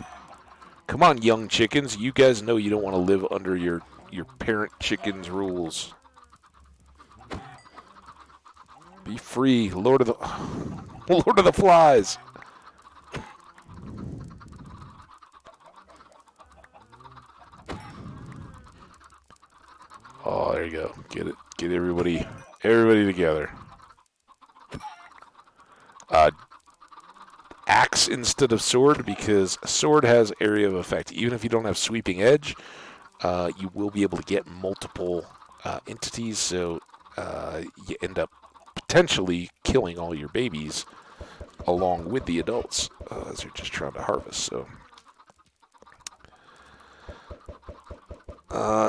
A: Come on, young chickens. You guys know you don't want to live under your parent chicken's rules. Be free, Lord of the Flies. Oh, there you go. Get it. Get everybody together. Axe instead of sword, because sword has area of effect. Even if you don't have sweeping edge, you will be able to get multiple entities, so you end up potentially killing all your babies along with the adults as you're just trying to harvest.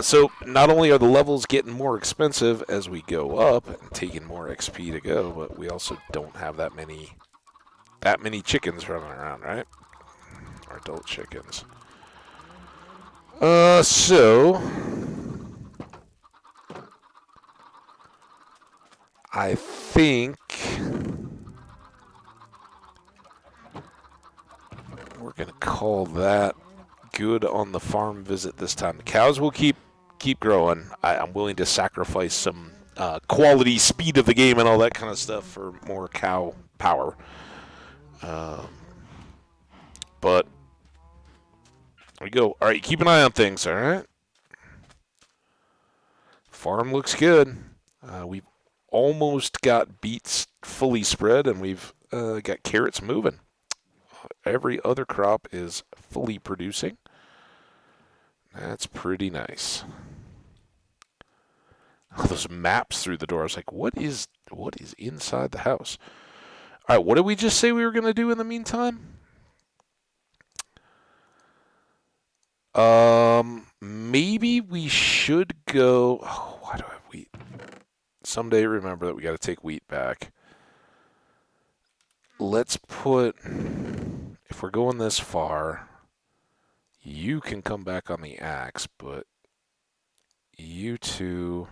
A: So not only are the levels getting more expensive as we go up and taking more XP to go, but we also don't have that many chickens running around, right? Or adult chickens. So I think we're gonna call that good on the farm visit this time. The cows will keep growing. I'm willing to sacrifice some quality, speed of the game, and all that kind of stuff for more cow power. But there we go. All right, keep an eye on things. All right. Farm looks good. We've almost got beets fully spread, and we've got carrots moving. Every other crop is fully producing. That's pretty nice. Those maps through the door. I was like, what is inside the house? All right, what did we just say we were going to do in the meantime? Maybe we should go. Oh, why do I have wheat? Someday remember that we got to take wheat back. Let's put. If we're going this far, you can come back on the axe, but you two.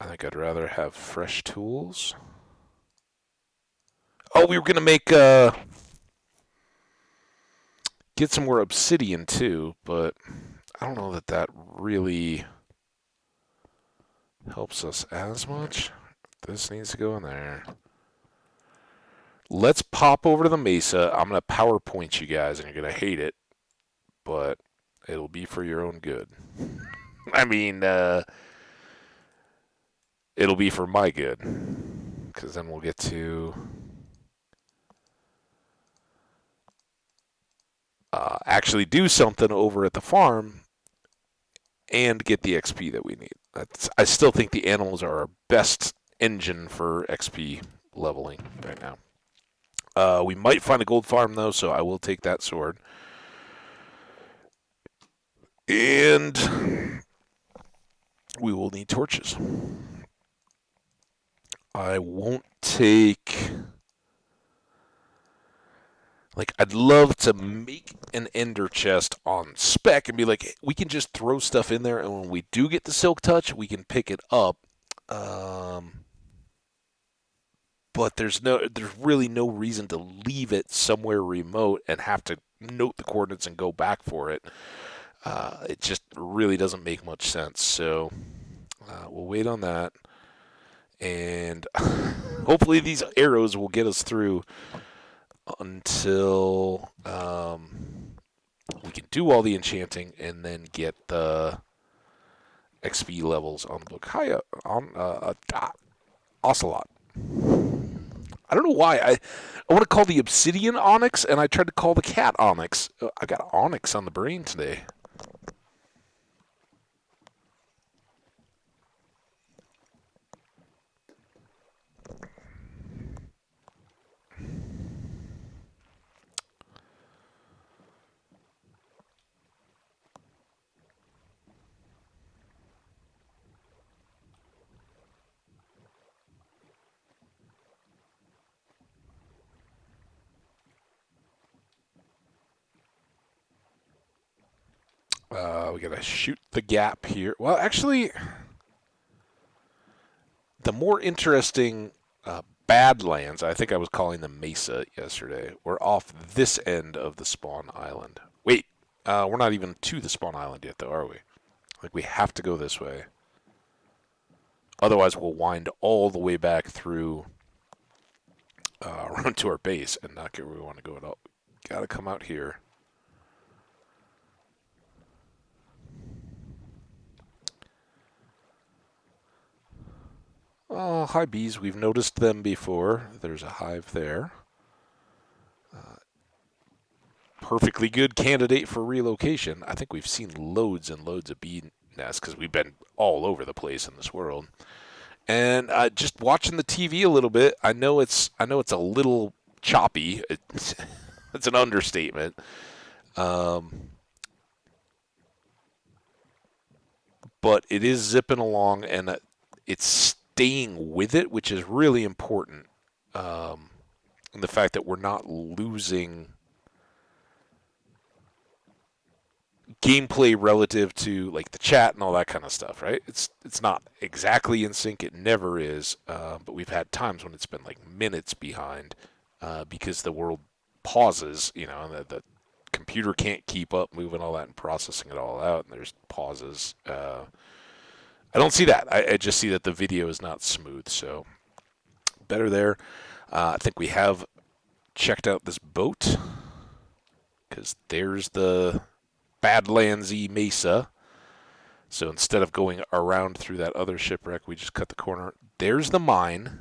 A: I think I'd rather have fresh tools. Oh, we were gonna make get some more obsidian too, but I don't know that that really helps us as much. This needs to go in there. Let's pop over to the mesa. I'm gonna PowerPoint you guys, and you're gonna hate it, but it'll be for your own good. I mean, it'll be for my good, because then we'll get to actually do something over at the farm and get the XP that we need. I still think the animals are our best engine for XP leveling right now. We might find a gold farm, though, so I will take that sword. And we will need torches. I won't take... Like, I'd love to make an ender chest on spec and be like, we can just throw stuff in there, and when we do get the silk touch, we can pick it up. But there's really no reason to leave it somewhere remote and have to note the coordinates and go back for it. It just really doesn't make much sense. So we'll wait on that, and hopefully these arrows will get us through until we can do all the enchanting and then get the XP levels on the book. Hi, Ocelot. I don't know why. I want to call the obsidian onyx, and I tried to call the cat onyx. I got onyx on the brain today. We gotta shoot the gap here. Well, actually, the more interesting Badlands, I think I was calling them Mesa yesterday, were off this end of the spawn island. Wait, we're not even to the spawn island yet, though, are we? Like, we have to go this way. Otherwise, we'll wind all the way back through around to our base and not get where we want to go at all. Gotta come out here. Oh, hi bees. We've noticed them before. There's a hive there. Perfectly good candidate for relocation. I think we've seen loads and loads of bee nests because we've been all over the place in this world. And just watching the TV a little bit, I know it's a little choppy. It's an understatement. But it is zipping along, and it's staying with it, which is really important. And the fact that we're not losing gameplay relative to like the chat and all that kind of stuff, right? It's not exactly in sync. It never is. But we've had times when it's been like minutes behind because the world pauses, and the computer can't keep up moving all that and processing it all out, and there's pauses. I don't see that. I just see that the video is not smooth, so better there. I think we have checked out this boat because there's the Badlandsy Mesa. So instead of going around through that other shipwreck, we just cut the corner. There's the mine.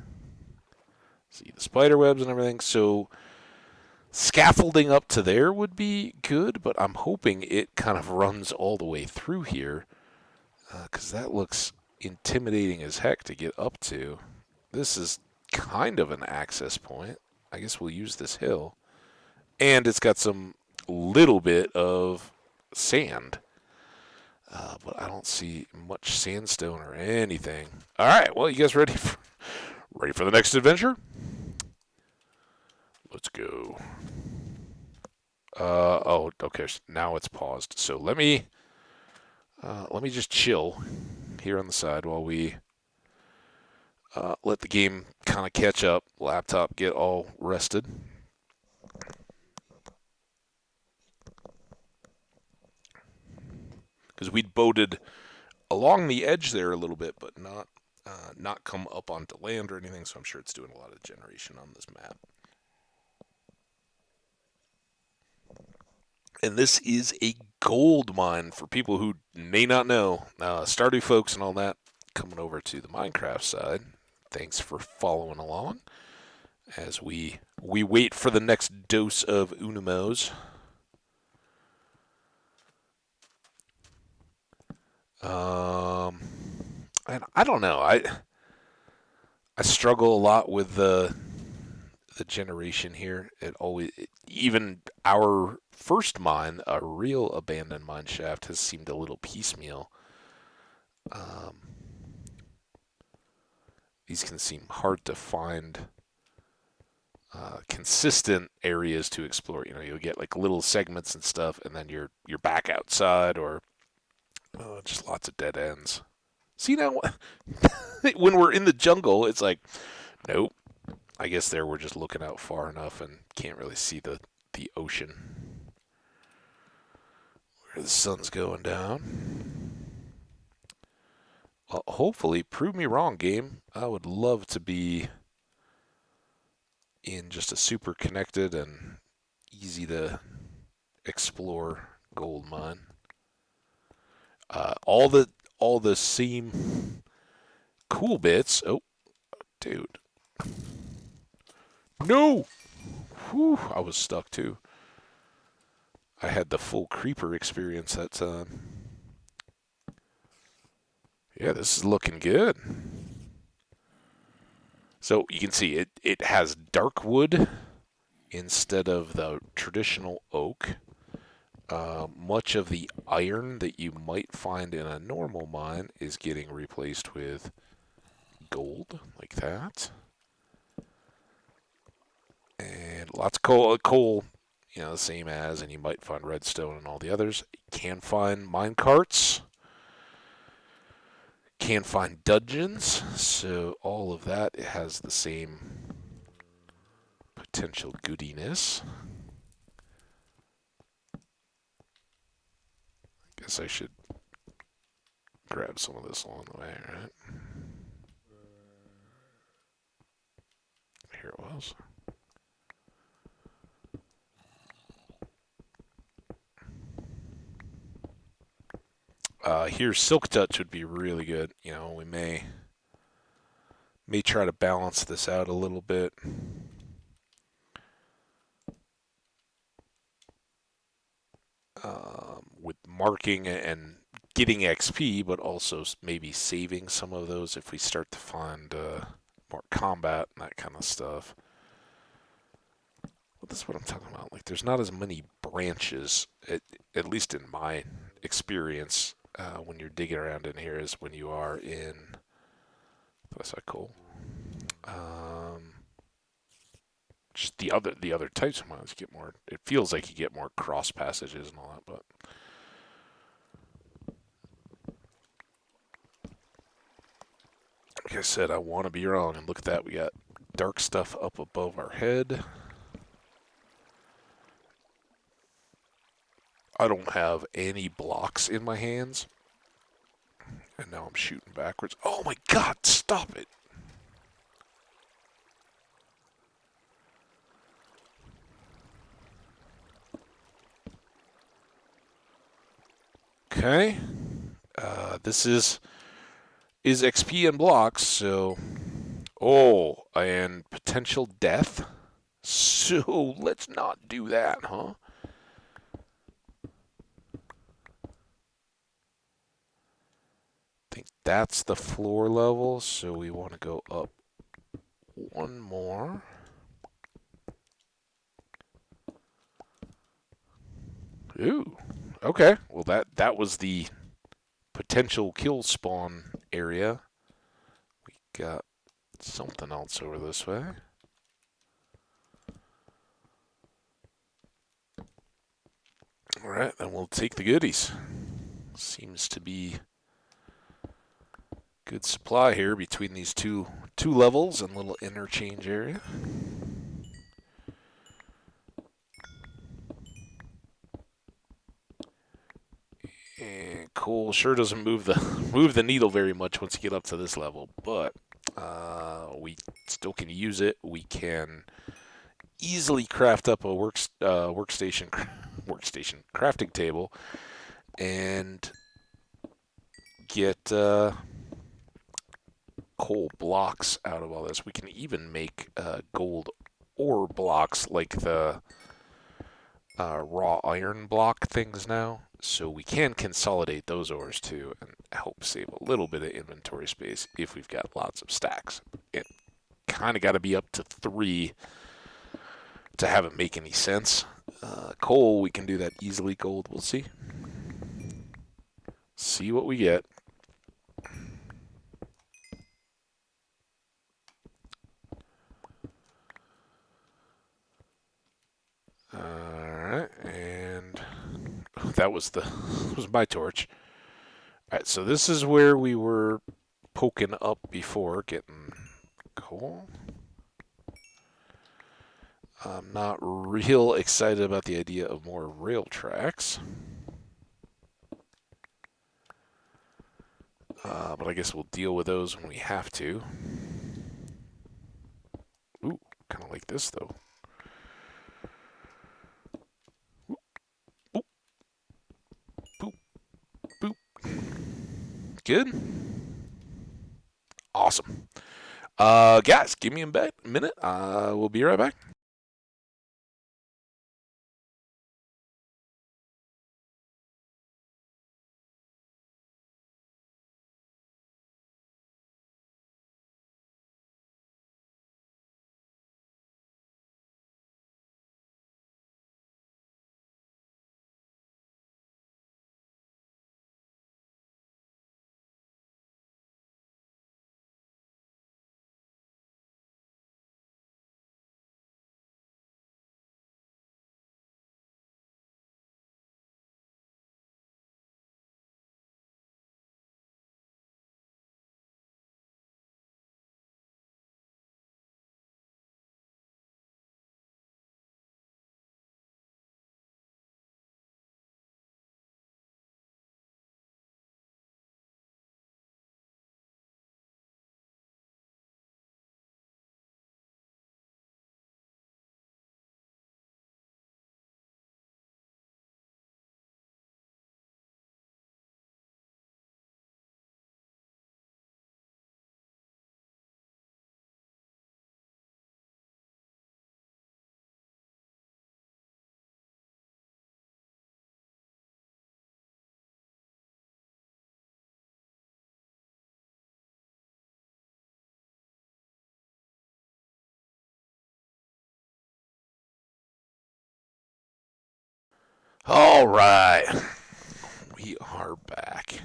A: See the spider webs and everything. So scaffolding up to there would be good, but I'm hoping it kind of runs all the way through here, because that looks intimidating as heck to get up to. This is kind of an access point. I guess we'll use this hill. And it's got some little bit of sand. But I don't see much sandstone or anything. All right, well, you guys ready for the next adventure? Let's go. Oh, okay. Now it's paused. So let me just chill here on the side while we let the game kind of catch up. Laptop get all rested. Because we'd boated along the edge there a little bit, but not come up onto land or anything. So I'm sure it's doing a lot of generation on this map. And this is a gold mine for people who may not know. Stardew folks and all that coming over to the Minecraft side. Thanks for following along as we wait for the next dose of Unimos. And I don't know. I struggle a lot with the generation here. Even our first mine, a real abandoned mine shaft, has seemed a little piecemeal. These can seem hard to find consistent areas to explore. You know, you'll get like little segments and stuff, and then you're back outside, or just lots of dead ends. See now, when we're in the jungle, it's like, nope. I guess there we're just looking out far enough and can't really see the ocean where the sun's going down. Well, hopefully, prove me wrong, game. I would love to be in just a super connected and easy to explore gold mine. All the same cool bits. Oh, dude. No! Whew, I was stuck too. I had the full creeper experience that time. Yeah, this is looking good. So you can see it has dark wood instead of the traditional oak. Much of the iron that you might find in a normal mine is getting replaced with gold, like that. And lots of coal, you know, the same as, and you might find redstone and all the others. You can find mine carts. Can find dungeons, so all of that has the same potential goodiness. Guess I should grab some of this along the way, right? Here it was. Here, Silk Touch would be really good. You know, we may try to balance this out a little bit. With marking and getting XP, but also maybe saving some of those if we start to find more combat and that kind of stuff. Well, this is what I'm talking about. Like, there's not as many branches, at least in my experience, when you're digging around in here as when you are in. That's not cool. Just the other types of mines get more. It feels like you get more cross passages and all that, but. Like I said, I want to be wrong, and look at that. We got dark stuff up above our head. I don't have any blocks in my hands. And now I'm shooting backwards. Oh my god, stop it! Okay. This is XP and blocks, so oh, and potential death. So let's not do that, huh? I think that's the floor level, so we want to go up one more. Ooh, okay. Well, that was the potential kill spawn area. We got something else over this way. All right, then we'll take the goodies. Seems to be good supply here between these two levels and little interchange area. And coal sure doesn't move the move the needle very much once you get up to this level, but we still can use it. We can easily craft up a workstation crafting table and get coal blocks out of all this. We can even make gold ore blocks like the raw iron block things now. So we can consolidate those ores too and help save a little bit of inventory space if we've got lots of stacks. It kind of got to be up to 3 to have it make any sense. Coal, we can do that easily. Gold, we'll see. See what we get. Alright, and that was my torch. Alright, so this is where we were poking up before, getting coal. I'm not real excited about the idea of more rail tracks. But I guess we'll deal with those when we have to. Ooh, kind of like this, though. Boop, boop, boop. Good. Awesome. Guys, give me a minute. We'll be right back. All right. We are back.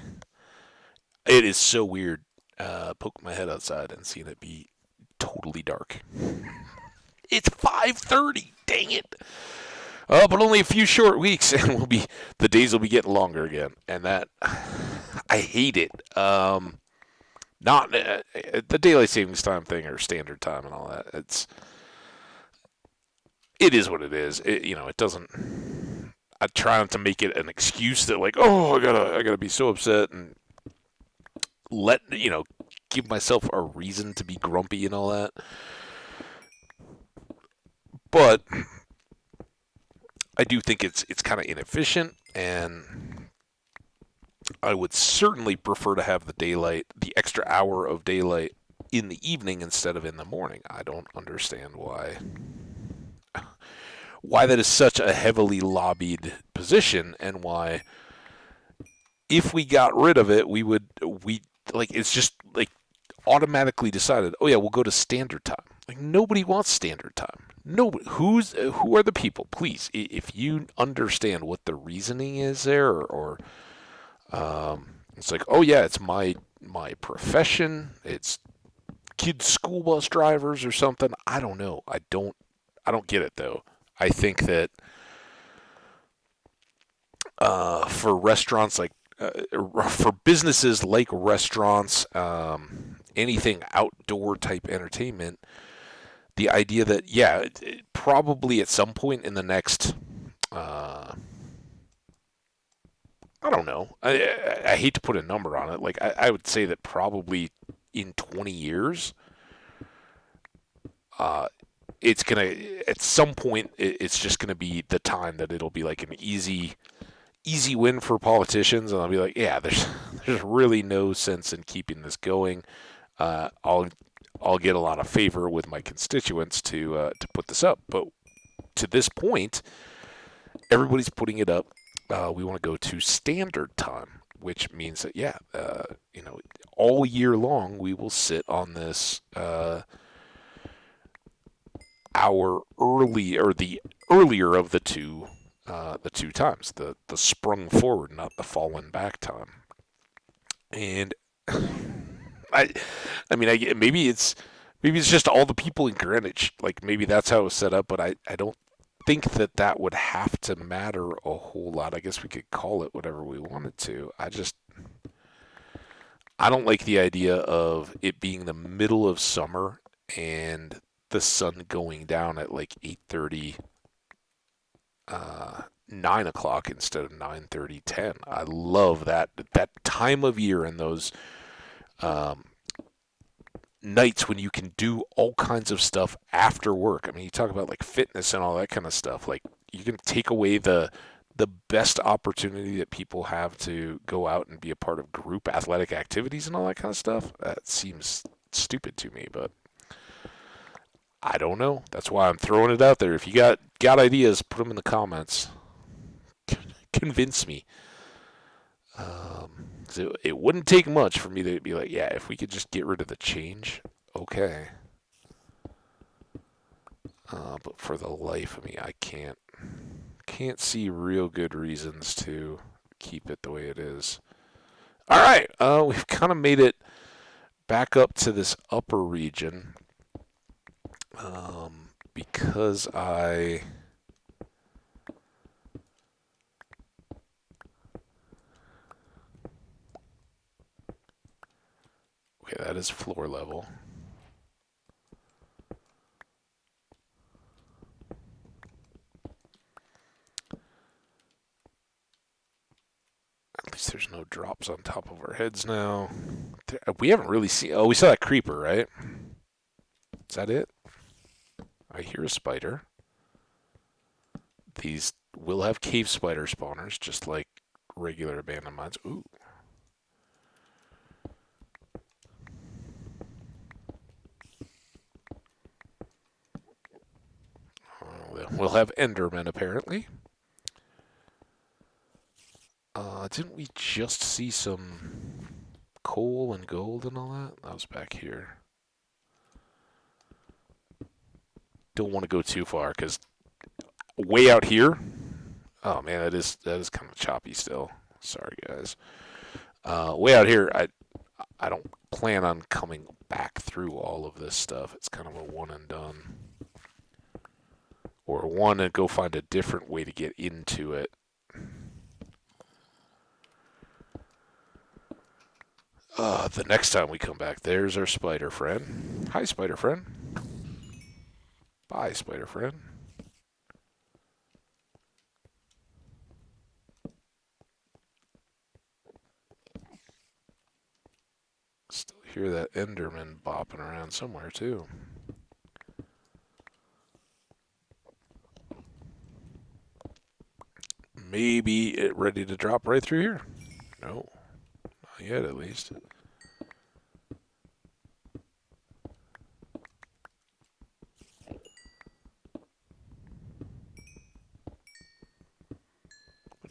A: It is so weird poking my head outside and seeing it be totally dark. It's 5:30. Dang it. But only a few short weeks, and the days will be getting longer again, and that I hate it. Not the daylight savings time thing or standard time and all that. It is what it is. It doesn't. I try not to make it an excuse that like, oh, I gotta be so upset and give myself a reason to be grumpy and all that. But I do think it's kind of inefficient, and I would certainly prefer to have the daylight, the extra hour of daylight in the evening instead of in the morning. I don't understand why that is such a heavily lobbied position, and why if we got rid of it, we like it's just like automatically decided, oh yeah, we'll go to standard time. Like nobody wants standard time. Nobody. Who are the people? Please, if you understand what the reasoning is there, or it's like, oh yeah, it's my profession. It's kids school bus drivers or something. I don't know. I don't get it though. I think that for restaurants like for businesses like restaurants, anything outdoor type entertainment, the idea that yeah, probably at some point in the next, I don't know. I hate to put a number on it. Like I would say that probably in 20 years, uh, it's gonna at some point it's just gonna be the time that it'll be like an easy win for politicians, and I'll be like, yeah, there's really no sense in keeping this going. I'll get a lot of favor with my constituents to put this up, but to this point, everybody's putting it up. We want to go to standard time, which means that yeah, all year long we will sit on this hour early, or the earlier of the two times, the sprung forward, not the fallen back time. And I I mean, maybe it's just all the people in Greenwich. Like maybe that's how it was set up, but I don't think that that would have to matter a whole lot. I guess we could call it whatever we wanted to. I don't like the idea of it being the middle of summer and the sun going down at like 8:30, 9 o'clock instead of 9:30, 10. I love that time of year and those um, nights when you can do all kinds of stuff after work. I mean, you talk about like fitness and all that kind of stuff. Like you can take away the best opportunity that people have to go out and be a part of group athletic activities and all that kind of stuff. That seems stupid to me, but I don't know. That's why I'm throwing it out there. If you got ideas, put them in the comments. Convince me. 'Cause it wouldn't take much for me to be like, yeah, if we could just get rid of the change, okay. But for the life of me, I can't see real good reasons to keep it the way it is. All right, we've kind of made it back up to this upper region, because okay, that is floor level. At least there's no drops on top of our heads now. We haven't really seen. Oh, we saw that creeper, right? Is that it? I hear a spider. These will have cave spider spawners, just like regular abandoned mines. Ooh. We'll have Endermen, apparently. Didn't we just see some coal and gold and all that? That was back here. Don't want to go too far, because way out here, oh man, that is kind of choppy still. Sorry, guys. Way out here, I don't plan on coming back through all of this stuff. It's kind of a one and done, or one and go find a different way to get into it. The next time we come back, there's our spider friend. Hi, spider friend. Bye, spider friend. Still hear that Enderman bopping around somewhere, too. Maybe it ready to drop right through here. No. Not yet, at least.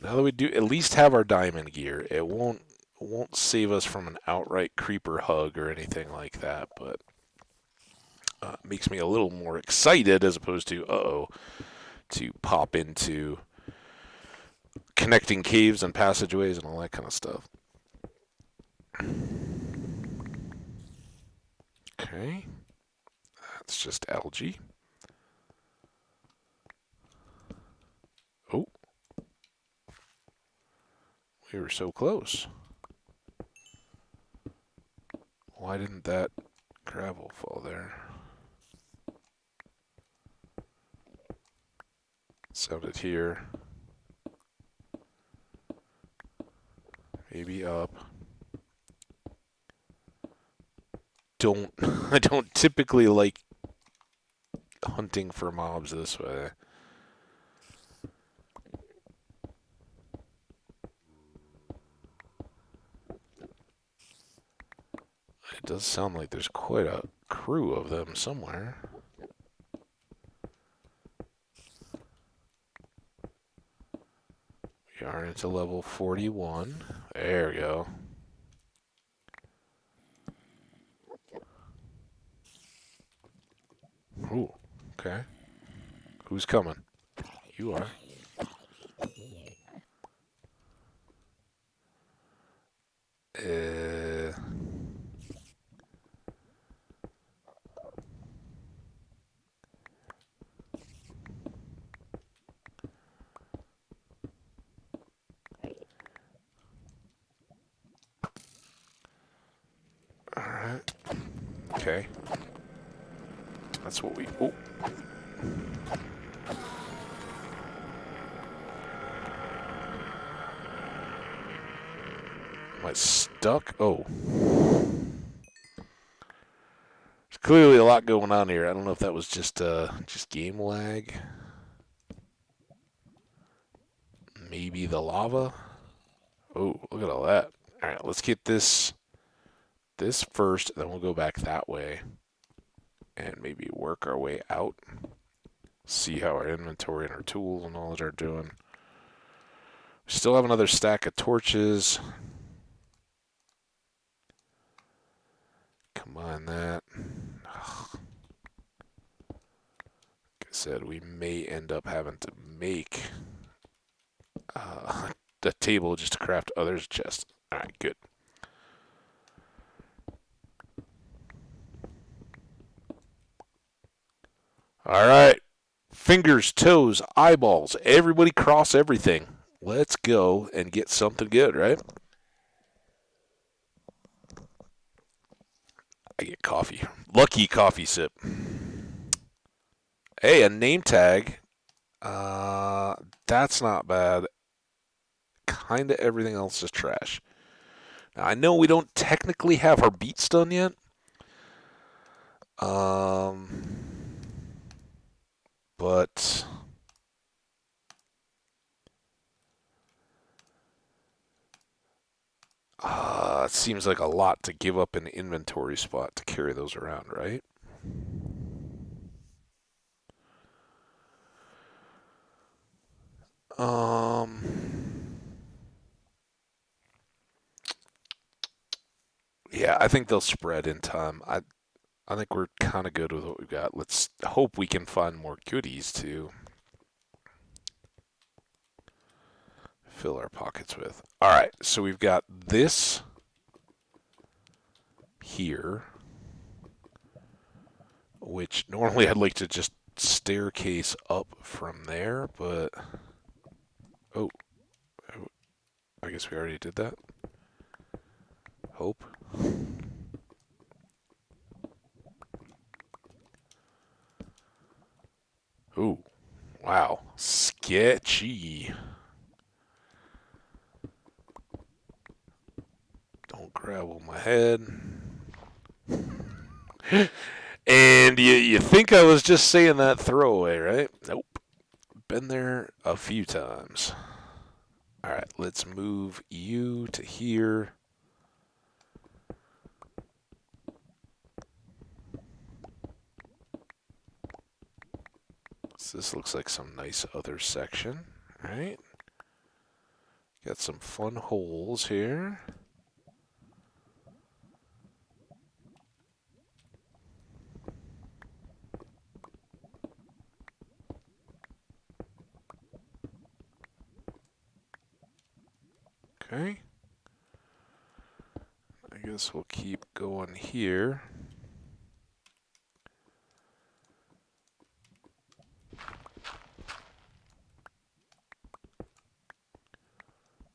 A: Now that we do at least have our diamond gear, it won't save us from an outright creeper hug or anything like that, but makes me a little more excited as opposed to to pop into connecting caves and passageways and all that kind of stuff. Okay, that's just algae. Oh, we were so close. Why didn't that gravel fall there? Sounded here. Maybe up. Don't I don't typically like hunting for mobs this way. It does sound like there's quite a crew of them somewhere. We are into level 41. There we go. Ooh, okay. Who's coming? You are. Uh, Alright. Okay. That's what we... Oh. Am I stuck? Oh. There's clearly a lot going on here. I don't know if that was just game lag. Maybe the lava? Oh, look at all that. Alright, let's get this first, then we'll go back that way. And maybe work our way out. See how our inventory and our tools and all that are doing. We still have another stack of torches. Combine that. Like I said, we may end up having to make the table just to craft others' chests. Alright, good. Alright. Fingers, toes, eyeballs. Everybody cross everything. Let's go and get something good, right? I get coffee. Lucky coffee sip. Hey, a name tag. That's not bad. Kinda everything else is trash. Now, I know we don't technically have our beats done yet. But it seems like a lot to give up an inventory spot to carry those around, right? Yeah, I think they'll spread in time. I think we're kind of good with what we've got. Let's hope we can find more goodies to fill our pockets with. All right, so we've got this here, which normally I'd like to just staircase up from there, but oh, I guess we already did that. Hope. Ooh, wow, sketchy. Don't gravel my head. And you think I was just saying that throwaway, right? Nope. Been there a few times. All right, let's move you to here. So this looks like some nice other section, right? Got some fun holes here. Okay. I guess we'll keep going here.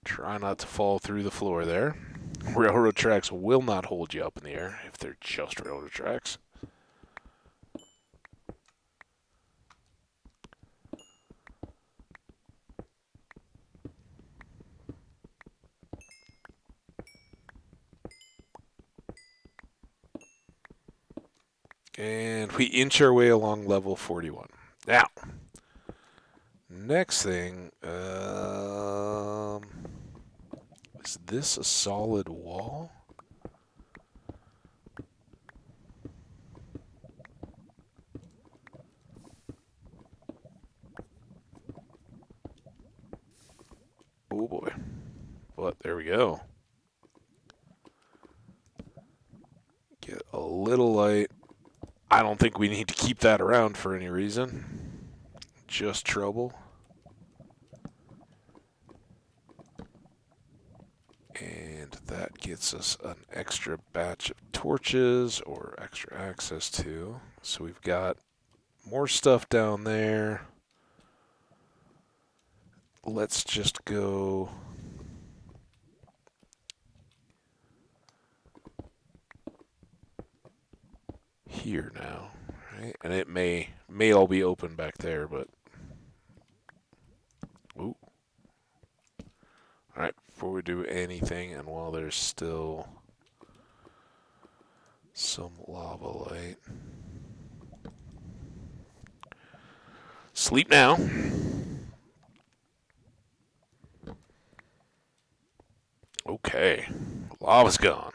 A: Try not to fall through the floor there. Railroad tracks will not hold you up in the air if they're just railroad tracks. And we inch our way along level 41. Now, next thing, is this a solid wall? Oh boy. But there we go. Get a little light. I don't think we need to keep that around for any reason. Just trouble. And that gets us an extra batch of torches or extra access to. So we've got more stuff down there. Let's just go here now, right? And it may all be open back there, but ooh. All right, before we do anything, and while there's still some lava light, sleep now. Okay, lava's gone.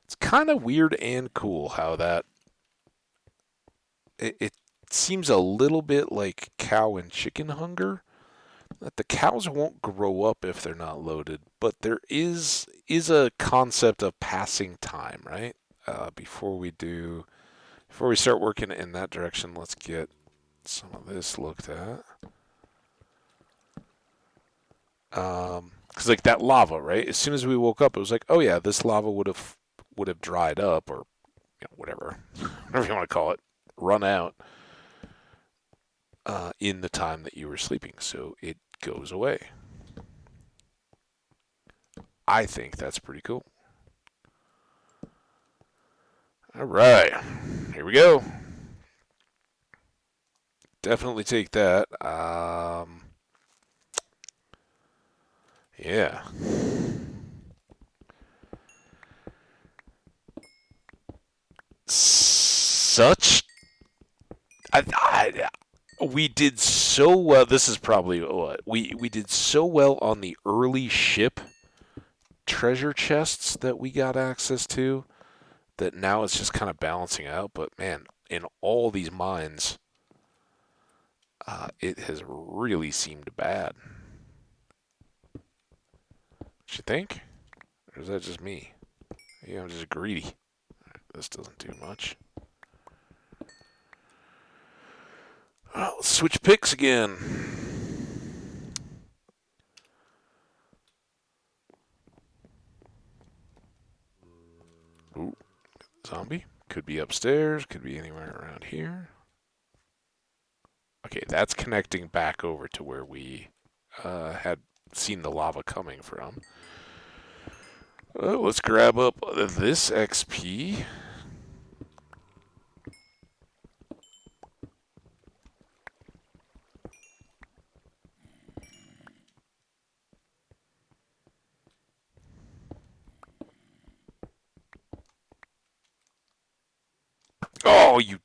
A: It's kind of weird and cool how that it seems a little bit like cow and chicken hunger. That the cows won't grow up if they're not loaded, but there is a concept of passing time, right? Before we start working in that direction, let's get some of this looked at. Because like that lava, right? As soon as we woke up, it was like, oh yeah, this lava would have dried up, or whatever, whatever you want to call it, run out in the time that you were sleeping, so it goes away. I think that's pretty cool. All right, here we go. Definitely take that. Yeah. Such. We did so well. This is probably what we did so well on the early ship treasure chests that we got access to that now it's just kind of balancing out. But man, in all these mines, it has really seemed bad. What you think? Or is that just me? Yeah, I'm just greedy. This doesn't do much. Well, let's switch picks again. Ooh, zombie. Could be upstairs, could be anywhere around here. Okay, that's connecting back over to where we had seen the lava coming from. Let's grab up this XP. Oh, you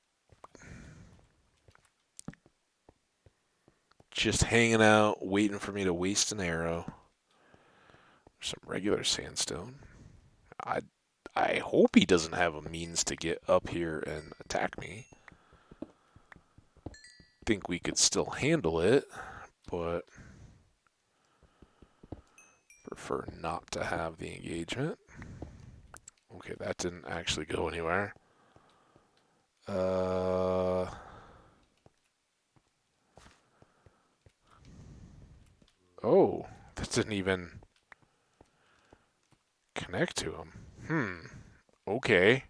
A: just hanging out, waiting for me to waste an arrow. Some regular sandstone. I hope he doesn't have a means to get up here and attack me. think we could still handle it, but prefer not to have the engagement. Okay, that didn't actually go anywhere. Oh, that didn't even connect to him. Okay.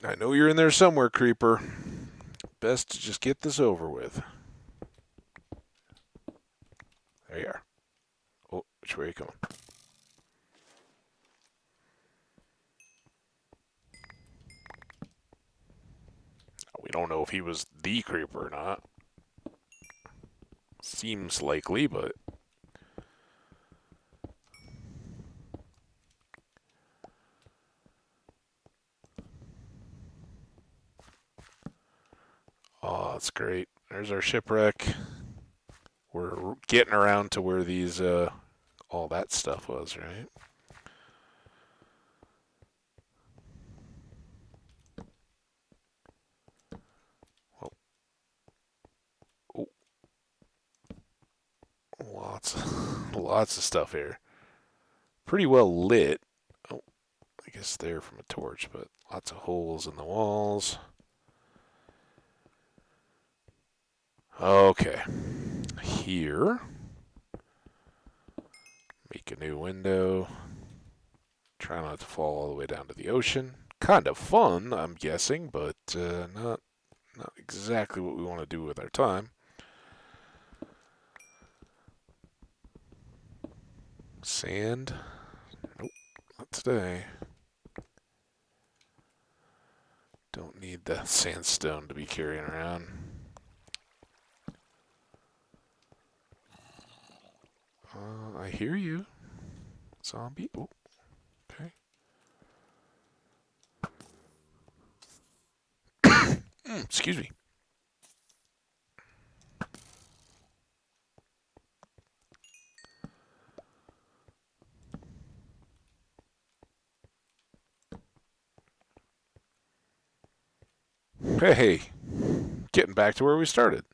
A: I know you're in there somewhere, Creeper. Best to just get this over with. There you are. Oh, which way are you coming? We don't know if he was the Creeper or not. Seems likely, but... Oh, that's great. There's our shipwreck. We're getting around to where these, all that stuff was, right? Oh, oh, lots of stuff here. Pretty well lit. Oh, I guess there from a torch, but lots of holes in the walls. Okay. Here. Make a new window. Try not to fall all the way down to the ocean. Kind of fun, I'm guessing, but not exactly what we want to do with our time. Sand. Nope, not today. Don't need the sandstone to be carrying around. I hear you. Zombie. Oh, okay. Excuse me. Hey, getting back to where we started.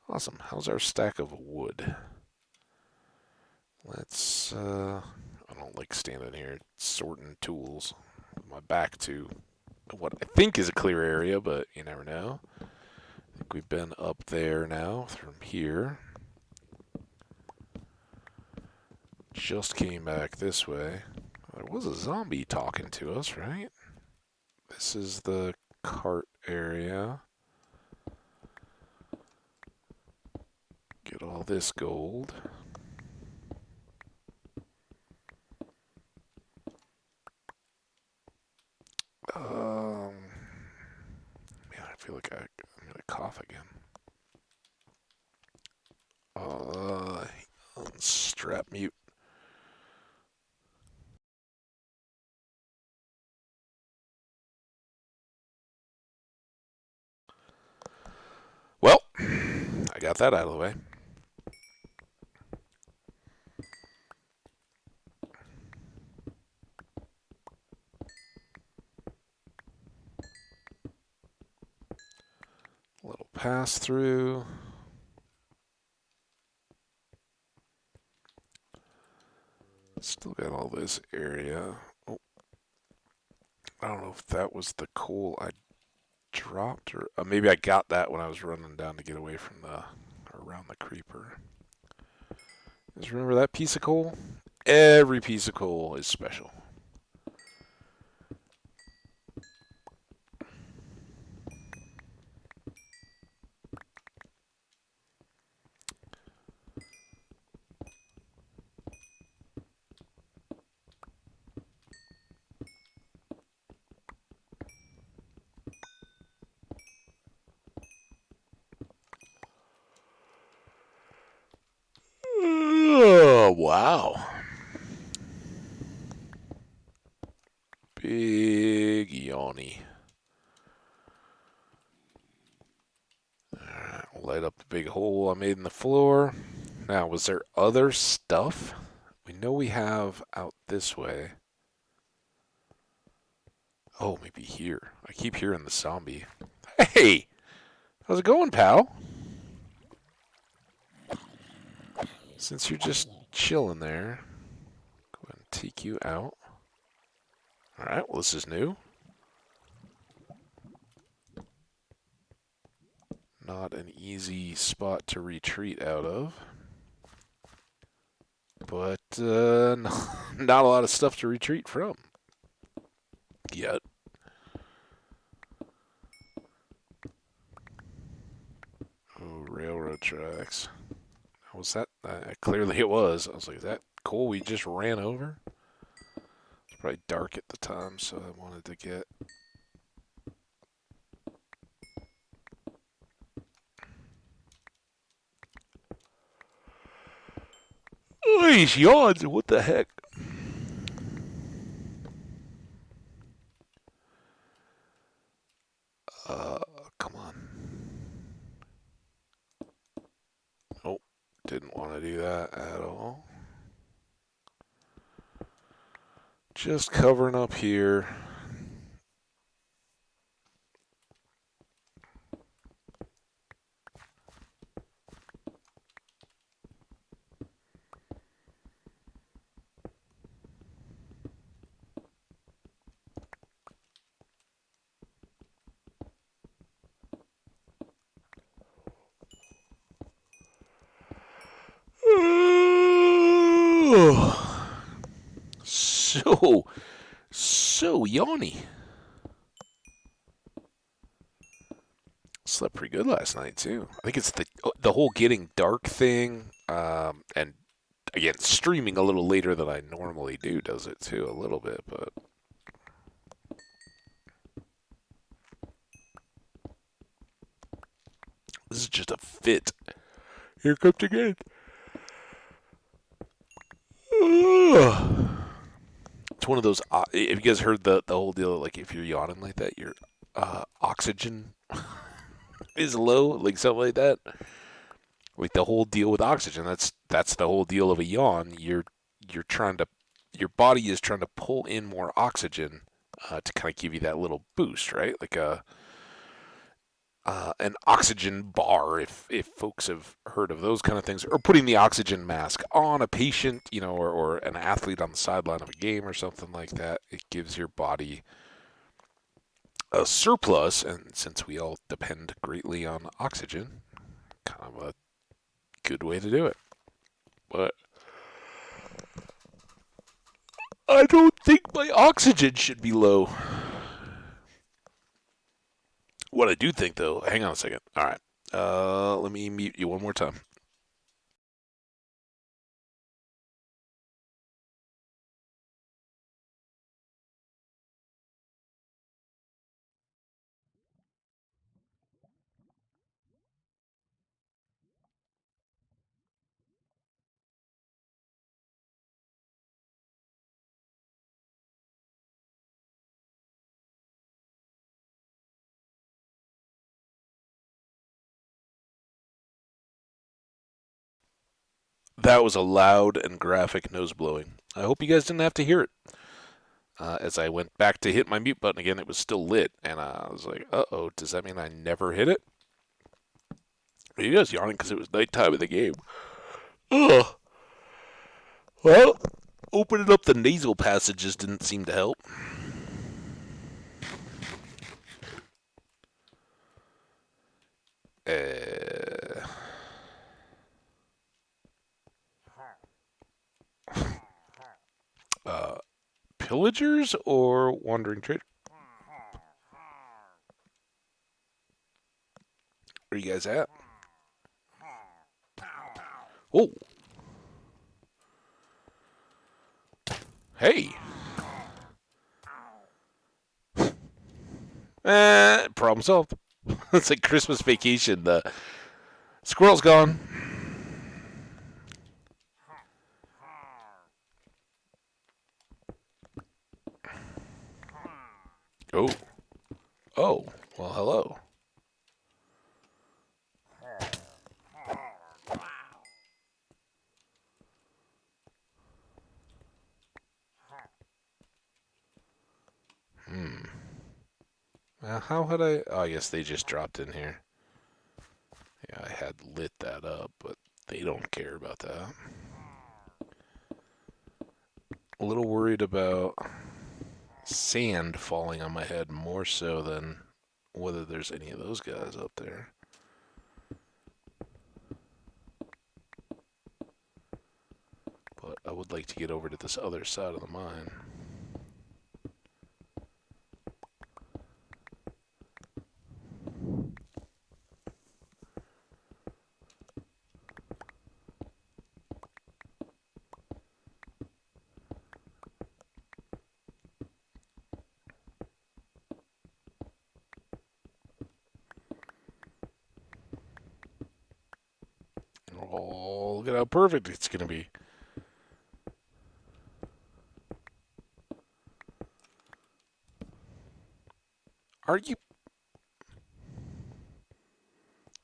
A: Awesome. How's our stack of wood? Let's, I don't like standing here sorting tools with my back to what I think is a clear area, but you never know. I think we've been up there now from here. Just came back this way. There was a zombie talking to us, right? This is the cart area. Get all this gold. Man, I feel like I'm gonna cough again. Strap mute. Well, I got that out of the way. A little pass through. Still got all this area. Oh, I don't know if that was the coal I dropped, or maybe I got that when I was running down to get away from around the creeper. Just remember that piece of coal? Every piece of coal is special. Oh, wow. Big yawny. Alright, well, Light up the big hole I made in the floor. Now, was there other stuff? We know we have out this way. Oh, maybe here. I keep hearing the zombie. Hey! How's it going, pal? Since you're just chilling there, go ahead and take you out. Alright, well, this is new. Not an easy spot to retreat out of. But not a lot of stuff to retreat from yet. Oh, railroad tracks. Was that? Clearly it was. I was like, is that cool? We just ran over? It's probably dark at the time, so I wanted to get... Oh, these yawns, what the heck? Come on. Nope, didn't want to do that at all. Just covering up here. So yawny. Slept pretty good last night too. I think it's the whole getting dark thing, and again streaming a little later than I normally do does it too a little bit, but this is just a fit. Here comes again. It's one of those. Have you guys heard the whole deal? Like if you're yawning like that, your oxygen is low, like something like that. Like the whole deal with oxygen. That's the whole deal of a yawn. You're trying to, your body is trying to pull in more oxygen to kind of give you that little boost, right? Like an oxygen bar, if folks have heard of those kind of things, or putting the oxygen mask on a patient, or an athlete on the sideline of a game or something like that. It gives your body a surplus, and since we all depend greatly on oxygen, kind of a good way to do it. But I don't think my oxygen should be low. What I do think, though, hang on a second. All right. Let me mute you one more time. That was a loud and graphic nose blowing. I hope you guys didn't have to hear it. As I went back to hit my mute button again, it was still lit, and I was like, "Uh-oh, does that mean I never hit it?" He was yawning because it was nighttime in the game. Ugh. Well, opening up the nasal passages didn't seem to help. Uh, Pillagers or wandering trader? Where you guys at? Oh. Hey. Problem solved. It's like Christmas vacation. The squirrel's gone. Oh. Oh. Well, hello. How had I... Oh, I guess they just dropped in here. Yeah, I had lit that up, but they don't care about that. A little worried about sand falling on my head more so than whether there's any of those guys up there. But I would like to get over to this other side of the mine. Oh, look at how perfect it's going to be. Are you...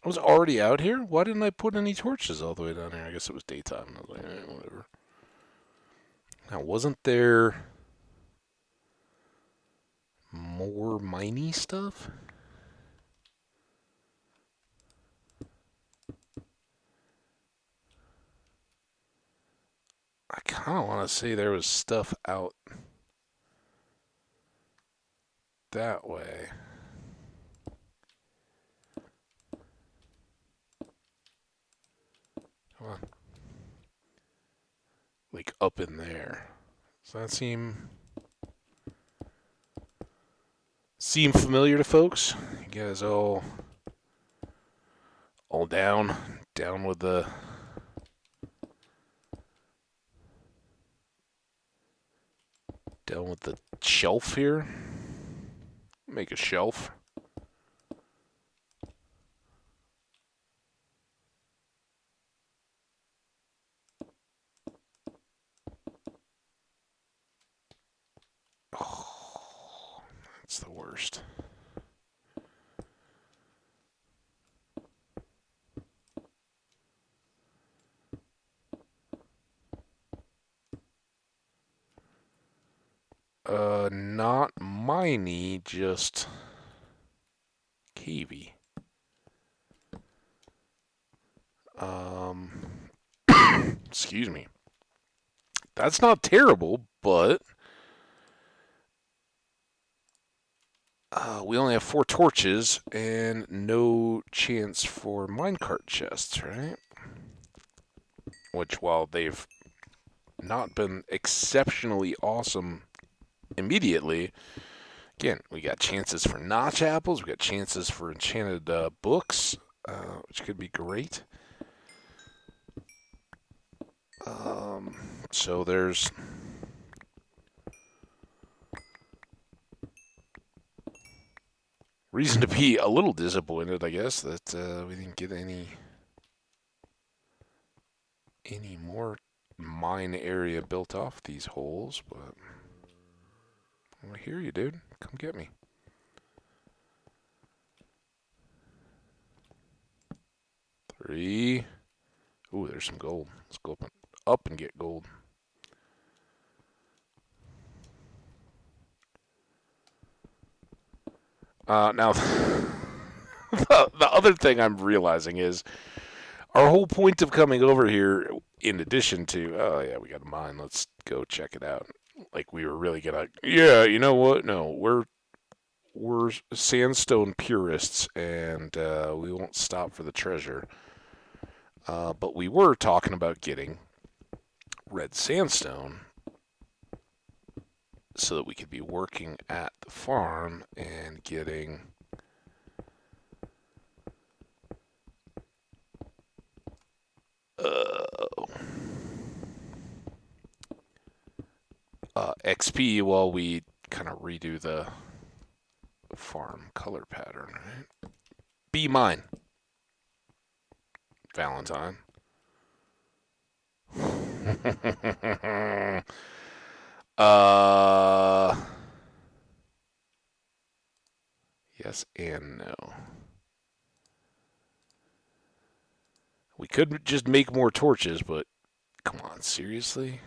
A: I was already out here? Why didn't I put any torches all the way down here? I guess it was daytime. I was like, whatever. Now, wasn't there more miney stuff? I kind of want to say there was stuff out that way. Come on. Like up in there. Does that seem familiar to folks? You guys all down with the shelf here? Make a shelf. Oh, that's the worst. Not miney, just cavey. Excuse me. That's not terrible, but we only have 4 torches and no chance for minecart chests, right? Which, while they've not been exceptionally awesome immediately, again, we got chances for notch apples, we got chances for enchanted books, which could be great. So there's reason to be a little disappointed, I guess, that we didn't get any more mine area built off these holes, but I hear you, dude. Come get me. Three. Ooh, there's some gold. Let's go up and get gold. Now, the other thing I'm realizing is our whole point of coming over here, in addition to, oh yeah, we got a mine, let's go check it out. Like we were really gonna, yeah, you know what? No, we're sandstone purists, and we won't stop for the treasure. But we were talking about getting red sandstone so that we could be working at the farm and getting XP while we kind of redo the farm color pattern, right? Be mine, Valentine. uh, yes and no. We could just make more torches, but come on, seriously?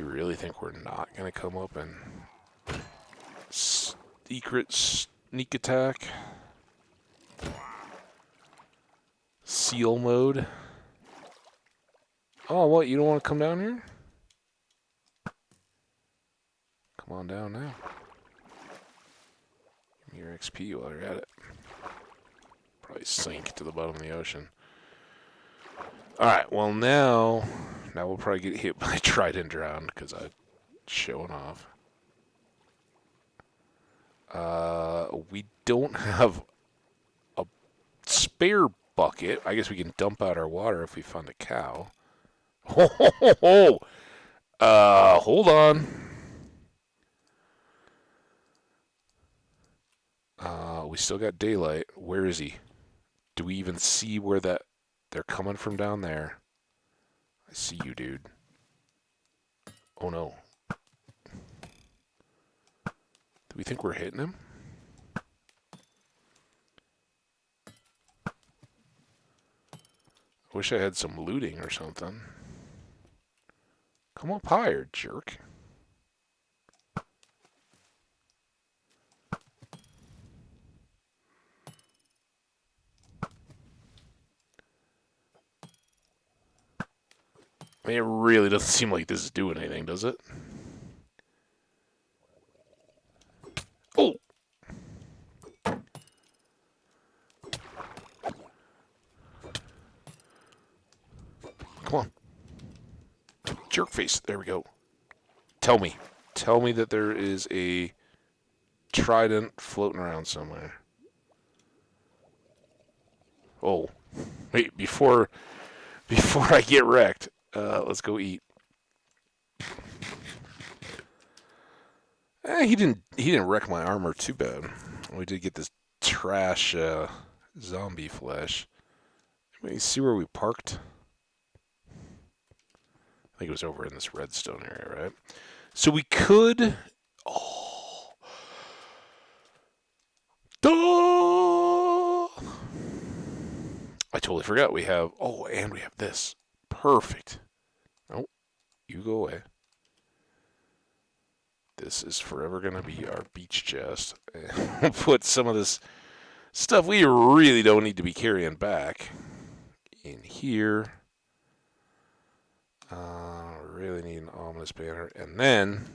A: You really think we're not going to come up and secret sneak attack? Seal mode? Oh, what? You don't want to come down here? Come on down now. Give me your XP while you're at it. Probably sink to the bottom of the ocean. Alright, well now we'll probably get hit by Trident Drown because I'm showing off. We don't have a spare bucket. I guess we can dump out our water if we find a cow. Ho, ho, ho, ho. Hold on. We still got daylight. Where is he? Do we even see where they're coming from down there? I see you, dude. Oh no. Do we think we're hitting him? I wish I had some looting or something. Come up higher, jerk. I mean, it really doesn't seem like this is doing anything, does it? Oh! Come on. Jerk face. There we go. Tell me. Tell me that there is a trident floating around somewhere. Oh. Wait, before I get wrecked, let's go eat. He didn't wreck my armor too bad. We did get this trash zombie flesh. Anybody see where we parked? I think it was over in this redstone area, right? So we could... Oh. Duh! I totally forgot we have... Oh, and we have this. Perfect. Oh, you go away. This is forever going to be our beach chest. We'll put some of this stuff we really don't need to be carrying back in here. Really need an ominous banner. And then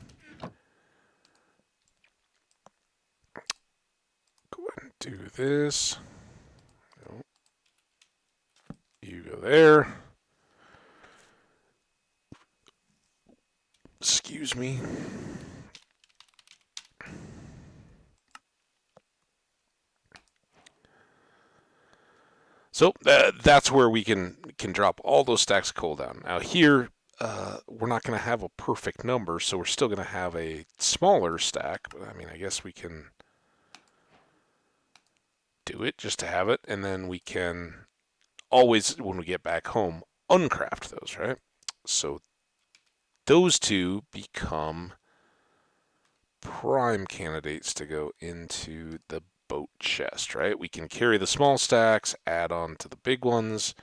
A: go ahead and do this. Oh. You go there. Excuse me. So that's where we can drop all those stacks of coal down. Now here, we're not going to have a perfect number, so we're still going to have a smaller stack. But I mean, I guess we can do it just to have it, and then we can always, when we get back home, uncraft those, right? So those two become prime candidates to go into the boat chest, right? We can carry the small stacks, add on to the big ones.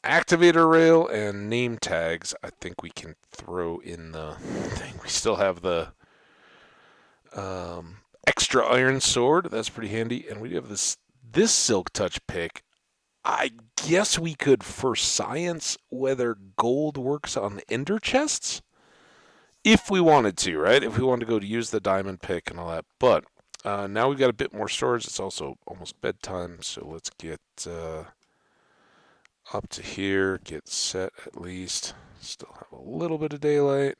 A: Activator rail and name tags, I think we can throw in the thing. We still have the extra iron sword. That's pretty handy. And we have this silk touch pick. I guess we could, for science, whether gold works on ender chests. If we wanted to, right? If we wanted to go to use the diamond pick and all that. But now we've got a bit more storage. It's also almost bedtime. So let's get up to here. Get set at least. Still have a little bit of daylight.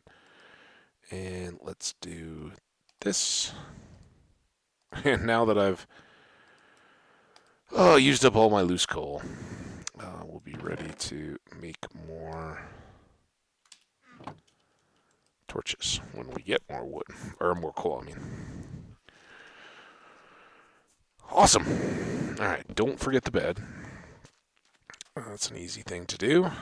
A: And let's do this. And now that I've used up all my loose coal, we'll be ready to make more torches when we get more wood, or more coal, I mean. Awesome. All right, don't forget the bed. That's an easy thing to do.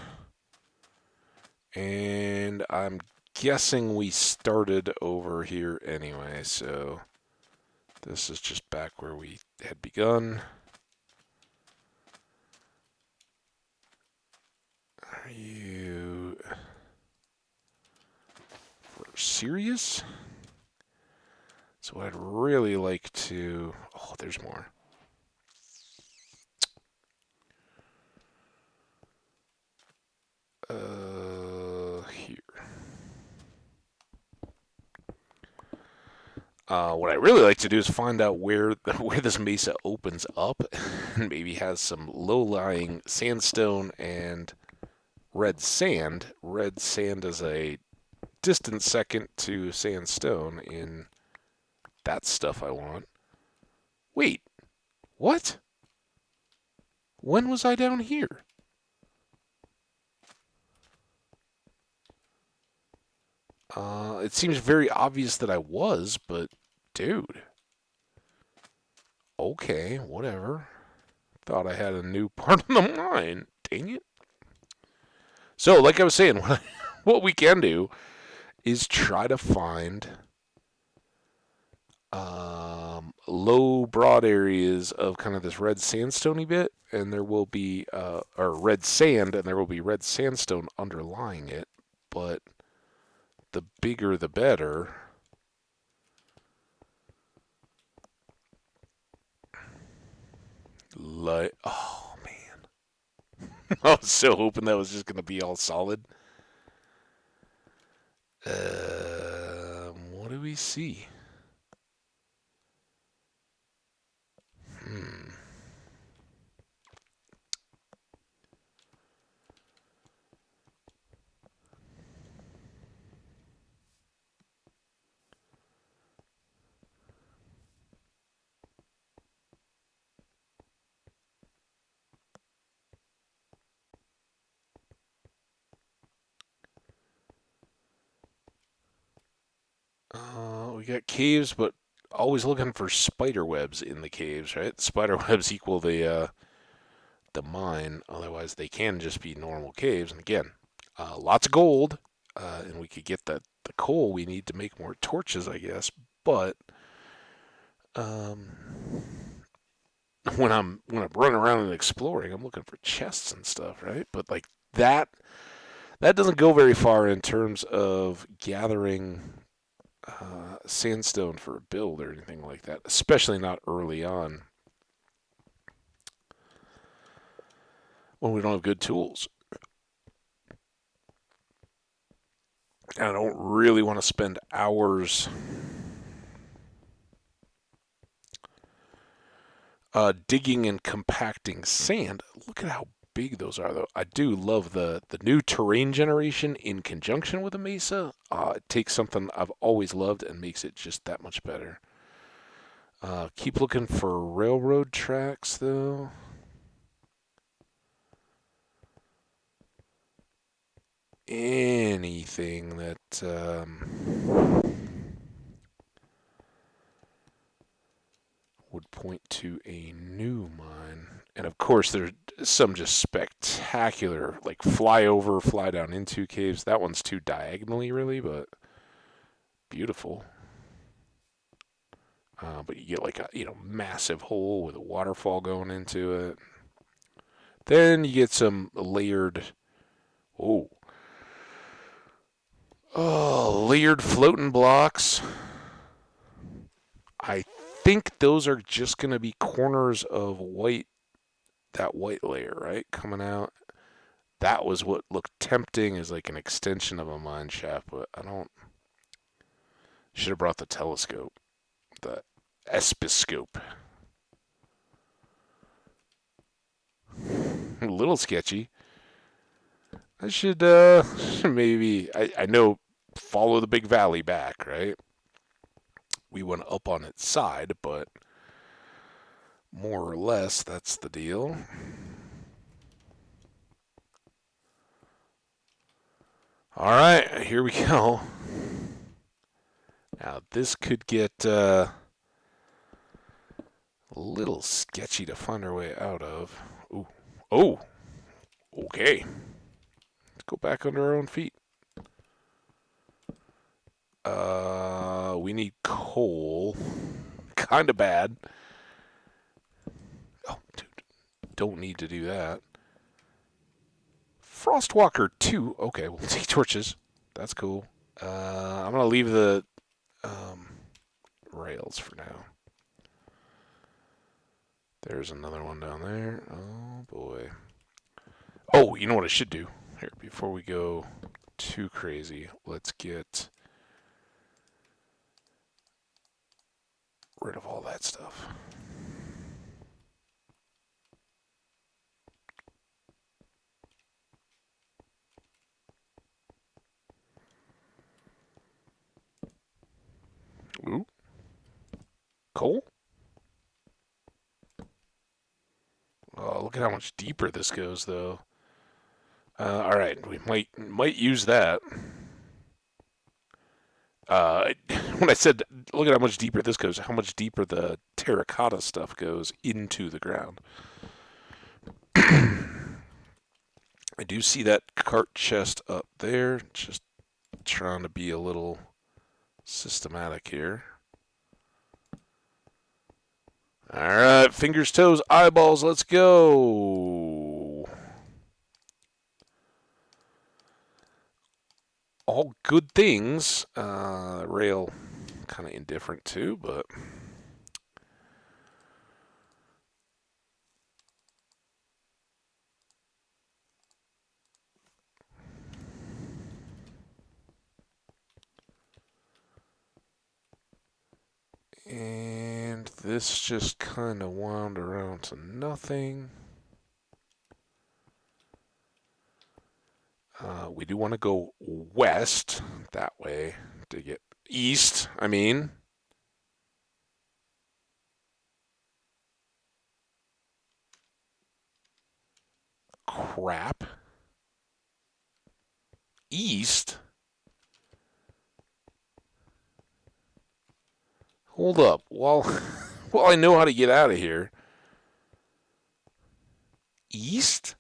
A: And I'm guessing we started over here anyway, so this is just back where we had begun. Are you serious? So I'd really like to... Oh, there's more. Here. What I really like to do is find out where this mesa opens up and maybe has some low-lying sandstone and red sand. Red sand is a distant second to sandstone in that stuff I want. Wait, what? When was I down here? It seems very obvious that I was, but dude. Okay, whatever. Thought I had a new part of the mine. Dang it. So, like I was saying, what we can do is try to find low, broad areas of kind of this red sandstony bit, and there will be, or red sand, and there will be red sandstone underlying it, but the bigger the better. Like, oh man. I was so hoping that was just going to be all solid. What do we see? Hmm. We got caves, but always looking for spider webs in the caves, right? Spider webs equal the mine. Otherwise, they can just be normal caves. And again, lots of gold, and we could get the coal we need to make more torches, I guess. But um, when I'm running around and exploring, I'm looking for chests and stuff, right? But like that doesn't go very far in terms of gathering sandstone for a build or anything like that, especially not early on when we don't have good tools. I don't really want to spend hours digging and compacting sand. Look at how big those are, though. I do love the new terrain generation in conjunction with a mesa. It takes something I've always loved and makes it just that much better. Keep looking for railroad tracks, though. Anything that would point to a new mine. And of course, there's some just spectacular, like fly over, fly down into caves. That one's too diagonally, really, but beautiful. But you get like a massive hole with a waterfall going into it. Then you get some layered, oh, layered floating blocks. I think those are just going to be corners of that white layer, right? Coming out. That was what looked tempting as like an extension of a mine shaft, but I don't. Should have brought the telescope, the espiscope. A little sketchy. I should maybe I know follow the big valley back, right? We went up on its side, but more or less that's the deal. All right, here we go. Now this could get a little sketchy to find our way out of. Ooh. Oh, okay. Let's go back under our own feet. We need coal. Kind of bad. Oh, dude. Don't need to do that. Frostwalker 2. Okay, we'll take torches. That's cool. I'm going to leave the rails for now. There's another one down there. Oh, boy. Oh, you know what I should do? Here, before we go too crazy, let's get rid of all that stuff. Ooh. Coal? Oh, look at how much deeper this goes, though. All right, we might use that. When I said, look at how much deeper this goes, how much deeper the terracotta stuff goes into the ground. I do see that cart chest up there. Just trying to be a little systematic here. All right, fingers, toes, eyeballs, let's go. All good things. Rail, kind of indifferent too, but... And this just kind of wound around to nothing. We do want to go west that way to get east, I mean. Crap. East? Hold up. Well, well, I know how to get out of here. East?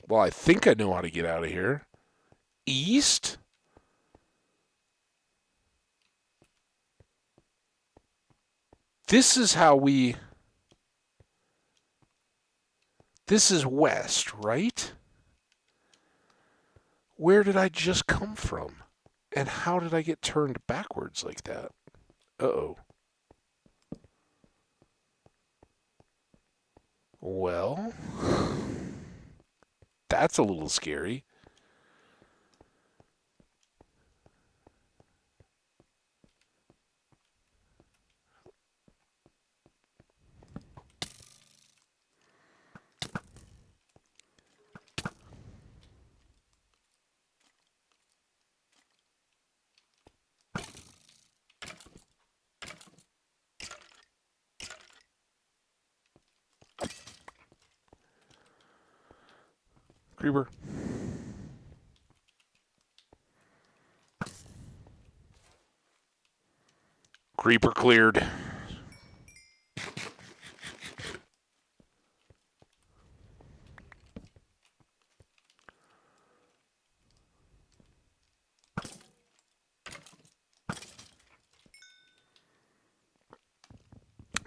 A: Well, I think I know how to get out of here. East? This is how we... This is west, right? Where did I just come from? And how did I get turned backwards like that? Uh-oh. Well, that's a little scary. Creeper. Creeper cleared.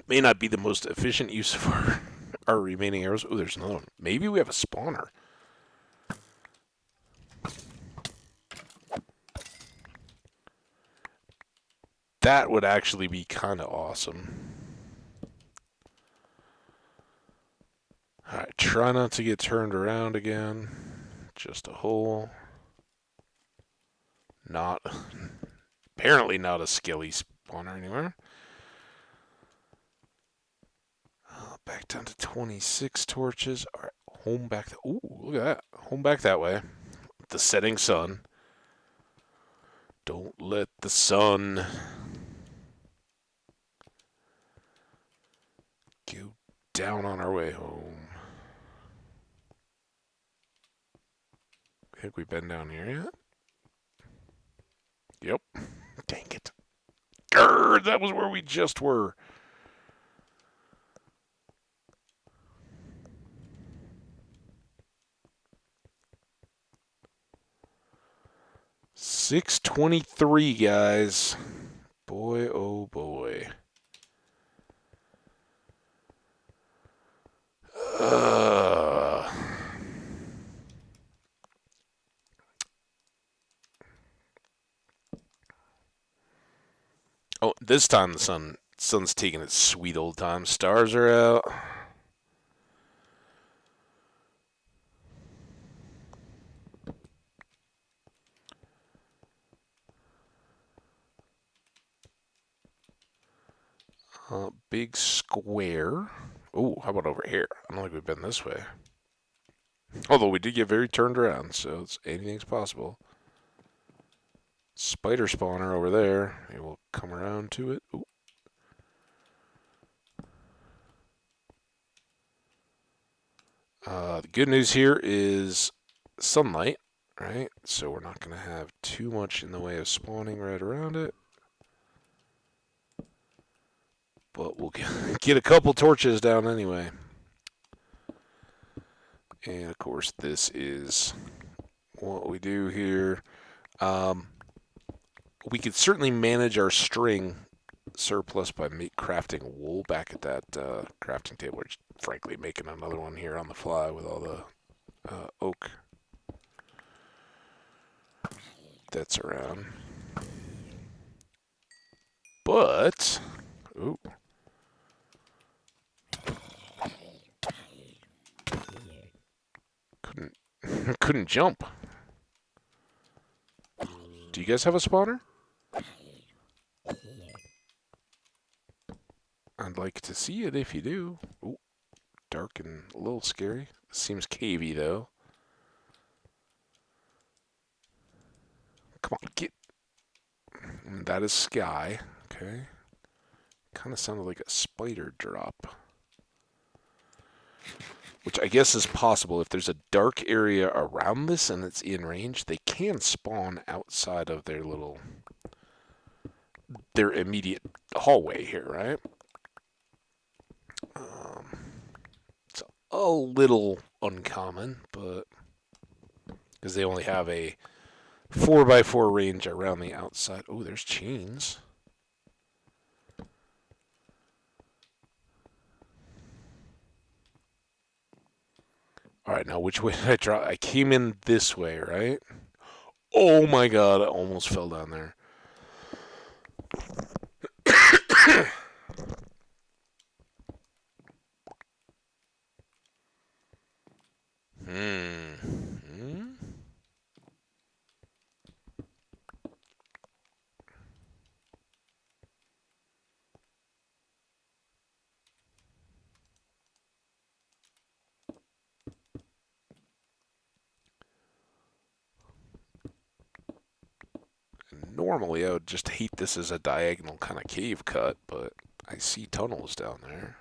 A: May not be the most efficient use of our remaining arrows. Oh, there's another one. Maybe we have a spawner. That would actually be kind of awesome. Alright, try not to get turned around again. Just a hole. Not... Apparently not a skelly spawner anywhere. Back down to 26 torches. Alright, home back... Ooh, look at that. Home back that way. The setting sun. Don't let the sun... go down on our way home. I think we've been down here yet? Yep. Dang it. Grr, that was where we just were. $6.23, guys. Boy, oh boy. This time the sun's taking its sweet old time. Stars are out. Big square. Oh, how about over here? I don't think we've been this way. Although we did get very turned around, so anything's possible. Spider spawner over there. Maybe we'll come around to it. Ooh. The good news here is sunlight, right? So we're not going to have too much in the way of spawning right around it. But we'll get a couple torches down anyway. And of course, this is what we do here. We could certainly manage our string surplus by crafting wool back at that crafting table. We're just, frankly, making another one here on the fly with all the oak that's around. But, ooh. Couldn't jump. Do you guys have a spawner? I'd like to see it if you do. Ooh, dark and a little scary. Seems cavey though. Come on, get. That is sky. Okay. Kind of sounded like a spider drop. Which I guess is possible. If there's a dark area around this and it's in range, they can spawn outside of their immediate hallway here, right? It's a little uncommon, but because they only have a 4x4 range around the outside. Oh, there's chains. All right, now which way did I draw? I came in this way, right? Oh my god, I almost fell down there. Hmm. Normally, I would just hate this as a diagonal kind of cave cut, but I see tunnels down there.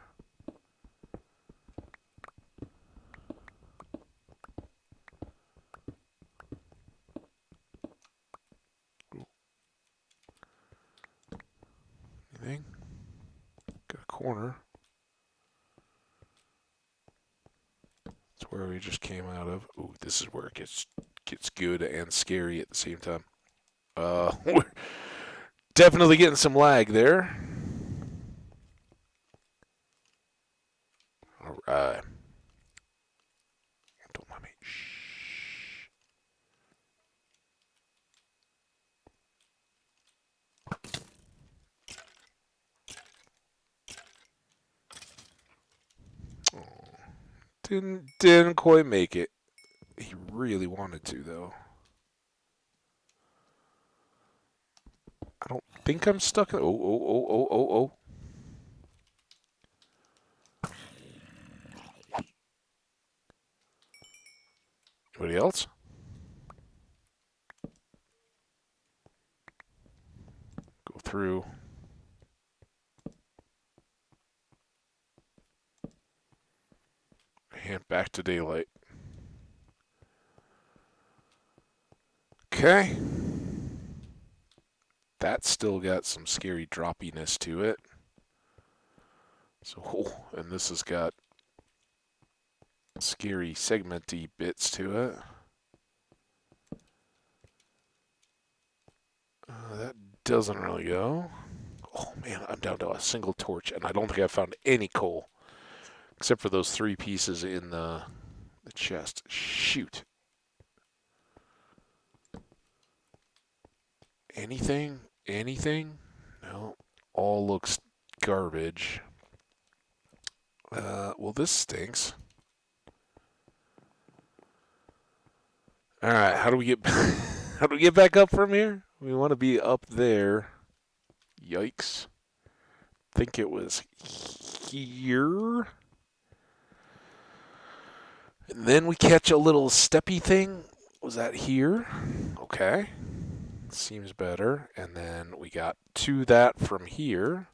A: Anything? Got a corner. That's where we just came out of. Ooh, this is where it gets good and scary at the same time. We're definitely getting some lag there. All right. Don't mind me. Shh. Oh, didn't quite make it. He really wanted to though. I don't think I'm stuck. Oh. Anybody else? Go through. And back to daylight. Okay. That's still got some scary droppiness to it. So, oh, and this has got scary segmenty bits to it. That doesn't really go. Oh man, I'm down to a single torch, and I don't think I've found any coal. Except for those 3 pieces in the chest. Shoot. Anything? Anything? No. all looks garbage. Well, this stinks. All right, how do we get how do we get back up from here? We want to be up there. Yikes! Think it was here. And then we catch a little steppy thing. Was that here? Okay. Seems better. And then we got to that from here.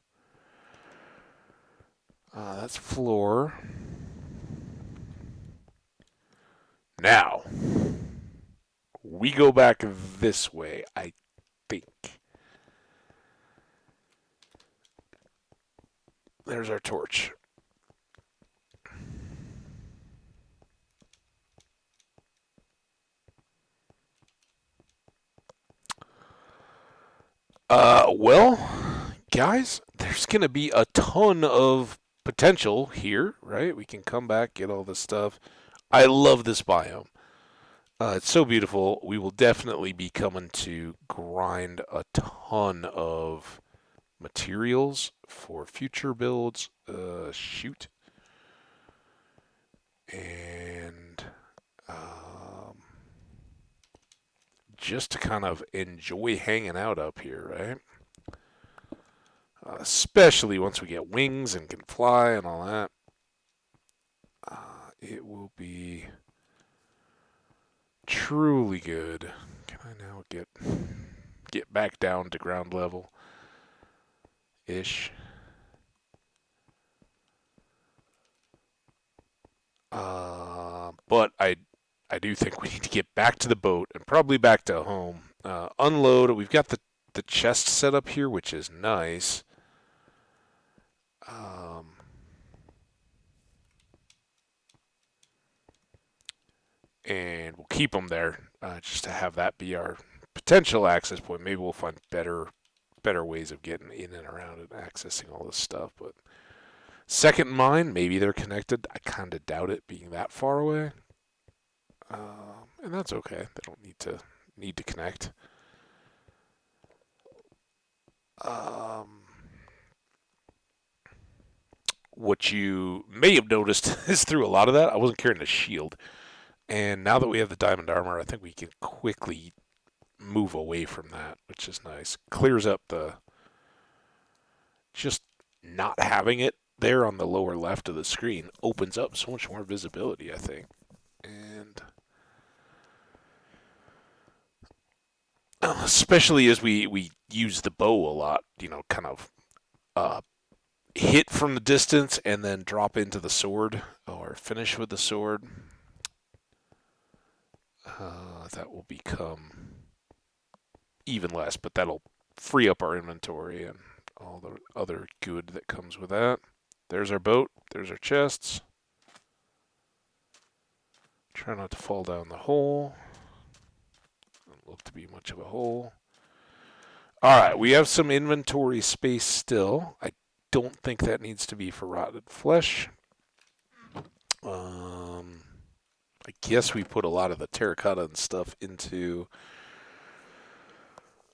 A: That's floor. Now, we go back this way, I think. There's our torch. Well, guys, there's going to be a ton of potential here, right? We can come back, get all this stuff. I love this biome. It's so beautiful. We will definitely be coming to grind a ton of materials for future builds. Shoot. And just to kind of enjoy hanging out up here, right? Especially once we get wings and can fly and all that. It will be truly good. Can I now get back down to ground level ish? But I do think we need to get back to the boat and probably back to home. Unload. We've got the chest set up here, which is nice. And we'll keep them there just to have that be our potential access point. Maybe we'll find better ways of getting in and around and accessing all this stuff. But second mine, maybe they're connected. I kind of doubt it being that far away. And that's okay. They don't need to connect. What you may have noticed is through a lot of that, I wasn't carrying a shield. And now that we have the diamond armor, I think we can quickly move away from that, which is nice. Clears up the just not having it there on the lower left of the screen opens up so much more visibility, I think. And especially as we use the bow a lot, kind of hit from the distance and then drop into the sword or finish with the sword. That will become even less, but that'll free up our inventory and all the other good that comes with that. There's our boat. There's our chests. Try not to fall down the hole. Doesn't look to be much of a hole. All right, we have some inventory space still. I don't think that needs to be for rotted flesh. I guess we put a lot of the terracotta and stuff into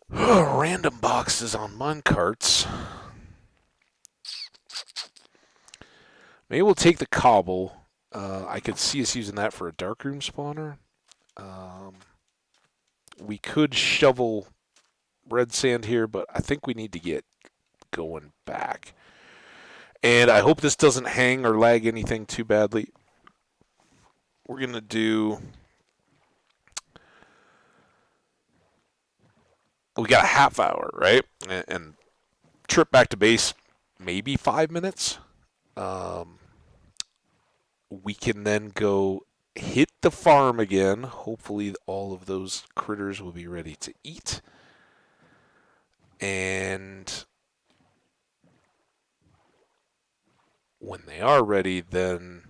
A: random boxes on mine carts. Maybe we'll take the cobble. I could see us using that for a darkroom spawner. We could shovel red sand here, but I think we need to get going back. And I hope this doesn't hang or lag anything too badly. We're going to do... We got a half hour, right? And trip back to base, maybe 5 minutes. We can then go hit the farm again. Hopefully all of those critters will be ready to eat. And when they are ready, then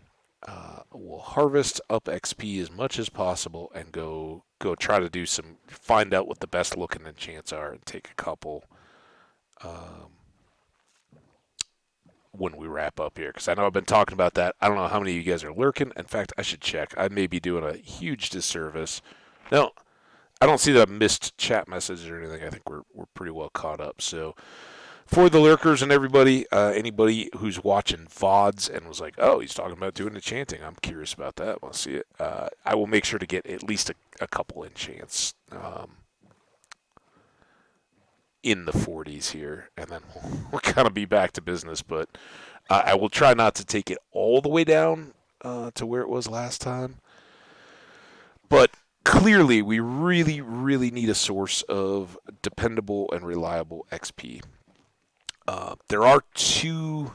A: we'll harvest up XP as much as possible and go try to find out what the best looking enchants are and take a couple when we wrap up here. Because I know I've been talking about that. I don't know how many of you guys are lurking. In fact, I should check. I may be doing a huge disservice. No, I don't see that I've missed chat messages or anything. I think we're pretty well caught up. So For the lurkers and everybody, anybody who's watching VODs and was like, oh, he's talking about doing enchanting, I'm curious about that. Want to see it? I will make sure to get at least a couple enchants in the 40s here, and then we'll kind of be back to business. But I will try not to take it all the way down to where it was last time. But clearly, we really, really need a source of dependable and reliable XP. There are two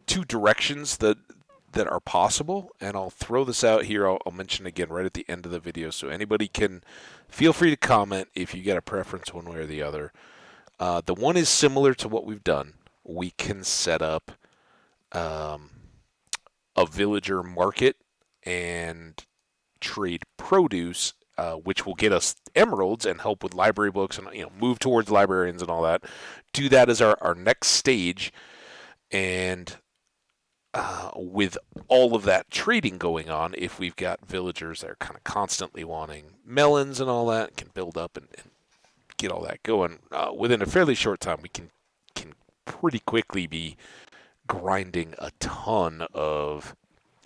A: directions that are possible, and I'll throw this out here. I'll mention again right at the end of the video, so anybody can feel free to comment if you get a preference one way or the other. The one is similar to what we've done. We can set up a villager market and trade produce, which will get us emeralds and help with library books and move towards librarians and all that. Do that as our next stage, and with all of that trading going on, if we've got villagers that are kind of constantly wanting melons and all that, can build up and get all that going, within a fairly short time, we can pretty quickly be grinding a ton of,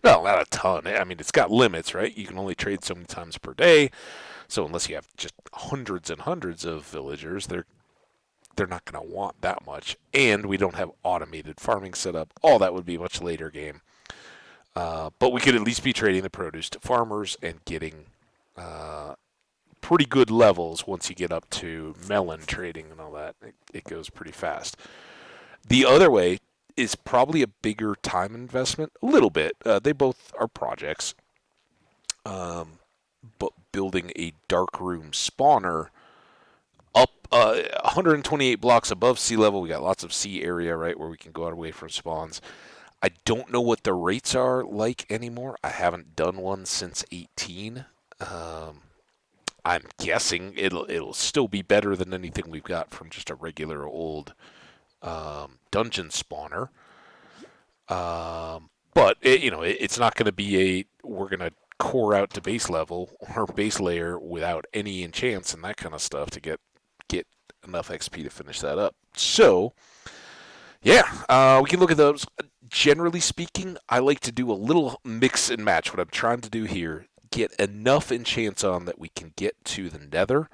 A: well, not a ton. I mean, it's got limits, right? You can only trade so many times per day. So unless you have just hundreds and hundreds of villagers, they're not going to want that much. And we don't have automated farming set up. All that would be much later game. But we could at least be trading the produce to farmers and getting pretty good levels once you get up to melon trading and all that. It goes pretty fast. The other way is probably a bigger time investment, a little bit. They both are projects. But building a dark room spawner up 128 blocks above sea level. We got lots of sea area, right, where we can go out away from spawns. I don't know what the rates are like anymore. I haven't done one since 18. I'm guessing it'll still be better than anything we've got from just a regular old dungeon spawner. But it's not going to be we're going to core out to base level or base layer without any enchants and that kind of stuff to get enough XP to finish that up. So, yeah, we can look at those. Generally speaking, I like to do a little mix and match. What I'm trying to do here, get enough enchants on that we can get to the nether.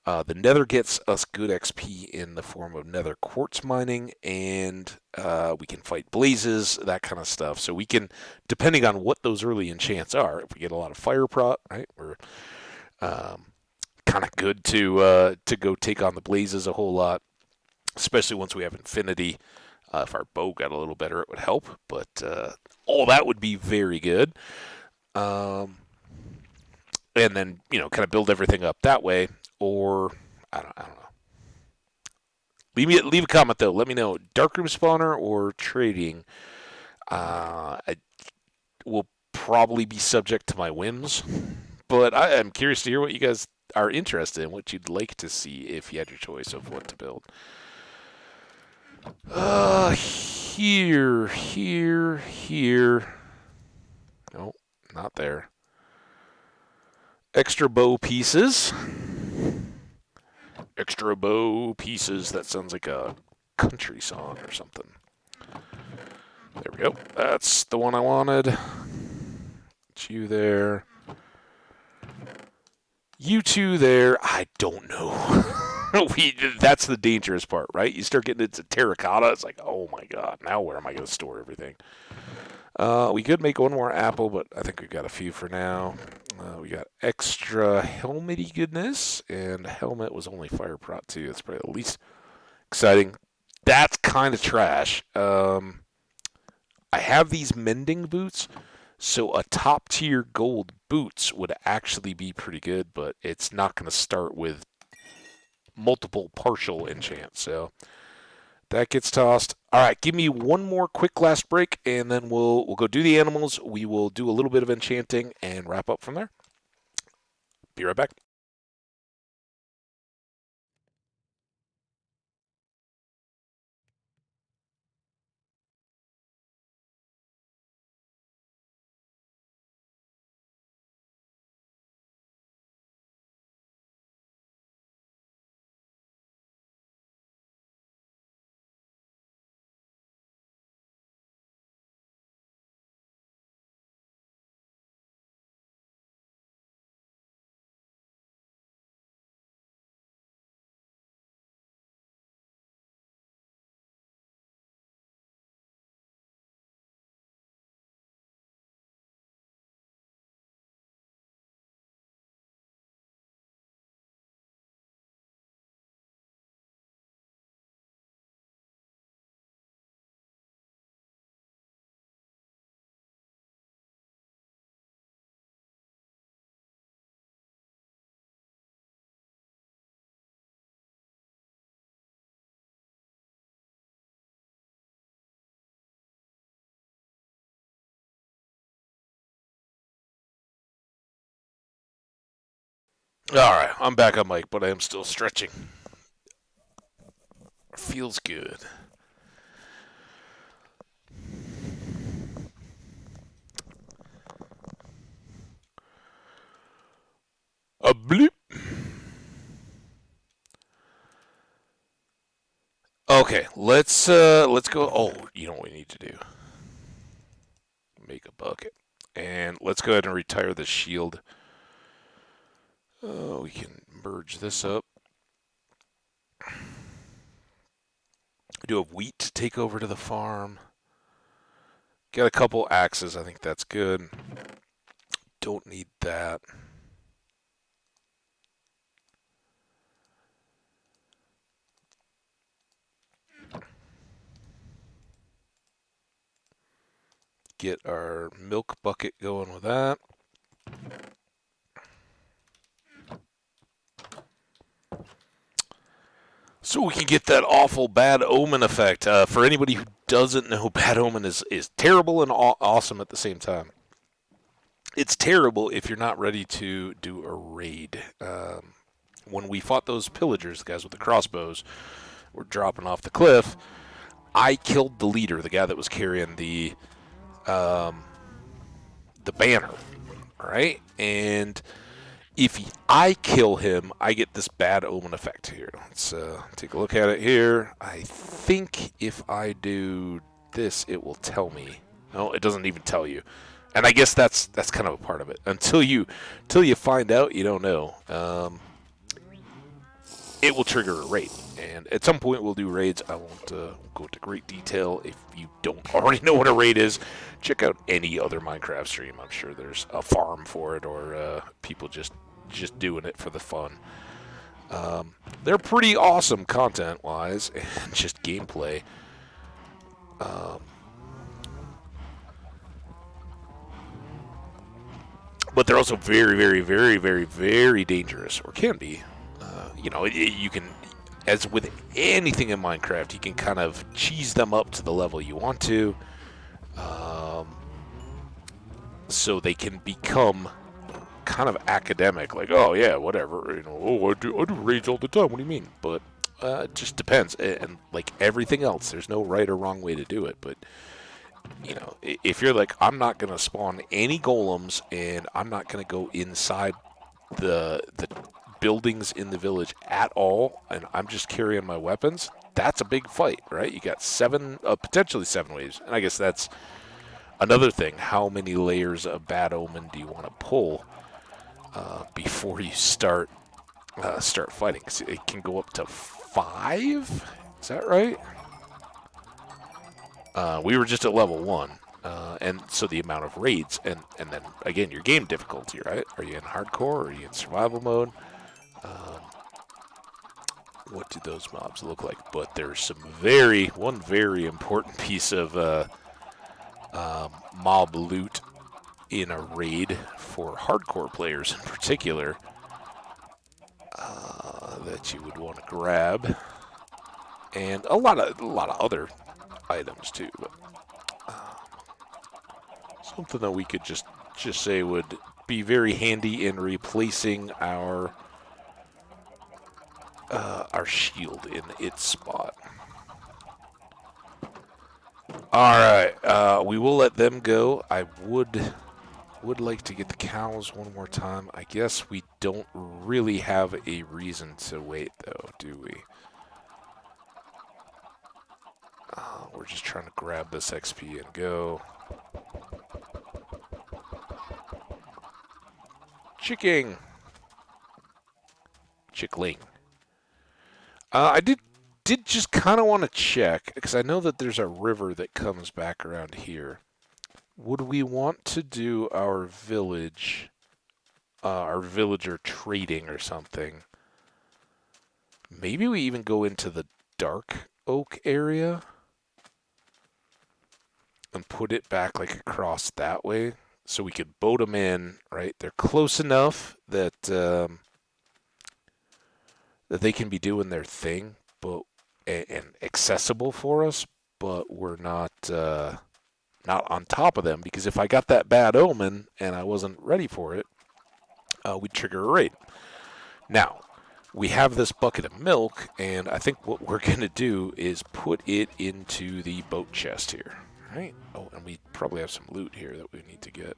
A: The nether gets us good XP in the form of nether quartz mining, and we can fight blazes, that kind of stuff. So we can, depending on what those early enchants are, if we get a lot of fire prot, right, we're kind of good to go take on the blazes a whole lot, especially once we have infinity. If our bow got a little better, it would help, but all that would be very good. And then, kind of build everything up that way. Or I don't know. Leave a comment though. Let me know. Darkroom spawner or trading. I will probably be subject to my whims, but I am curious to hear what you guys are interested in, what you'd like to see if you had your choice of what to build. Here. No, not there. Extra bow pieces. Extra bow pieces. That sounds like a country song or something. There we go. That's the one I wanted. It's you there. You two there. I don't know. That's the dangerous part, right? You start getting into terracotta. It's like, oh my god, now where am I going to store everything? We could make one more apple, but I think we've got a few for now. We got extra helmety goodness, and helmet was only fire prot too. That's probably the least exciting. That's kind of trash. I have these mending boots, so a top tier gold boots would actually be pretty good, but it's not going to start with multiple partial enchants, so that gets tossed. All right, give me one more quick last break, and then we'll go do the animals. We will do a little bit of enchanting and wrap up from there. Be right back. All right, I'm back on mic, but I am still stretching. Feels good. A bloop. Okay, let's go. Oh, you know what we need to do? Make a bucket, and let's go ahead and retire the shield. Oh, we can merge this up. We do have wheat to take over to the farm. Got a couple axes. I think that's good. Don't need that. Get our milk bucket going with that. So we can get that awful bad omen effect. For anybody who doesn't know, bad omen is terrible and awesome at the same time. It's terrible if you're not ready to do a raid. When we fought those pillagers, the guys with the crossbows, were dropping off the cliff. I killed the leader, the guy that was carrying the banner, right? And if I kill him, I get this bad omen effect here. Let's take a look at it here. I think if I do this, it will tell me. No, it doesn't even tell you. And I guess that's kind of a part of it. Until you find out, you don't know. It will trigger a raid, and at some point we'll do raids. I won't go into great detail. If you don't already know what a raid is, check out any other Minecraft stream. I'm sure there's a farm for it, or people just doing it for the fun. They're pretty awesome content-wise, and just gameplay. But they're also very, very, very, very, very dangerous, or can be. You can, as with anything in Minecraft, you can kind of cheese them up to the level you want to, so they can become kind of academic, like, oh yeah, whatever, oh, I do raids all the time. What do you mean? But it just depends, and like everything else, there's no right or wrong way to do it. But if you're like, I'm not gonna spawn any golems, and I'm not gonna go inside the buildings in the village at all, and I'm just carrying my weapons, that's a big fight, right? You got potentially 7 waves, and I guess that's another thing. How many layers of bad omen do you want to pull before you start fighting? 'Cause it can go up to 5. Is that right? We were just at level 1. And so the amount of raids, and then again your game difficulty, right? Are you in hardcore, or are you in survival mode? What do those mobs look like? But there's one very important piece of mob loot in a raid for hardcore players in particular that you would want to grab, and a lot of other items too. But something that we could just say would be very handy in replacing our shield in its spot. All right, we will let them go. I would like to get the cows one more time. I guess we don't really have a reason to wait, though, do we? We're just trying to grab this XP and go. Chickling. I did just kind of want to check, because I know that there's a river that comes back around here. Would we want to do our villager trading or something? Maybe we even go into the dark oak area and put it back like across that way, so we could boat them in, right? They're close enough that that they can be doing their thing, but and accessible for us, but we're not on top of them, because if I got that bad omen and I wasn't ready for it, we'd trigger a raid. Now, we have this bucket of milk, and I think what we're going to do is put it into the boat chest here. Right? Oh, and we probably have some loot here that we need to get.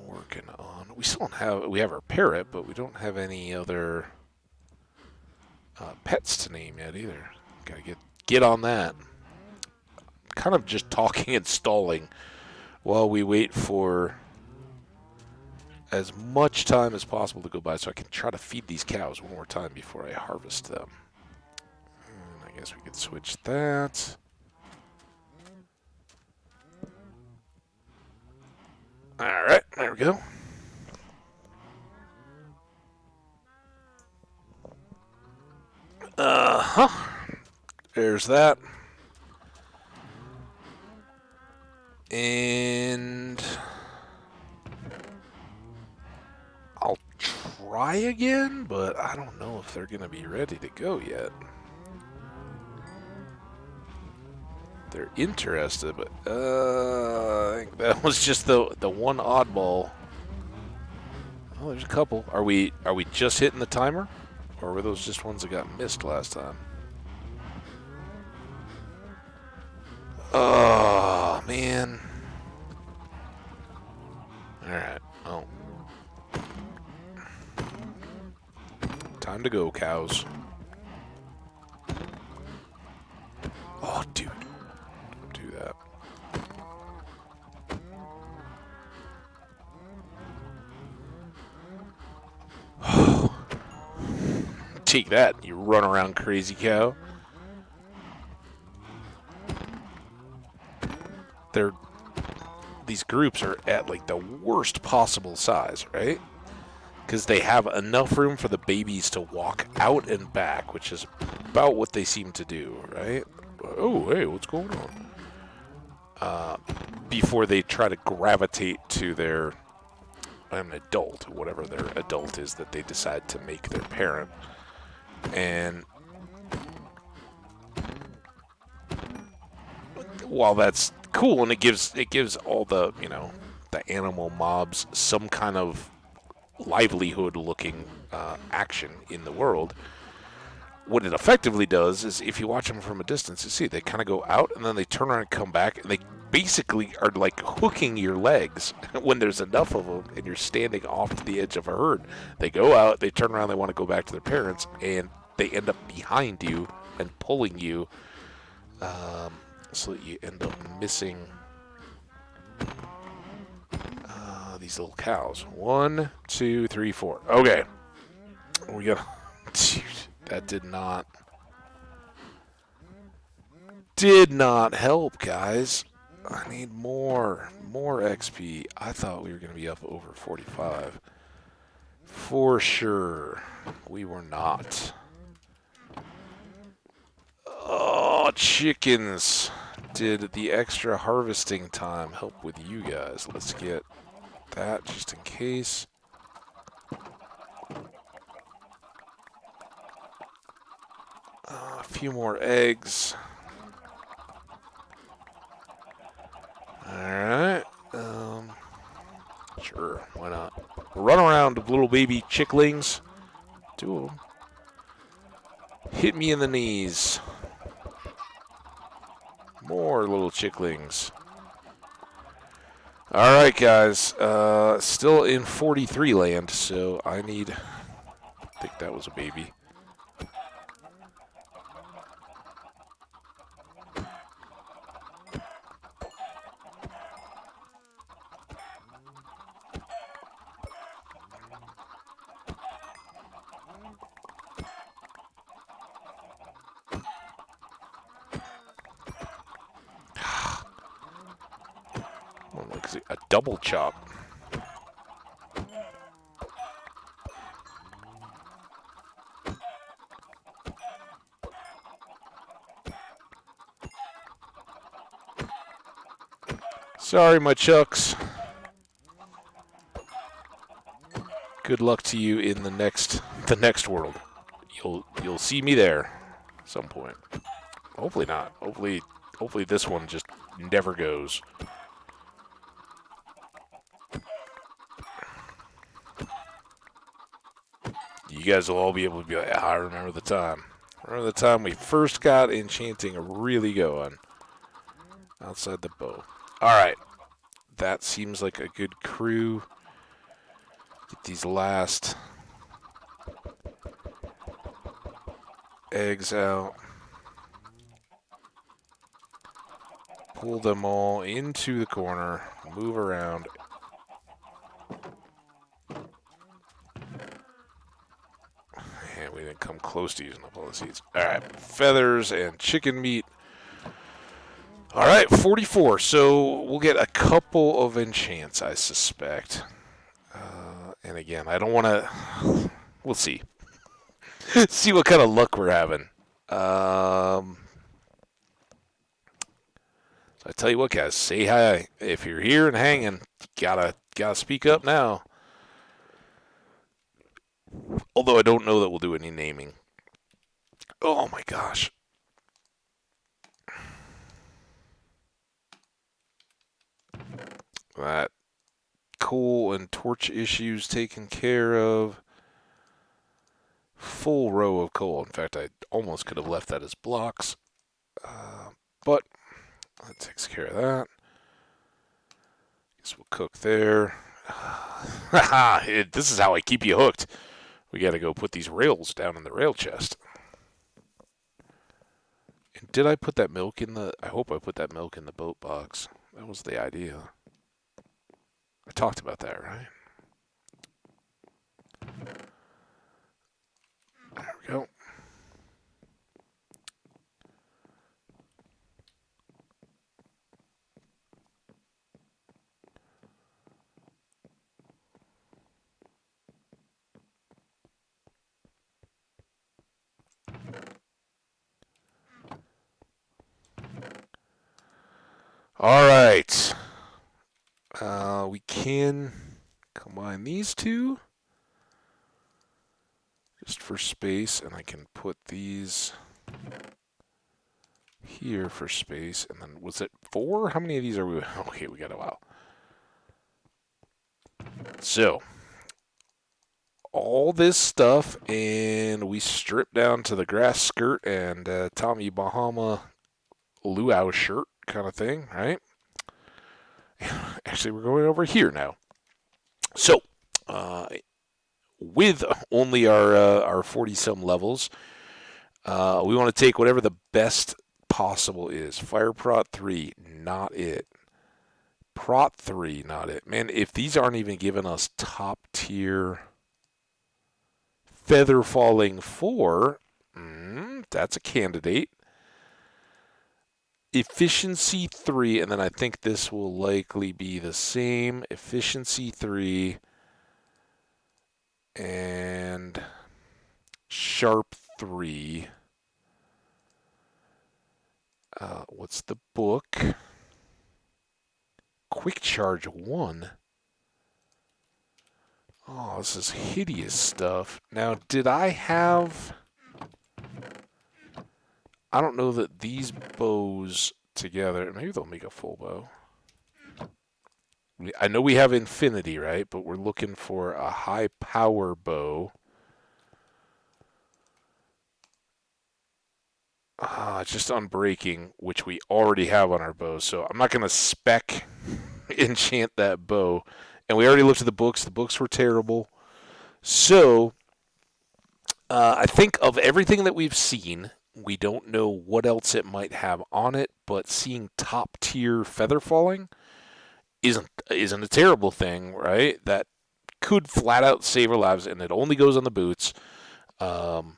A: Working on. We still don't have. We have our parrot, but we don't have any other pets to name yet either. Gotta get on that. Kind of just talking and stalling while we wait for as much time as possible to go by so I can try to feed these cows one more time before I harvest them. And I guess we could switch that. Alright, there we go. Uh-huh. There's that. And I'll try again, but I don't know if they're going to be ready to go yet. They're interested, but I think that was just the one oddball. Oh, there's a couple. Are we just hitting the timer? Or were those just ones that got missed last time? Oh, man. Alright. Oh. Time to go, cows. Oh, dude. Don't do that. Take that, you run around crazy cow. These groups are at like the worst possible size, right? Because they have enough room for the babies to walk out and back, which is about what they seem to do, right? Oh, hey, what's going on? Before they try to gravitate to their an adult, whatever their adult is that they decide to make their parent. And while that's cool and it gives all the, the animal mobs some kind of livelihood looking action in the world, what it effectively does is if you watch them from a distance, you see they kind of go out and then they turn around and come back, and they basically are like hooking your legs when there's enough of them and you're standing off to the edge of a herd. They go out, they turn around, they want to go back to their parents, and they end up behind you and pulling you, so that you end up missing these little cows. 1, 2, 3, 4. Okay. We got... Dude, that did not help, guys. I need more XP. I thought we were going to be up over 45. For sure. We were not. Oh, chickens. Did the extra harvesting time help with you guys? Let's get that just in case. A few more eggs. Alright. Sure, why not? Run around, little baby chicklings. 2 of them. Hit me in the knees. More little chicklings. Alright, guys. Still in 43 land, so I think that was a baby. A double chop. Sorry, my chucks. Good luck to you in the next world. You'll see me there at some point. Hopefully not. Hopefully this one just never goes. guys will all be able to be like, I remember the time. Remember the time we first got enchanting really going outside the bow. All right. That seems like a good crew. Get these last eggs out. Pull them all into the corner. Move around. And we didn't come close to using up all the seeds. All right. Feathers and chicken meat. All right, 44. So we'll get a couple of enchants, I suspect. And again, I don't want to... We'll see. See what kind of luck we're having. So I tell you what, guys, say hi. If you're here and hanging, gotta speak up now. Although I don't know that we'll do any naming. Oh my gosh. That coal and torch issues taken care of. Full row of coal. In fact, I almost could have left that as blocks. But that takes care of that. Guess we'll cook there. This is how I keep you hooked. We got to go put these rails down in the rail chest. And did I put that milk in the... I hope I put that milk in the boat box. That was the idea. I talked about that, right? There we go. All right. We can combine these two just for space, and I can put these here for space. And then was it 4? How many of these are we? Okay, we got a while. So all this stuff, and we strip down to the grass skirt and Tommy Bahama luau shirt kind of thing, right? Actually, we're going over here now. So, with only our 40-some levels, we want to take whatever the best possible is. Fire Prot 3, not it. Prot 3, not it. Man, if these aren't even giving us top tier Feather Falling 4, that's a candidate. Efficiency 3, and then I think this will likely be the same. Efficiency 3 and Sharp 3. What's the book? Quick Charge 1. Oh, this is hideous stuff. Now, did I have... I don't know that these bows together... Maybe they'll make a full bow. I know we have infinity, right? But we're looking for a high power bow. Just unbreaking, which we already have on our bow. So I'm not going to spec enchant that bow. And we already looked at the books. The books were terrible. So I think of everything that we've seen, we don't know what else it might have on it, but seeing top tier feather falling isn't a terrible thing, right? That could flat out save our lives, and it only goes on the boots. You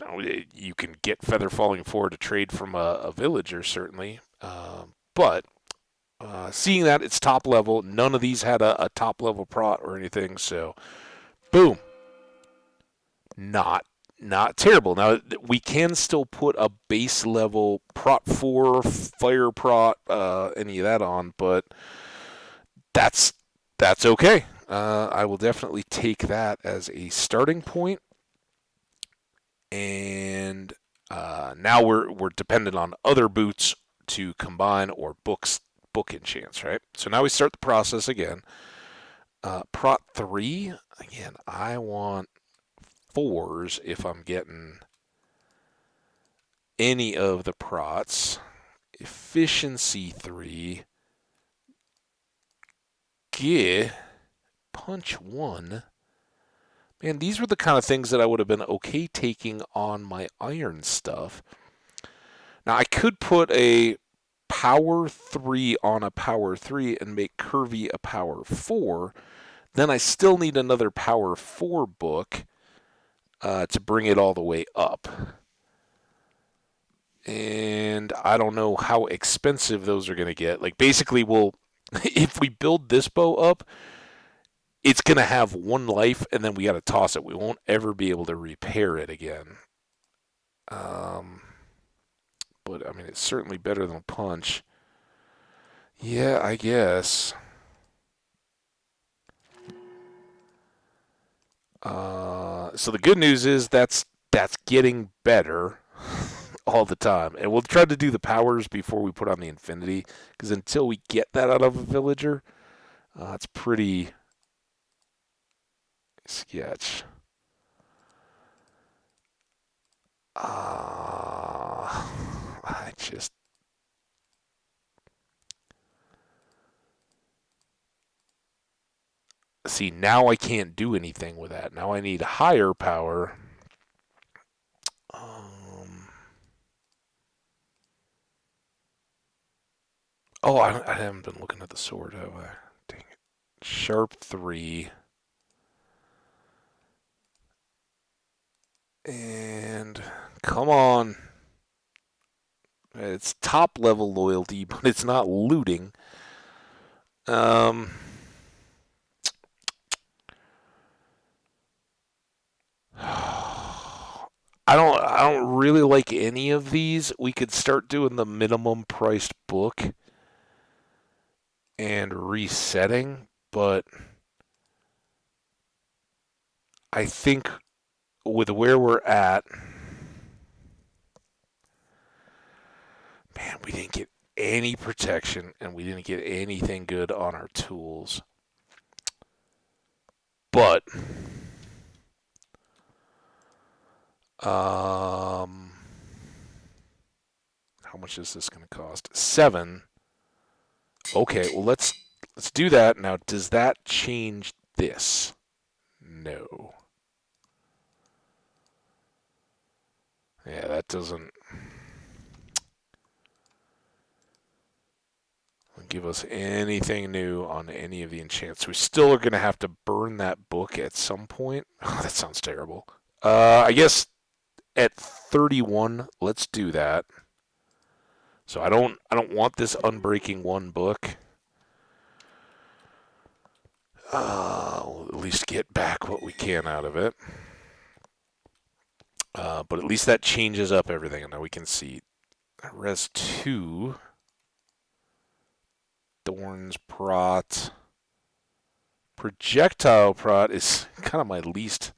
A: know, you can get feather falling 4 to trade from a villager, certainly. But seeing that it's top level, none of these had a top level prot or anything, so boom. Not terrible. Now, we can still put a base level prot 4, fire prot, any of that on, but that's okay. I will definitely take that as a starting point. And now we're dependent on other boots to combine or book enchants, right? So now we start the process again. Prot 3, again, I want 4s if I'm getting any of the prots. Efficiency 3. Get punch 1. Man, these were the kind of things that I would have been okay taking on my iron stuff. Now, I could put a power 3 on a power 3 and make curvy a power 4. Then I still need another power 4 book to bring it all the way up. And I don't know how expensive those are going to get. Like, basically, if we build this bow up, it's going to have 1 life, and then we got to toss it. We won't ever be able to repair it again. But, I mean, it's certainly better than a punch. Yeah, I guess. So the good news is that's getting better all the time. And we'll try to do the powers before we put on the infinity, because until we get that out of a villager, it's pretty sketch. I just... See, now I can't do anything with that. Now I need higher power. Oh, I haven't been looking at the sword, have I? Dang it. Sharp 3. And come on. It's top level loyalty, but it's not looting. I don't really like any of these. We could start doing the minimum priced book and resetting, but I think with where we're at, man, we didn't get any protection and we didn't get anything good on our tools. But how much is this going to cost? 7. Okay, well let's do that. Now, does that change this? No. Yeah, that doesn't give us anything new on any of the enchants. We still are going to have to burn that book at some point. Oh, that sounds terrible. I guess at 31, let's do that. So I don't want this Unbreaking 1 book. We'll at least get back what we can out of it. But at least that changes up everything. And now we can see Res 2, Thorns Prot. Projectile Prot is kind of my least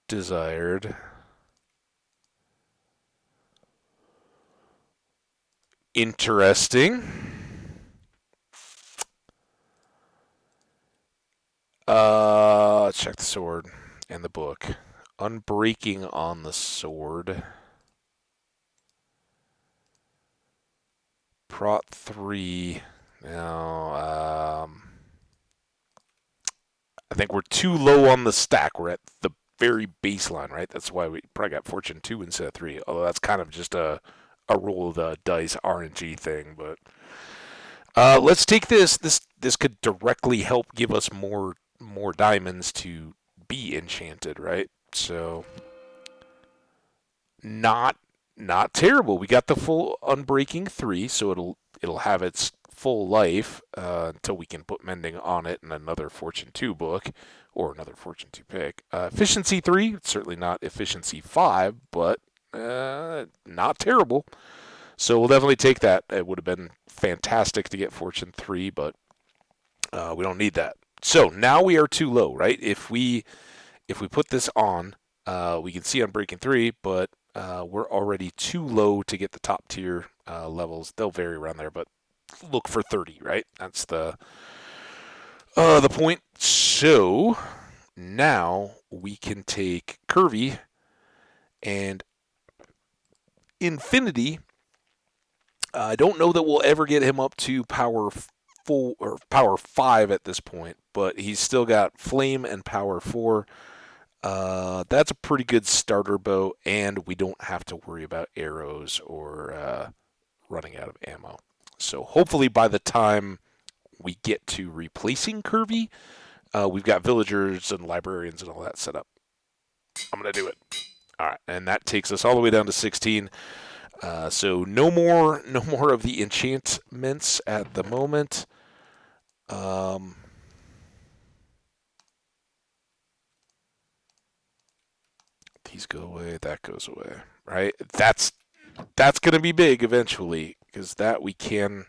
A: desired. Interesting. Let's check the sword and the book. Unbreaking on the sword. Prot 3. Now, I think we're too low on the stack. We're at the very baseline, right? That's why we probably got Fortune 2 instead of 3. Although that's kind of just a roll of the dice RNG thing. But let's take this. This could directly help give us more diamonds to be enchanted, right? So not terrible. We got the full Unbreaking 3, so it'll have its full life until we can put Mending on it and another Fortune 2 book or another Fortune 2 pick. Efficiency 3, certainly not Efficiency 5, but not terrible. So we'll definitely take that. It would have been fantastic to get Fortune 3, but we don't need that. So now we are too low, right? If we put this on, we can see Unbreaking 3, but we're already too low to get the top tier levels. They'll vary around there, but look for 30, right? That's the The point. So now we can take Curvy and Infinity. I don't know that we'll ever get him up to power full or power 5 at this point, but he's still got Flame and power 4. That's a pretty good starter bow, and we don't have to worry about arrows or running out of ammo. So hopefully by the time we get to replacing Curvy, we've got villagers and librarians and all that set up. I'm going to do it. All right, and that takes us all the way down to 16. So no more of the enchantments at the moment. These go away, that goes away, right? That's going to be big eventually because that we can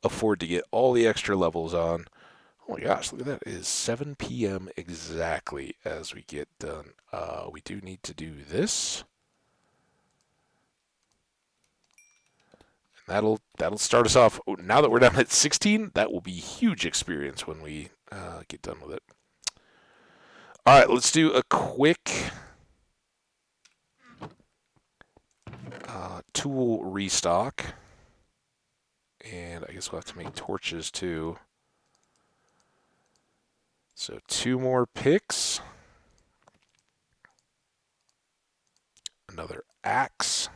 A: afford to get all the extra levels on. Oh my gosh, look at that. It is 7 p.m. exactly as we get done. We do need to do this. That'll start us off. Now that we're down at 16, that will be huge experience when we get done with it. All right, let's do a quick tool restock. And I guess we'll have to make torches too. So 2 more picks. Another axe.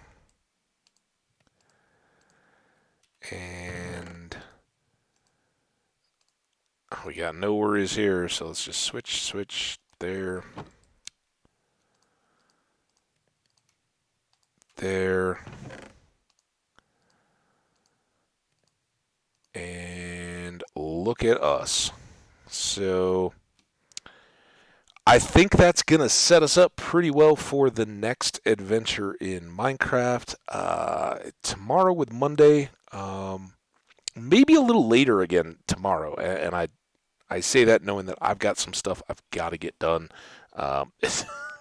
A: And we got no worries here, so let's just switch there. There. And look at us. So I think that's going to set us up pretty well for the next adventure in Minecraft. Tomorrow with Monday, maybe a little later again tomorrow. And I say that knowing that I've got some stuff I've got to get done.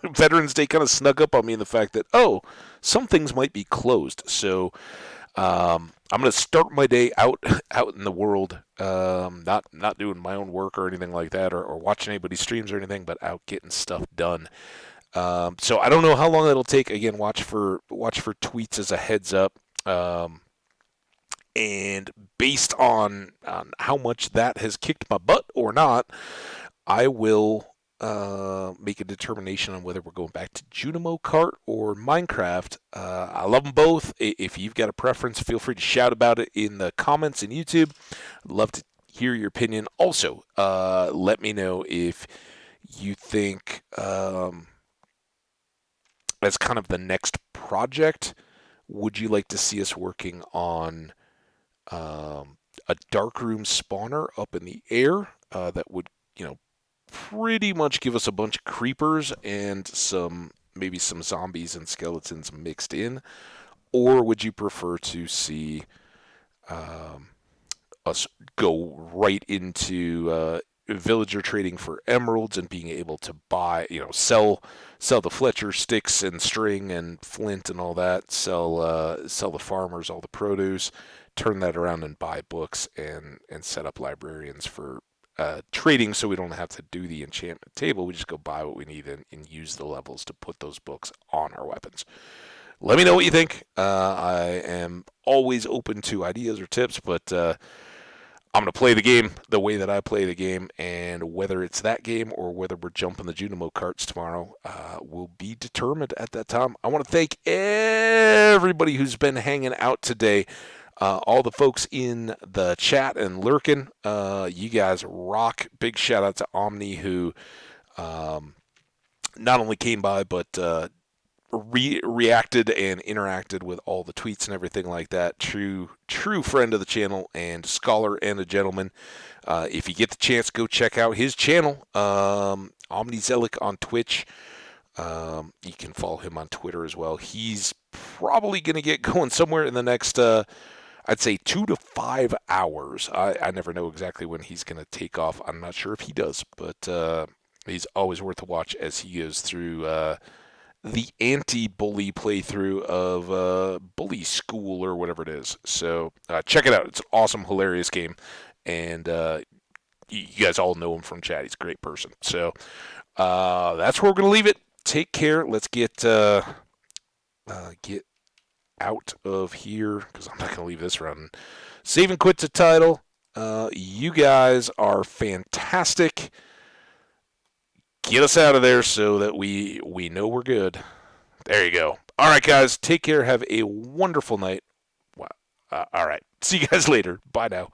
A: Veterans Day kind of snuck up on me in the fact that, some things might be closed. So I'm going to start my day out in the world, not doing my own work or anything like that, or watching anybody's streams or anything, but out getting stuff done. So I don't know how long it'll take. Again, watch for tweets as a heads up. And based on how much that has kicked my butt or not, I will make a determination on whether we're going back to Junimo Kart or Minecraft. I love them both. If you've got a preference, feel free to shout about it in the comments in YouTube. I'd love to hear your opinion. Also, let me know if you think as kind of the next project, would you like to see us working on a darkroom spawner up in the air that would, pretty much give us a bunch of creepers and maybe some zombies and skeletons mixed in? Or would you prefer to see us go right into villager trading for emeralds and being able to buy, sell the Fletcher sticks and string and flint and all that, sell the farmers all the produce, turn that around and buy books and set up librarians for trading, so we don't have to do the enchantment table. We just go buy what we need and use the levels to put those books on our weapons. Let me know what you think. I am always open to ideas or tips, but I'm going to play the game the way that I play the game, and whether it's that game or whether we're jumping the Junimo carts tomorrow will be determined at that time. I want to thank everybody who's been hanging out today. All the folks in the chat and lurking, you guys rock. Big shout out to Omni, who not only came by, but reacted and interacted with all the tweets and everything like that. True friend of the channel and scholar and a gentleman. If you get the chance, go check out his channel, Omnizelic on Twitch. You can follow him on Twitter as well. He's probably going to get going somewhere in the next, I'd say 2 to 5 hours. I never know exactly when he's going to take off. I'm not sure if he does, but he's always worth a watch as he goes through the anti-bully playthrough of Bully School or whatever it is. So check it out. It's an awesome, hilarious game. And you guys all know him from chat. He's a great person. So that's where we're going to leave it. Take care. Let's get out of here because I'm not going to leave this run. Save and quit's a title. You guys are fantastic. Get us out of there so that we know we're good. There you go. All right, guys. Take care. Have a wonderful night. Wow. All right. See you guys later. Bye now.